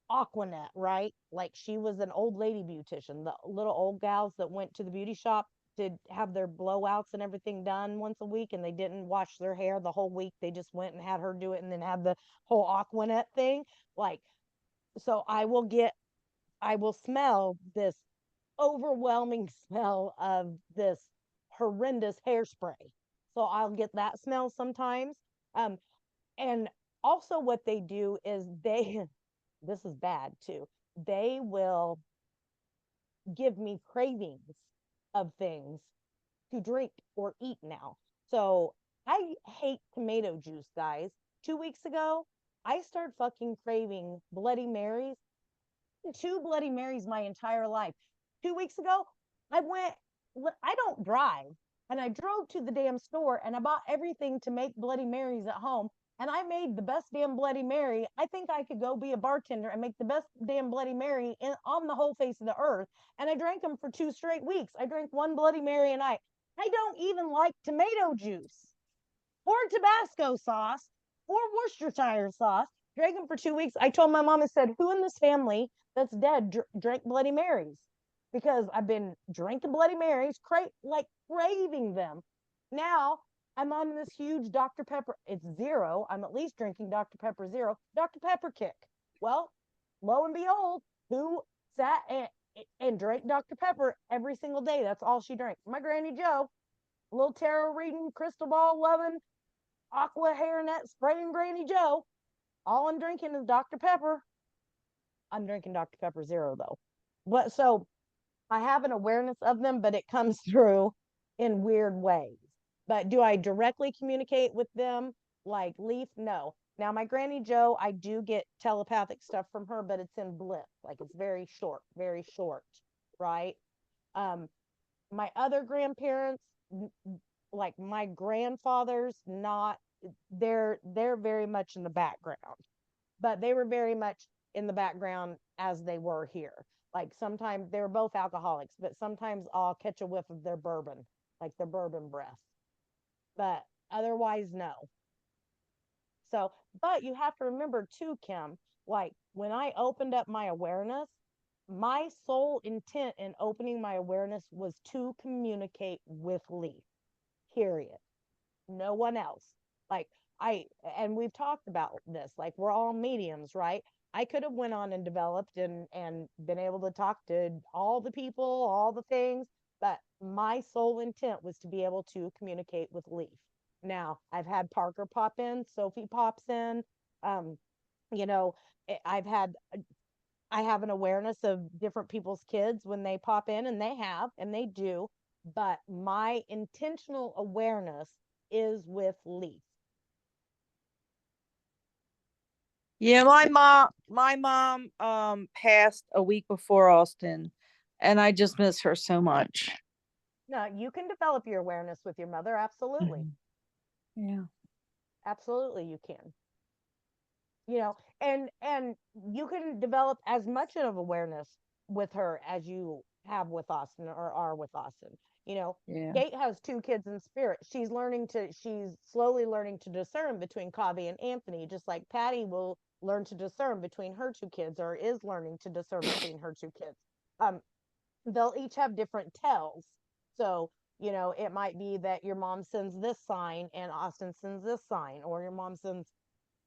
Speaker 1: Aquanet, right? Like, she was an old lady beautician, the little old gals that went to the beauty shop to have their blowouts and everything done once a week, and they didn't wash their hair the whole week. They just went and had her do it, and then had the whole Aquanet thing. Like, so I will smell this overwhelming smell of this horrendous hairspray. So I'll get that smell sometimes. And also what they do is this is bad too. They will give me cravings of things to drink or eat now. So I hate tomato juice, guys. 2 weeks ago, I started fucking craving Bloody Marys. 2 Bloody Marys my entire life. 2 weeks ago, I don't drive. And I drove to the damn store and I bought everything to make Bloody Marys at home. And I made the best damn Bloody Mary. I think I could go be a bartender and make the best damn Bloody Mary on the whole face of the earth. And I drank them for 2 straight weeks. I drank one Bloody Mary a night. I don't even like tomato juice or Tabasco sauce or Worcestershire sauce. Drank them for 2 weeks. I told my mom, I said, who in this family that's dead drank Bloody Marys? Because I've been drinking Bloody Marys, craving them. Now I'm on this huge Dr. Pepper. It's zero. I'm at least drinking Dr. Pepper Zero, Dr. Pepper kick. Well, lo and behold, who sat and drank Dr. Pepper every single day? That's all she drank. My Granny Joe, a little tarot reading, crystal ball loving, aqua hairnet spraying Granny Joe. All I'm drinking is Dr. Pepper. I'm drinking Dr. Pepper Zero though. But so I have an awareness of them, but it comes through in weird ways. But do I directly communicate with them like Leaf? No. Now, my Granny Joe, I do get telepathic stuff from her, but it's in blip. Like, it's very short, right? My other grandparents, like my grandfathers, not they're very much in the background, but they were very much in the background as they were here. Like, sometimes they were both alcoholics, but sometimes I'll catch a whiff of their bourbon, like their bourbon breath. But otherwise, no. But you have to remember too, Kim, like when I opened up my awareness, my sole intent in opening my awareness was to communicate with Leaf, period. No one else. Like and we've talked about this, like we're all mediums, right? I could have went on and developed and been able to talk to all the people, all the things, but my sole intent was to be able to communicate with Leaf. Now, I've had Parker pop in, Sophie pops in, you know, I've had I have an awareness of different people's kids when they pop in, and they do, but my intentional awareness is with Leaf.
Speaker 6: Yeah, my mom passed a week before Austin, and I just miss her so much.
Speaker 1: No, you can develop your awareness with your mother, absolutely.
Speaker 6: Yeah.
Speaker 1: Absolutely you can. You know, and you can develop as much of awareness with her as you have with Austin or are with Austin. You know,
Speaker 6: Yeah.
Speaker 1: Kate has 2 kids in spirit. She's slowly learning to discern between Kavi and Anthony, just like Patty will learn to discern between her 2 kids, or is learning to discern between her 2 kids. They'll each have different tells. So, you know, it might be that your mom sends this sign and Austin sends this sign, or your mom sends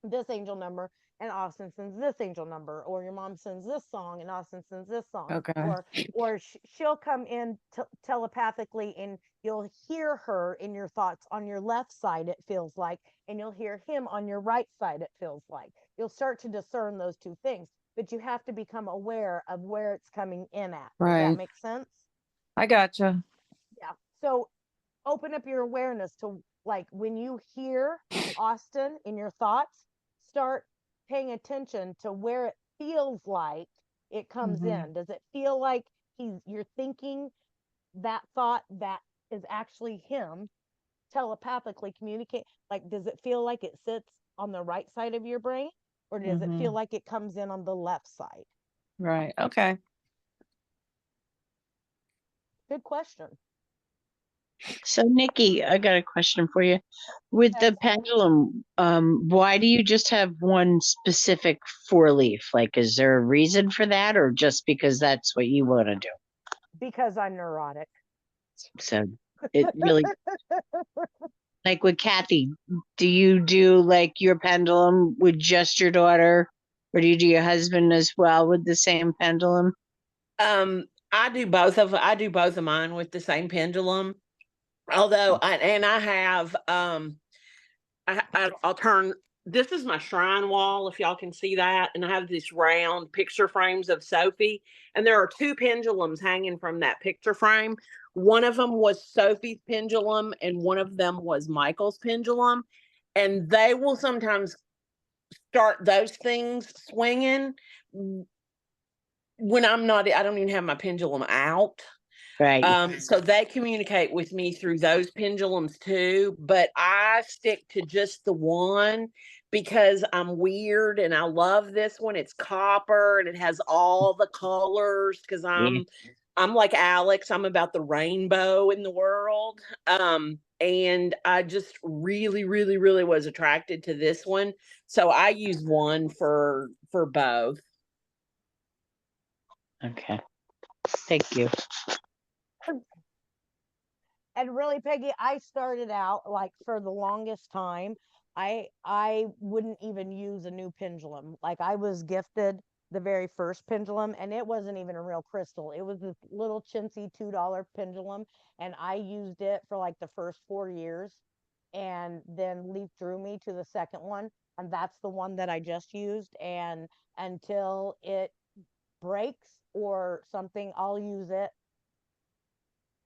Speaker 1: this angel number and Austin sends this angel number, or your mom sends this song and Austin sends this song.
Speaker 6: Okay.
Speaker 1: Or she'll come in telepathically, and you'll hear her in your thoughts on your left side, it feels like, and you'll hear him on your right side, it feels like. You'll start to discern those 2 things, but you have to become aware of where it's coming in at. Does that
Speaker 6: Right.
Speaker 1: make sense?
Speaker 6: I gotcha.
Speaker 1: Yeah. So open up your awareness to, like, when you hear Austin in your thoughts, start paying attention to where it feels like it comes in. Does it feel like you're thinking that thought that is actually him telepathically communicate? Like, does it feel like it sits on the right side of your brain, or does it feel like it comes in on the left side?
Speaker 6: Right. Okay.
Speaker 1: Good question.
Speaker 10: So Nikki, I got a question for you. With
Speaker 1: Yes.
Speaker 10: the pendulum, why do you just have one specific 4-leaf? Like, is there a reason for that, or just because that's what you want to do?
Speaker 1: Because I'm neurotic.
Speaker 10: So it really, like with Kathy, do you do like your pendulum with just your daughter, or do you do your husband as well with the same pendulum?
Speaker 3: I do both of mine with the same pendulum. Although I have I'll turn, this is my shrine wall, if y'all can see that, and I have these round picture frames of Sophie, and there are 2 pendulums hanging from that picture frame. One of them was Sophie's pendulum and one of them was Michael's pendulum, and they will sometimes start those things swinging when I don't even have my pendulum out.
Speaker 10: Right.
Speaker 3: So they communicate with me through those pendulums too, but I stick to just the one because I'm weird and I love this one. It's copper and it has all the colors because I'm like Alex. I'm about the rainbow in the world. And I just really, really, really was attracted to this one. So I use one for both.
Speaker 10: Okay. Thank you.
Speaker 1: And really, Peggy, I started out, like, for the longest time, I wouldn't even use a new pendulum. Like, I was gifted the very first pendulum, and it wasn't even a real crystal. It was this little chintzy $2 pendulum, and I used it for like the first 4 years, and then Leaf drew me to the second one, and that's the one that I just used. And until it breaks or something, I'll use it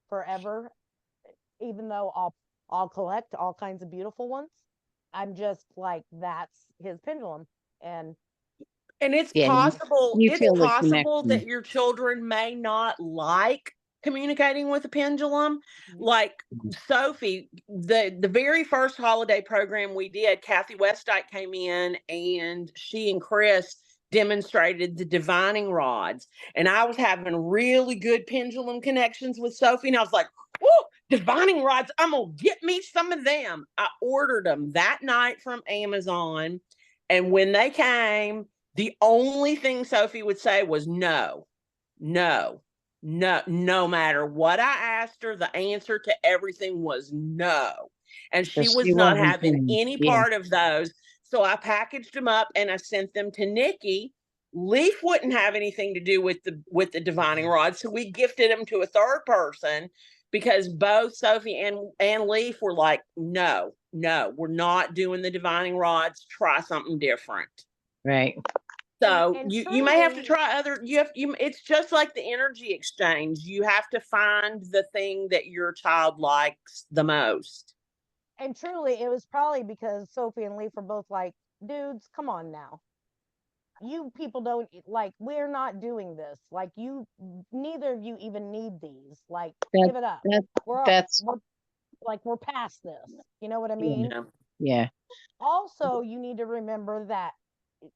Speaker 1: forever, even though I'll collect all kinds of beautiful ones. I'm just like, that's his pendulum. And
Speaker 3: it's
Speaker 10: Yeah,
Speaker 3: possible
Speaker 10: you
Speaker 3: it's
Speaker 10: feel the
Speaker 3: possible that
Speaker 10: connection.
Speaker 3: your children may not like communicating with a pendulum. Like Sophie, the very first holiday program we did, Kathy Westdyke came in and she and Chris demonstrated the divining rods, and I was having really good pendulum connections with Sophie, and I was like, "Whoa, divining rods, I'm gonna get me some of them." I ordered them that night from Amazon, and when they came, the only thing Sophie would say was no. No, no matter what I asked her, the answer to everything was no. And
Speaker 10: So
Speaker 3: she was
Speaker 10: she
Speaker 3: not
Speaker 10: wasn't
Speaker 3: having
Speaker 10: doing,
Speaker 3: any
Speaker 10: yeah.
Speaker 3: part of those. So I packaged them up and I sent them to Nikki. Leaf wouldn't have anything to do with the divining rod, so we gifted them to a third person because both Sophie and Leaf were like, no, we're not doing the divining rods. Try something different.
Speaker 10: Right.
Speaker 3: So
Speaker 1: And
Speaker 3: you may have to
Speaker 1: truly-
Speaker 3: try other. It's just like the energy exchange. You have to find the thing that your child likes the most.
Speaker 1: And truly, it was probably because Sophie and Leaf were both like, dudes, come on now. You people don't like, we're not doing this. Like, you, neither of you even need these. Like, give it up.
Speaker 10: That's
Speaker 1: we're past this. You know what I mean?
Speaker 10: yeah.
Speaker 1: Also, you need to remember that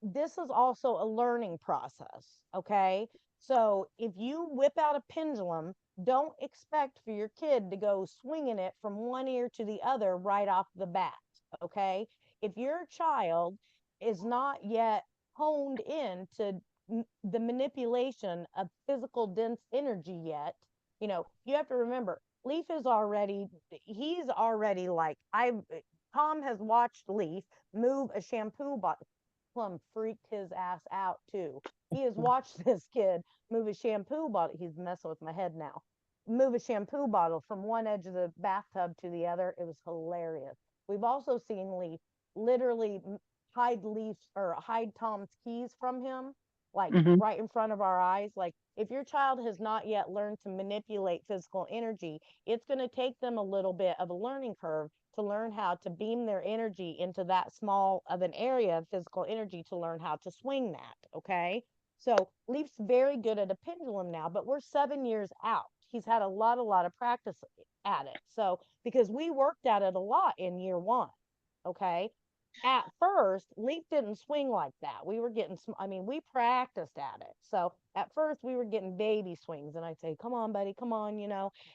Speaker 1: this is also a learning process. Okay. So if you whip out a pendulum, don't expect for your kid to go swinging it from one ear to the other right off the bat. Okay. If your child is not yet honed in to the manipulation of physical dense energy yet, you have to remember Leaf is already, he's already like, Tom has watched Leaf move a shampoo bottle. Plum freaked his ass out too. He has watched this kid move a shampoo bottle. He's messing with my head now. Move a shampoo bottle from one edge of the bathtub to the other. It was hilarious. We've also seen Leaf literally hide Tom's keys from him, like right in front of our eyes. Like, if your child has not yet learned to manipulate physical energy, it's going to take them a little bit of a learning curve to learn how to beam their energy into that small of an area of physical energy to learn how to swing that. Okay. So Leaf's very good at a pendulum now, but we're 7 years out. He's had a lot of practice at it. So, because we worked at it a lot in year 1. Okay. At first, Leaf didn't swing like that. We were getting, we practiced at it. So at first we were getting baby swings, and I'd say, come on, buddy, come on,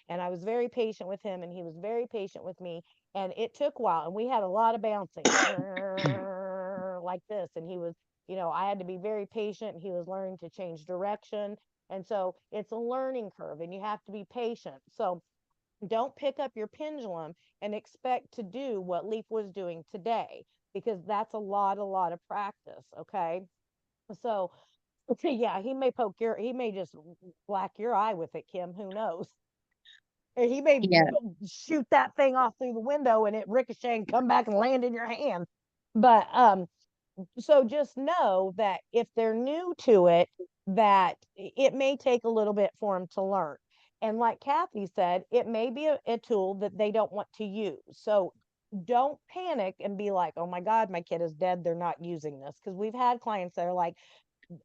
Speaker 1: and I was very patient with him and he was very patient with me. And it took a while, and we had a lot of bouncing like this. And he was, I had to be very patient. He was learning to change direction. And so it's a learning curve and you have to be patient. So don't pick up your pendulum and expect to do what Leaf was doing today, because that's a lot of practice. Okay. So yeah, he may just black your eye with it, Kim. Who knows? He may shoot that thing off through the window and it ricochet and come back and land in your hand. But so just know that if they're new to it, that it may take a little bit for them to learn. And like Kathy said, it may be a tool that they don't want to use. So don't panic and be like, oh my God, my kid is dead, they're not using this. Because we've had clients that are like,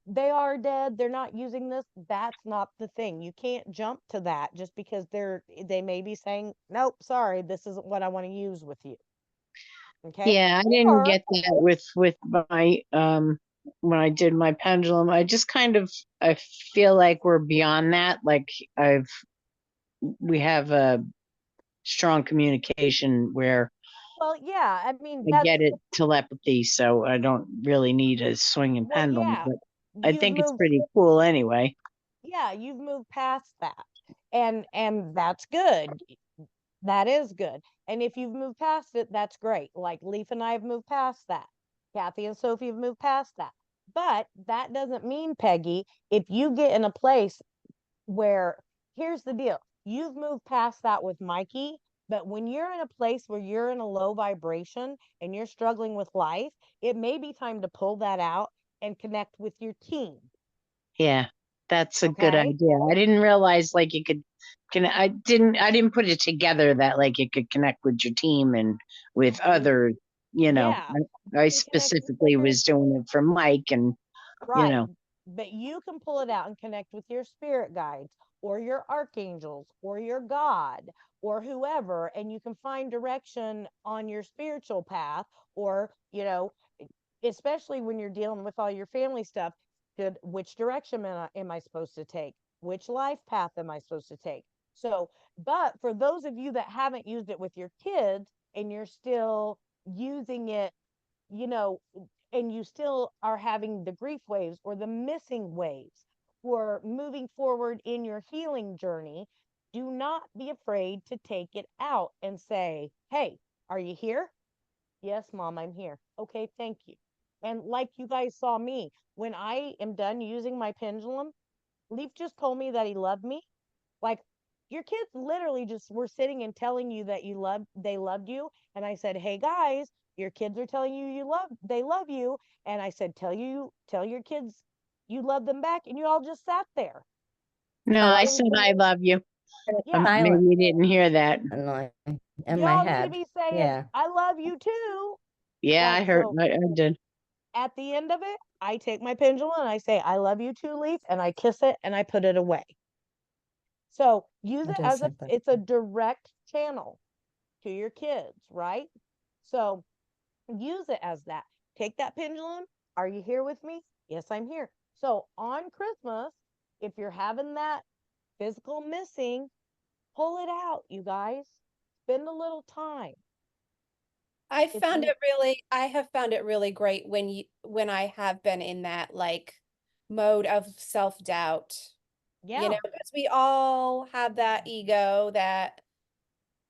Speaker 1: they are dead, they're not using this. That's not the thing. You can't jump to that just because they may be saying, nope, sorry, this isn't what I want to use with you. Okay.
Speaker 10: Yeah, I didn't get that with my when I did my pendulum. I just I feel like we're beyond that. Like we have a strong communication where
Speaker 1: well, yeah, I
Speaker 10: get it telepathy, so I don't really need a swinging pendulum.
Speaker 1: Yeah,
Speaker 10: but I think it's pretty cool anyway.
Speaker 1: Yeah, you've moved past that. And that's good. That is good. And if you've moved past it, that's great. Like Leaf and I have moved past that. Kathy and Sophie have moved past that. But that doesn't mean, Peggy, if you get in a place where, here's the deal, you've moved past that with Mikey, but when you're in a place where you're in a low vibration and you're struggling with life, it may be time to pull that out and connect with your team.
Speaker 10: Yeah, that's a good idea. I didn't realize like you could I didn't put it together that like you could connect with your team and with other, I specifically was doing it for Mike and
Speaker 1: but you can pull it out and connect with your spirit guides or your archangels or your God or whoever, and you can find direction on your spiritual path. Or especially when you're dealing with all your family stuff, which direction am I supposed to take? Which life path am I supposed to take? So, but for those of you that haven't used it with your kids and you're still using it, and you still are having the grief waves or the missing waves, for moving forward in your healing journey, do not be afraid to take it out and say, hey, are you here? Yes, Mom, I'm here. Okay, thank you. And like you guys saw me, when I am done using my pendulum, Leaf just told me that he loved me. Like, your kids literally just were sitting and telling you that they loved you. And I said, hey guys, your kids are telling you they love you. And I said, tell your kids you love them back. And you all just sat there.
Speaker 10: No, I said I love you.
Speaker 1: Yeah.
Speaker 10: Maybe you didn't hear that.
Speaker 8: In my
Speaker 1: Y'all need to
Speaker 8: head.
Speaker 1: be saying,
Speaker 8: Yeah.
Speaker 1: I love you too.
Speaker 10: Yeah, I heard. I did.
Speaker 1: At the end of it, I take my pendulum and I say, I love you too, Leaf, and I kiss it and I put it away. So use it as it's a direct channel to your kids, right? So use it as that. Take that pendulum. Are you here with me? Yes, I'm here. So on Christmas, if you're having that physical missing, pull it out, you guys. Spend a little time.
Speaker 4: I have found it really great when I have been in that like mode of self-doubt.
Speaker 1: Yeah.
Speaker 4: You know, because we all have that ego that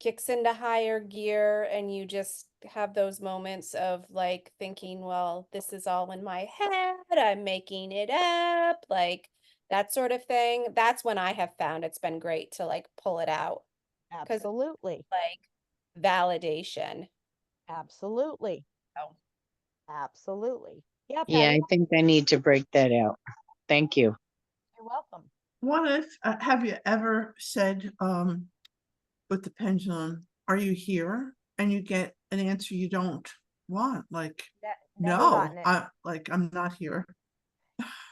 Speaker 4: kicks into higher gear and you just have those moments of like thinking, well, this is all in my head, I'm making it up, like that sort of thing. That's when I have found it's been great to like pull it out.
Speaker 1: Absolutely.
Speaker 4: Like validation.
Speaker 1: Absolutely.
Speaker 4: Oh.
Speaker 1: Absolutely. Yeah,
Speaker 10: Yeah,
Speaker 1: Patty.
Speaker 10: I think I need to break that out. Thank you.
Speaker 1: You're welcome.
Speaker 7: What if, have you ever said, with the pendulum, are you here? And you get an answer you don't want, like,
Speaker 1: Never
Speaker 7: no,
Speaker 1: gotten it.
Speaker 7: I'm not here.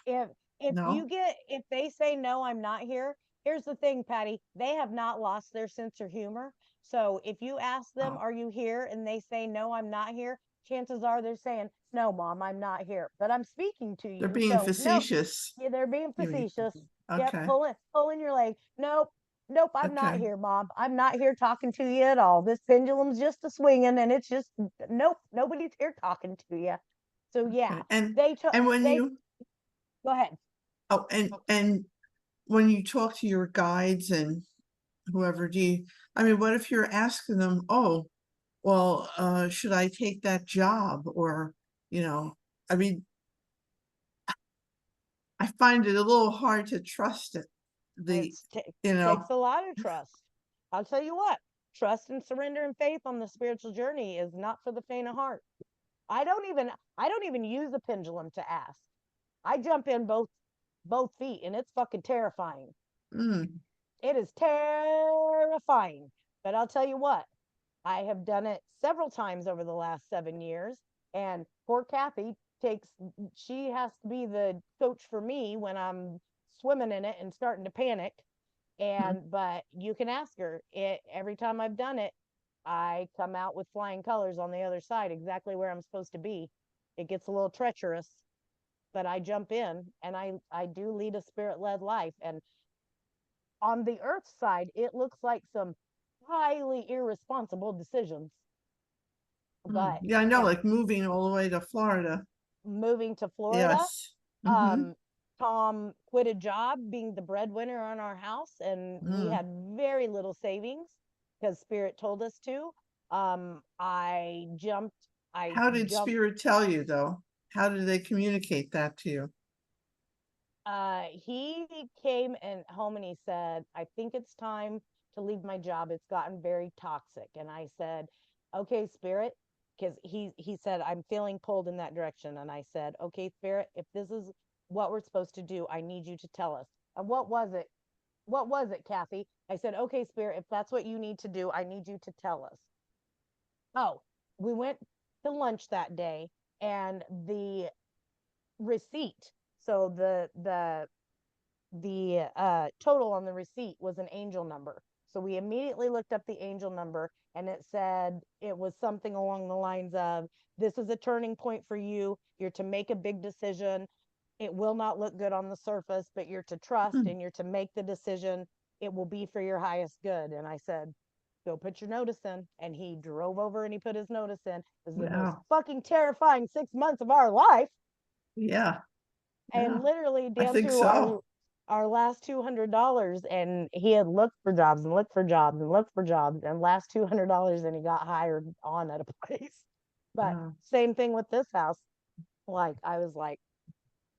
Speaker 1: If
Speaker 7: No?
Speaker 1: if they say no, I'm not here. Here's the thing, Patty, they have not lost their sense of humor. So if you ask them,
Speaker 7: Oh.
Speaker 1: are you here? And they say, no, I'm not here. Chances are they're saying, no, Mom, I'm not here, but I'm speaking to you.
Speaker 7: They're being
Speaker 1: So no,
Speaker 7: facetious.
Speaker 1: yeah, they're being
Speaker 7: You mean.
Speaker 1: facetious. Yep,
Speaker 7: Okay.
Speaker 1: pulling your leg. Nope, nope, I'm not
Speaker 7: Okay.
Speaker 1: here, Mom. I'm not here talking to you at all. This pendulum's just a swinging, and it's just nope, nobody's here talking to you. So yeah,
Speaker 7: Okay.
Speaker 1: they
Speaker 7: And when
Speaker 1: they
Speaker 7: you
Speaker 1: go ahead.
Speaker 7: Oh, and when you talk to your guides and whoever, I mean, what if you're asking them, oh, well, should I take that job? Or, I mean, I find it a little hard to trust it.
Speaker 1: Takes a lot of trust. I'll tell you what, trust and surrender and faith on the spiritual journey is not for the faint of heart. I don't even use a pendulum to ask. I jump in both feet and it's fucking terrifying. It is terrifying. But I'll tell you what, I have done it several times over the last 7 years. And poor Kathy she has to be the coach for me when I'm swimming in it and starting to panic. But you can ask her every time I've done it, I come out with flying colors on the other side, exactly where I'm supposed to be. It gets a little treacherous, but I jump in and I do lead a spirit-led life. And on the earth side, it looks like some highly irresponsible decisions. But
Speaker 7: yeah, I know, like moving all the way to Florida.
Speaker 1: Moving to Florida.
Speaker 7: Yes. Mm-hmm.
Speaker 1: Tom quit a job being the breadwinner on our house, and we had very little savings because Spirit told us to.
Speaker 7: How did Spirit tell you though? How did they communicate that to you?
Speaker 1: He came home and he said, I think it's time to leave my job. It's gotten very toxic. And I said, okay, Spirit, because he said, I'm feeling pulled in that direction. And I said, okay, Spirit, if this is what we're supposed to do, I need you to tell us. And what was it? What was it, Kathy? I said, okay, Spirit, if that's what you need to do, I need you to tell us. Oh, we went to lunch that day and the receipt. So the total on the receipt was an angel number. So we immediately looked up the angel number and it said it was something along the lines of, this is a turning point for you. You're to make a big decision. It will not look good on the surface, but you're to trust and you're to make the decision. It will be for your highest good. And I said, go put your notice in. And he drove over and he put his notice in. It was the most fucking terrifying 6 months of our life.
Speaker 7: Yeah.
Speaker 1: And literally
Speaker 7: I
Speaker 1: down
Speaker 7: think
Speaker 1: to
Speaker 7: so.
Speaker 1: our last $200, and he had looked for jobs and looked for jobs and looked for jobs, and last $200, and he got hired on at a place. But same thing with this house. Like, I was like,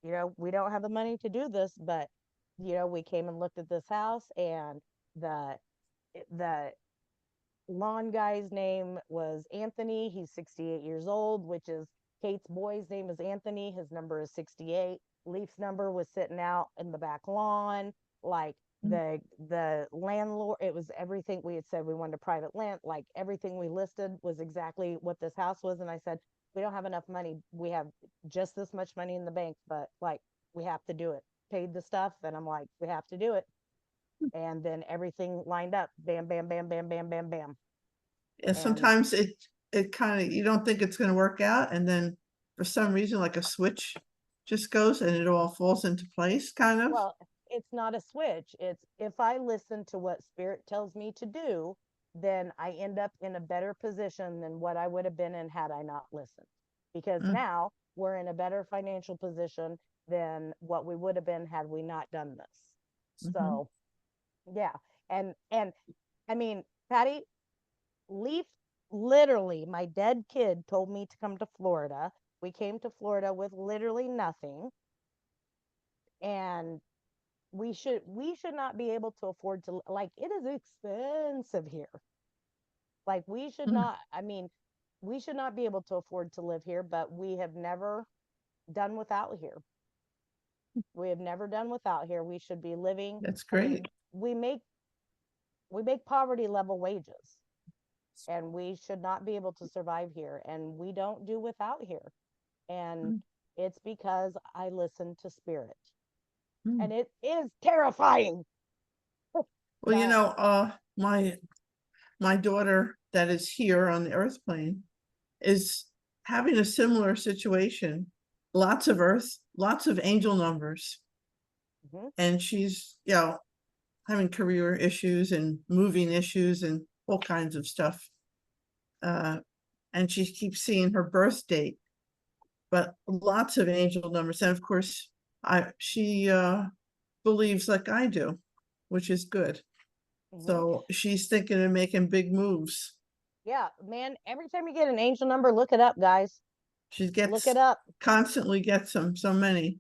Speaker 1: we don't have the money to do this, but we came and looked at this house, and the lawn guy's name was Anthony. He's 68 years old, which is Kate's boy's name is Anthony. His number is 68. Leaf's number was sitting out in the back lawn. Like, the landlord, it was everything we had said. We wanted a private land. Like, everything we listed was exactly what this house was. And I said, we don't have enough money. We have just this much money in the bank, but like, we have to do it. Paid the stuff, and I'm like, we have to do it. And then everything lined up. Bam, bam, bam, bam, bam, bam, bam.
Speaker 7: Yeah,
Speaker 1: And
Speaker 7: sometimes it kind of, you don't think it's going to work out, and then for some reason, like a switch just goes and it all falls into place, kind of.
Speaker 1: well, it's not a switch. It's, if I listen to what spirit tells me to do, then I end up in a better position than what I would have been in had I not listened. Because now we're in a better financial position than what we would have been had we not done this. So yeah. And I mean, Patty, Leaf, literally, my dead kid told me to come to Florida. We came to Florida with literally nothing. And we should not be able to afford to, like, it is expensive here. Like, we should not, I mean, we should not be able to afford to live here, but we have never done without here. We have never done without here. We should be living.
Speaker 7: That's
Speaker 1: I mean,
Speaker 7: great.
Speaker 1: we make poverty level wages, and we should not be able to survive here, and we don't do without here. And it's because I listen to spirit. And it is terrifying.
Speaker 7: Well, my daughter that is here on the earth plane is having a similar situation. Lots of angel numbers. And she's, having career issues and moving issues and all kinds of stuff. And she keeps seeing her birth date, but lots of angel numbers. And of course, she believes like I do, which is good. So she's thinking of making big moves.
Speaker 1: Yeah, man, every time you get an angel number, look it up, guys. Look it up.
Speaker 7: Constantly gets them, so many.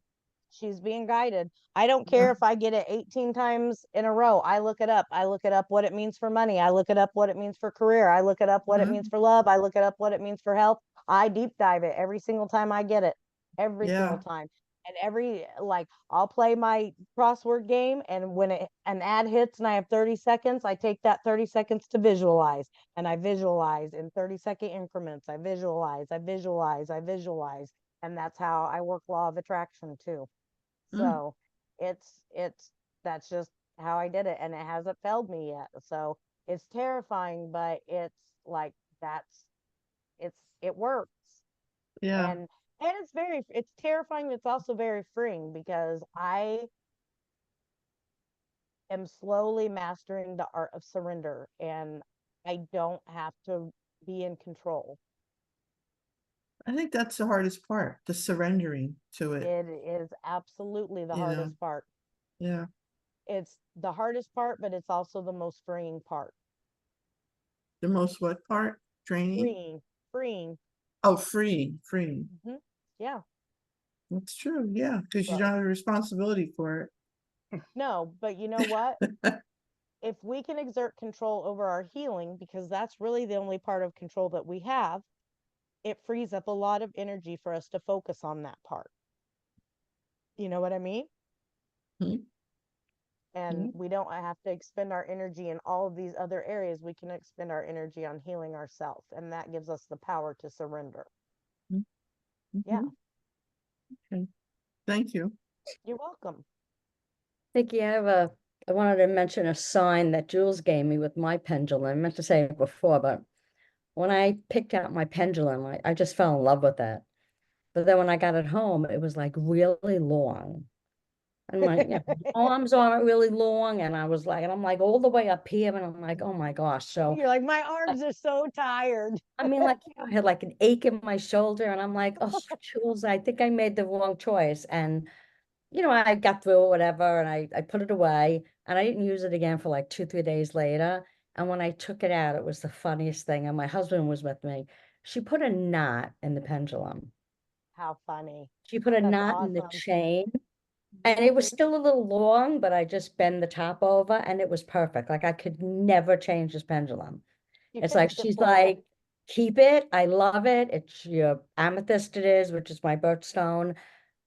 Speaker 1: She's being guided. I don't care if I get it 18 times in a row. I look it up. I look it up what it means for money. I look it up what it means for career. I look it up what it means for love. I look it up what it means for health. I deep dive it every single time I get it. Every single time. And I'll play my crossword game, and when an ad hits and I have 30 seconds, I take that 30 seconds to visualize, and I visualize in 30-second increments. I visualize, and that's how I work law of attraction too. So that's just how I did it, and it hasn't failed me yet. So it's terrifying, but it's like, it works.
Speaker 7: Yeah.
Speaker 1: And it's terrifying, but it's also very freeing, because I am slowly mastering the art of surrender, and I don't have to be in control.
Speaker 7: I think that's the hardest part, the surrendering to it.
Speaker 1: It is absolutely the hardest part.
Speaker 7: Yeah.
Speaker 1: It's the hardest part, but it's also the most freeing part.
Speaker 7: The most what part? Training?
Speaker 1: Freeing.
Speaker 7: Oh, freeing.
Speaker 1: Yeah.
Speaker 7: That's true. Yeah, because you don't have a responsibility for it.
Speaker 1: No, but you know what? If we can exert control over our healing, because that's really the only part of control that we have, it frees up a lot of energy for us to focus on that part. You know what I mean? And we don't have to expend our energy in all of these other areas. We can expend our energy on healing ourselves, and that gives us the power to surrender. Yeah.
Speaker 7: Okay. Thank you.
Speaker 1: You're welcome.
Speaker 8: Nikki, I wanted to mention a sign that Jules gave me with my pendulum. I meant to say it before, but when I picked out my pendulum, I just fell in love with it. But then when I got it home, it was like really long. And my arms are really long. And I'm like all the way up here. And I'm like, oh my gosh. So
Speaker 1: you're like, my arms are so tired.
Speaker 8: I mean, I had like an ache in my shoulder. And I'm like, oh, Jules, I think I made the wrong choice. And you know, I got through it, whatever, and I put it away, and I didn't use it again for like 2, 3 days later. And when I took it out, it was the funniest thing. And my husband was with me. She put a knot in the pendulum.
Speaker 1: How funny.
Speaker 8: She put a
Speaker 1: That's
Speaker 8: knot in the
Speaker 1: awesome.
Speaker 8: chain, and it was
Speaker 1: Mhm.
Speaker 8: still a little long, but I just bend the top over, and it was perfect. Like I could never change this pendulum.
Speaker 1: She
Speaker 8: It's like
Speaker 1: fixed it
Speaker 8: she's
Speaker 1: for you.
Speaker 8: like, keep it. I love it. It's your amethyst, it is, which is my birthstone.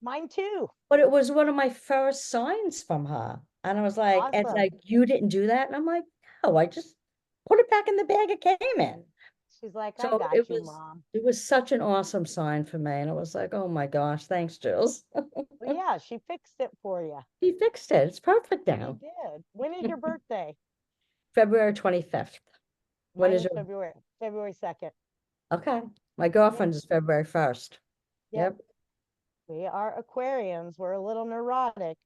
Speaker 1: Mine too.
Speaker 8: But it was one of my first signs from her. And I was like, it's
Speaker 1: Awesome.
Speaker 8: like, you didn't do that? And I'm like, no, I just put it back in the bag it came in.
Speaker 1: She's like, I
Speaker 8: So
Speaker 1: got you, Mom.
Speaker 8: it was such an awesome sign for me. And it was like, oh my gosh, thanks, Jules.
Speaker 1: Well, yeah, she fixed it for you.
Speaker 8: She fixed it. It's perfect
Speaker 1: She
Speaker 8: now.
Speaker 1: did. When is your birthday?
Speaker 8: February 25th. When
Speaker 1: Mine
Speaker 8: is
Speaker 1: is
Speaker 8: your
Speaker 1: February 2nd.
Speaker 8: okay? My girlfriend's is February 1st.
Speaker 1: Yep. We are Aquarians. We're a little neurotic.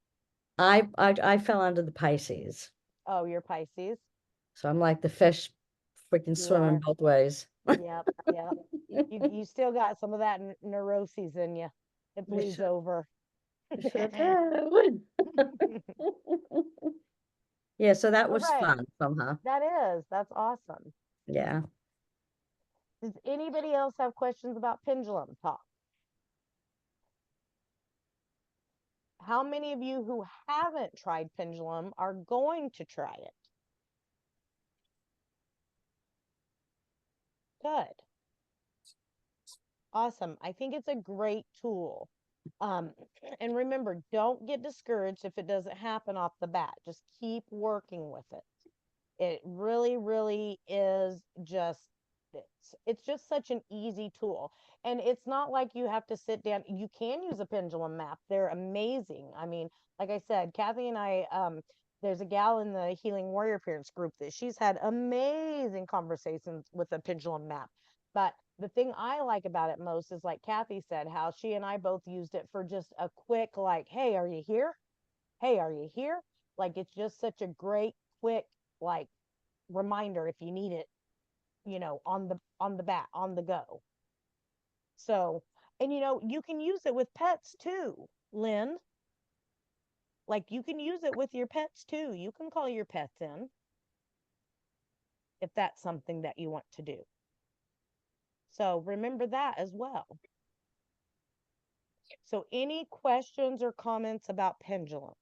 Speaker 8: I fell under the Pisces.
Speaker 1: Oh, you're Pisces.
Speaker 8: So I'm like the fish freaking
Speaker 1: You
Speaker 8: swimming
Speaker 1: are.
Speaker 8: both ways.
Speaker 1: Yep. Yep. You still got some of that neuroses in you. It
Speaker 8: I
Speaker 1: bleeds
Speaker 8: sure-
Speaker 1: over.
Speaker 8: I sure do. Yeah, so that
Speaker 1: All
Speaker 8: was
Speaker 1: right.
Speaker 8: fun from her.
Speaker 1: That's awesome.
Speaker 8: Yeah.
Speaker 1: Does anybody else have questions about pendulum talk? How many of you who haven't tried pendulum are going to try it? Good. Awesome. I think it's a great tool. And remember, don't get discouraged if it doesn't happen off the bat. Just keep working with it. It really, really is just it's just such an easy tool. And it's not like you have to sit down. You can use a pendulum map. They're amazing. I mean, like I said, Kathy and I, there's a gal in the Healing Warrior Parents group that she's had amazing conversations with a pendulum map. But the thing I like about it most is, like Kathy said, how she and I both used it for just a quick, like, hey, are you here? Hey, are you here? Like, it's just such a great, quick, like, reminder if you need it, on the bat, on the go. So, and you can use it with pets too, Lynn. Like, you can use it with your pets too. You can call your pets in if that's something that you want to do. So remember that as well. So any questions or comments about pendulums?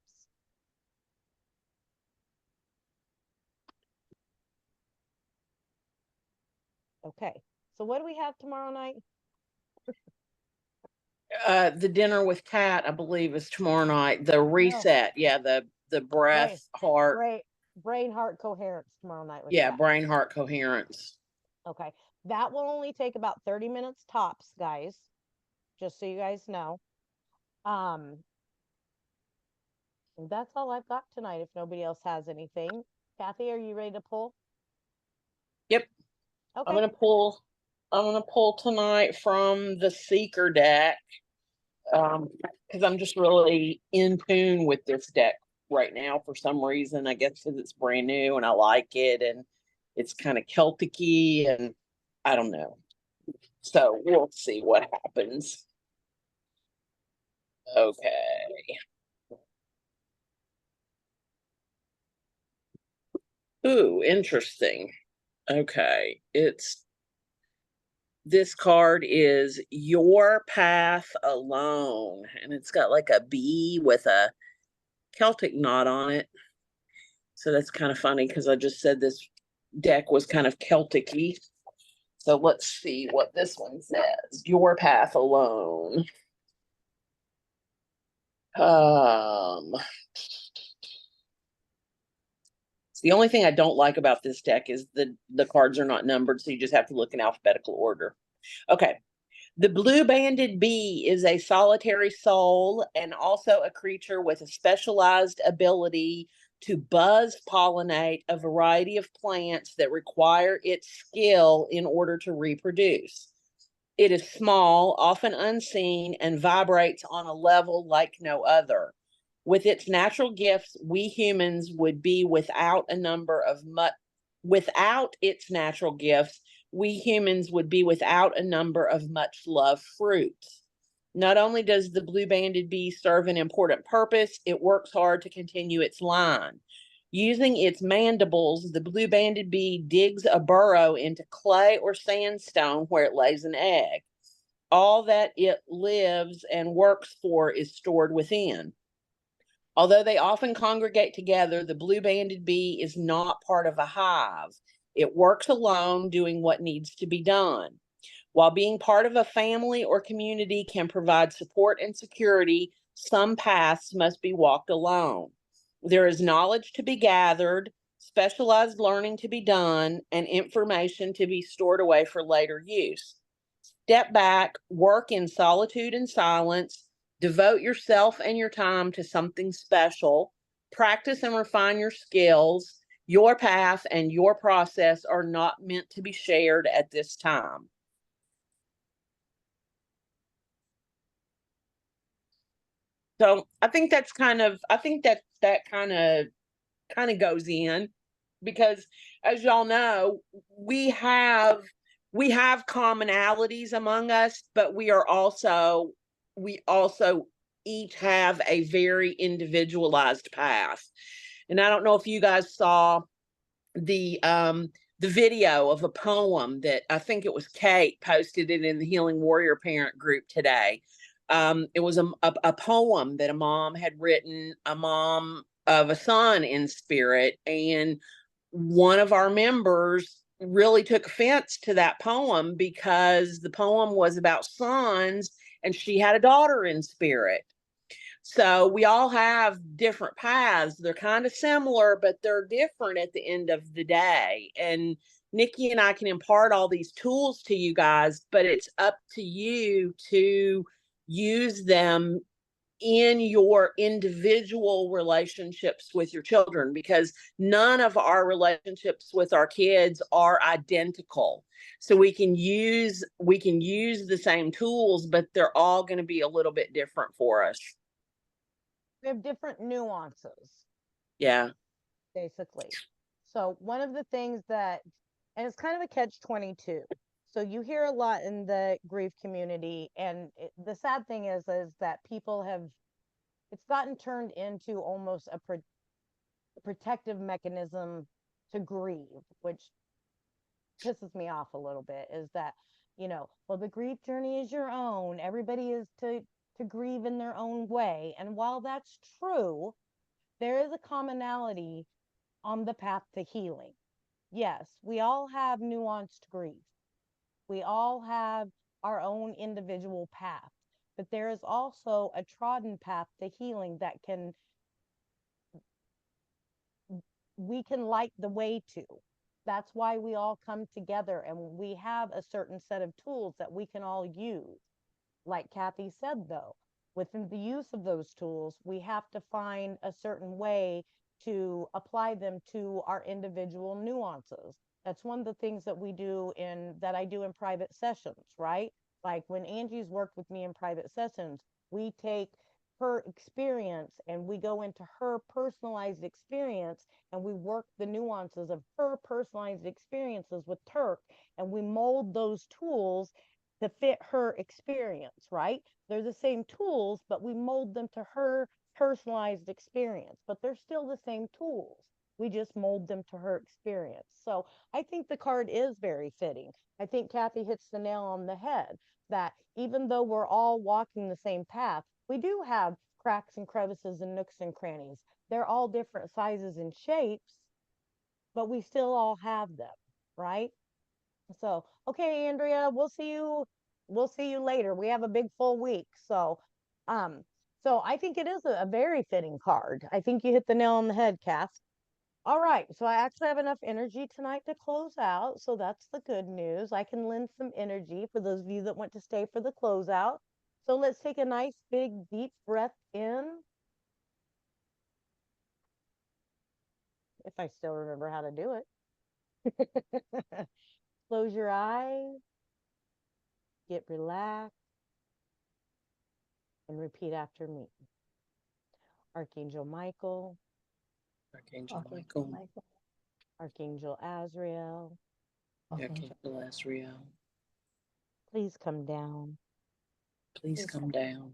Speaker 1: Okay. So what do we have tomorrow night?
Speaker 3: The dinner with Kat, I believe, is tomorrow night. The reset, yeah, the breath, heart,
Speaker 1: Brain heart coherence tomorrow night with
Speaker 3: yeah,
Speaker 1: Kat.
Speaker 3: brain heart coherence.
Speaker 1: Okay. That will only take about 30 minutes tops, guys. Just so you guys know. That's all I've got tonight if nobody else has anything. Kathy, are you ready to pull?
Speaker 3: Yep.
Speaker 1: Okay.
Speaker 3: I'm gonna pull tonight from the Seeker deck. Because I'm just really in tune with this deck right now for some reason. I guess because it's brand new and I like it, and it's kind of Celtic-y, and I don't know. So we'll see what happens. Okay. Ooh, interesting. Okay. This card is Your Path Alone, and it's got like a bee with a Celtic knot on it. So that's kind of funny because I just said this deck was kind of Celtic-y. So let's see what this one says. Your Path Alone. The only thing I don't like about this deck is the cards are not numbered, so you just have to look in alphabetical order. Okay. The blue-banded bee is a solitary soul and also a creature with a specialized ability to buzz pollinate a variety of plants that require its skill in order to reproduce. It is small, often unseen, and vibrates on a level like no other. With its natural gifts, we humans would be without its natural gifts, we humans would be without a number of much loved fruits. Not only does the blue-banded bee serve an important purpose, it works hard to continue its line. Using its mandibles, the blue-banded bee digs a burrow into clay or sandstone where it lays an egg. All that it lives and works for is stored within. Although they often congregate together, the blue-banded bee is not part of a hive. It works alone, doing what needs to be done. While being part of a family or community can provide support and security, some paths must be walked alone. There is knowledge to be gathered, specialized learning to be done, and information to be stored away for later use. Step back, work in solitude and silence, devote yourself and your time to something special, practice and refine your skills. Your path and your process are not meant to be shared at this time. So I think that's kind of, that kind of goes in, because as y'all know, we have commonalities among us, but we also each have a very individualized path. And I don't know if you guys saw the video of a poem that I think it was Kate posted it in the Healing Warrior Parent group today. It was a poem that a mom had written, a mom of a son in spirit, and one of our members really took offense to that poem because the poem was about sons and she had a daughter in spirit. So we all have different paths. They're kind of similar, but they're different at the end of the day. And Nikki and I can impart all these tools to you guys, but it's up to you to use them in your individual relationships with your children, because none of our relationships with our kids are identical. So we can use the same tools, but they're all going to be a little bit different for us.
Speaker 1: We have different nuances.
Speaker 3: Yeah.
Speaker 1: Basically. So one of the things that, and it's kind of a catch-22. So you hear a lot in the grief community, and the sad thing is that people have, it's gotten turned into almost a protective mechanism to grieve, which pisses me off a little bit, is that, well, the grief journey is your own. Everybody is to grieve in their own way. And while that's true, there is a commonality on the path to healing. Yes, we all have nuanced grief. We all have our own individual path, but there is also a trodden path to healing that we can light the way to. That's why we all come together and we have a certain set of tools that we can all use. Like Kathy said, though, within the use of those tools, we have to find a certain way to apply them to our individual nuances. That's one of the things that I do in private sessions, right? Like when Angie's worked with me in private sessions, we take her experience and we go into her personalized experience and we work the nuances of her personalized experiences with Turk, and we mold those tools to fit her experience, right? They're the same tools, but we mold them to her personalized experience, but they're still the same tools. We just mold them to her experience. So I think the card is very fitting. I think Kathy hits the nail on the head that even though we're all walking the same path, we do have cracks and crevices and nooks and crannies. They're all different sizes and shapes, but we still all have them, right? So, okay, Andrea, we'll see you later. We have a big full week. So I think it is a very fitting card. I think you hit the nail on the head, Cass. All right, so I actually have enough energy tonight to close out. So that's the good news. I can lend some energy for those of you that want to stay for the closeout. So let's take a nice big deep breath in. If I still remember how to do it. Close your eyes. Get relaxed. And repeat after me. Archangel Michael.
Speaker 3: Archangel Michael.
Speaker 1: Archangel
Speaker 3: Archangel Azrael.
Speaker 1: Please come down.
Speaker 3: Please come down.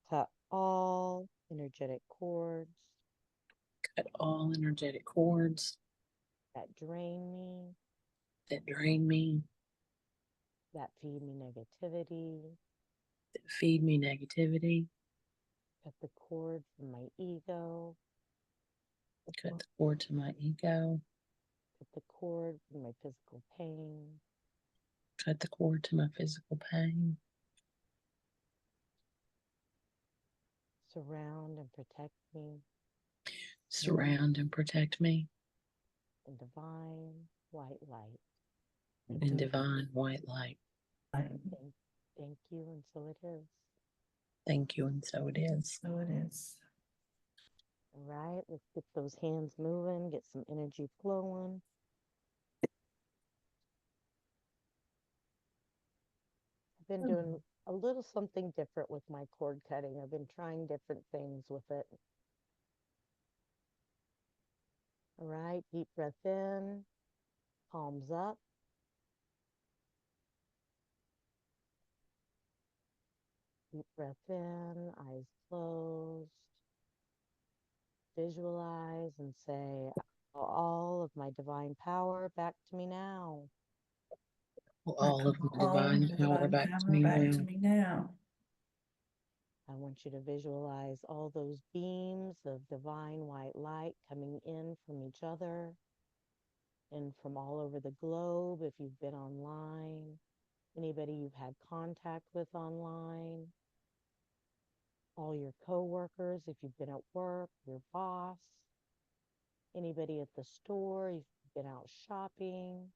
Speaker 1: Cut all energetic cords
Speaker 3: Cut all energetic cords
Speaker 1: that drain me,
Speaker 3: that drain me,
Speaker 1: that feed me negativity.
Speaker 3: that feed me negativity.
Speaker 1: Cut the cord from my ego.
Speaker 3: Cut the cord to my ego.
Speaker 1: Cut the cord from my physical pain.
Speaker 3: Cut the cord to my physical pain.
Speaker 1: Surround and protect me
Speaker 3: Surround and protect me
Speaker 1: in divine white light.
Speaker 3: in divine white light.
Speaker 1: Thank you, and so it is.
Speaker 3: Thank you, and so it is.
Speaker 9: So it is.
Speaker 1: All right, let's get those hands moving, get some energy flowing. I've been doing a little something different with my cord cutting. I've been trying different things with it. All right, deep breath in, palms up. Deep breath in, eyes closed. Visualize and say, all of my divine power back to me now.
Speaker 3: All of my divine power back to me now.
Speaker 1: I want you to visualize all those beams of divine white light coming in from each other and from all over the globe. If you've been online, anybody you've had contact with online, all your coworkers, if you've been at work, your boss, anybody at the store, if you've been out shopping,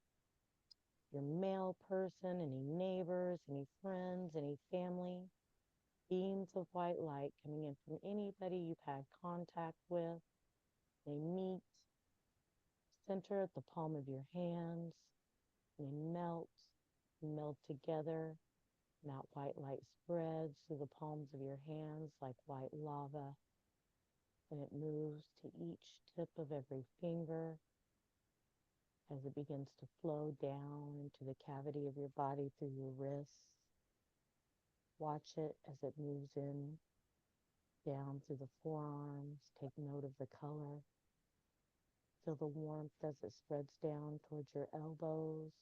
Speaker 1: your mail person, any neighbors, any friends, any family, beams of white light coming in from anybody you've had contact with. They meet, center at the palm of your hands, and they melt together, and that white light spreads through the palms of your hands like white lava, and it moves to each tip of every finger as it begins to flow down into the cavity of your body through your wrists. Watch it as it moves in down through the forearms. Take note of the color. Feel the warmth as it spreads down towards your elbows.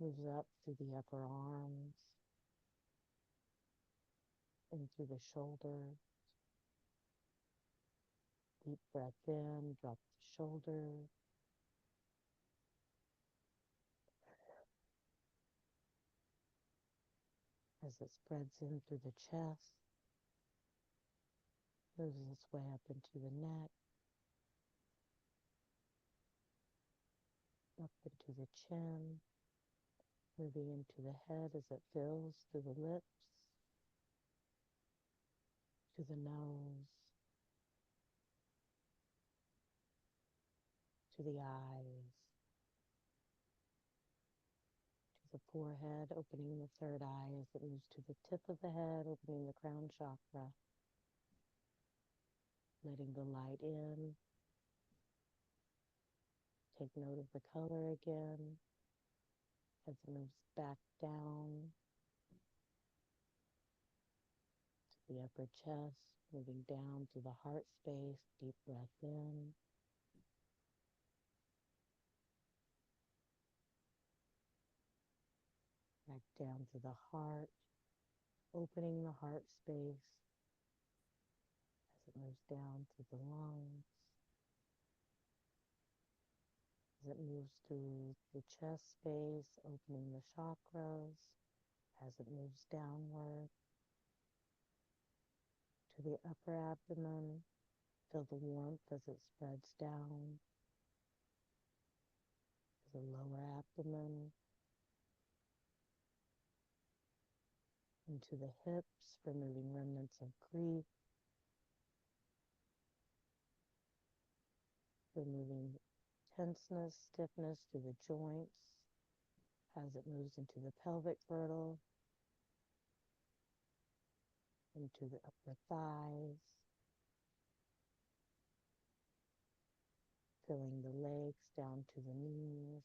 Speaker 1: Moves up through the upper arms and through the shoulders. Deep breath in, drop the shoulders. As it spreads in through the chest, moves its way up into the neck, up into the chin, moving into the head as it fills through the lips, to the nose, to the eyes, to the forehead, opening the third eye as it moves to the tip of the head, opening the crown chakra, letting the light in. Take note of the color again as it moves back down to the upper chest, moving down through the heart space. Deep breath in. Back down to the heart, opening the heart space as it moves down to the lungs, as it moves through the chest space, opening the chakras, as it moves downward to the upper abdomen. Feel the warmth as it spreads down to the lower abdomen, into the hips, removing remnants of grief, removing tenseness, stiffness through the joints as it moves into the pelvic girdle, into the upper thighs, filling the legs down to the knees,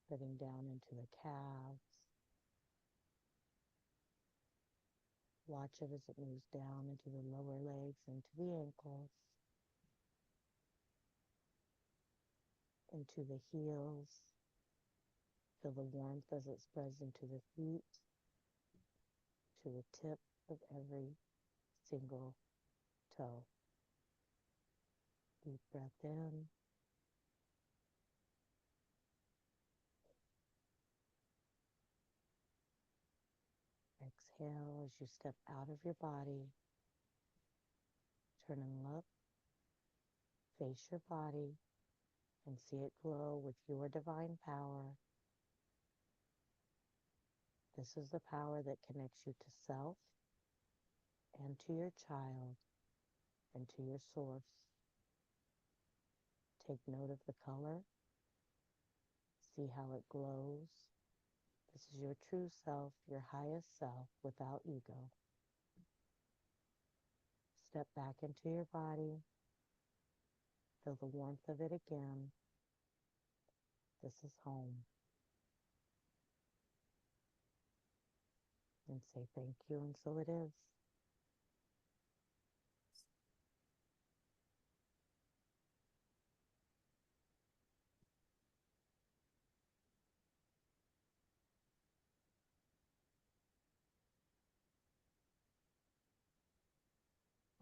Speaker 1: Spreading down into the calves. Watch it as it moves down into the lower legs, into the ankles, into the heels. Feel the warmth as it spreads into the feet, to the tip of every single toe. Deep breath in. Exhale as you step out of your body. Turn and look. Face your body and see it glow with your divine power. This is the power that connects you to self and to your child and to your source. Take note of the color. See how it glows. This is your true self, your highest self without ego. Step back into your body. Feel the warmth of it again. This is home. And say thank you, and so it is.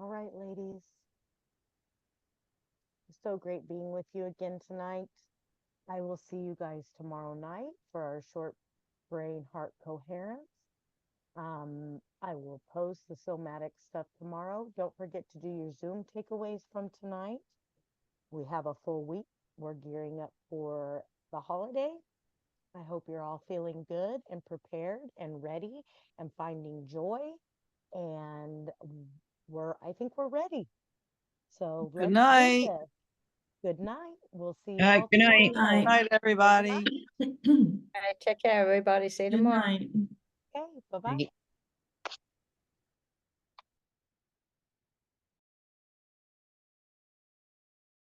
Speaker 1: All right, ladies. It's so great being with you again tonight. I will see you guys tomorrow night for our short brain heart coherence. I will post the somatic stuff tomorrow. Don't forget to do your Zoom takeaways from tonight. We have a full week. We're gearing up for the holiday. I hope you're all feeling good and prepared and ready and finding joy. And I think we're ready. So
Speaker 6: Good
Speaker 1: let's
Speaker 6: night.
Speaker 1: do this. Good night. We'll see you
Speaker 11: All right,
Speaker 1: all
Speaker 11: good night.
Speaker 1: tomorrow.
Speaker 6: Good night, everybody.
Speaker 8: All right, take care, everybody. See you
Speaker 9: Good
Speaker 8: tomorrow.
Speaker 9: night.
Speaker 1: Okay, bye-bye.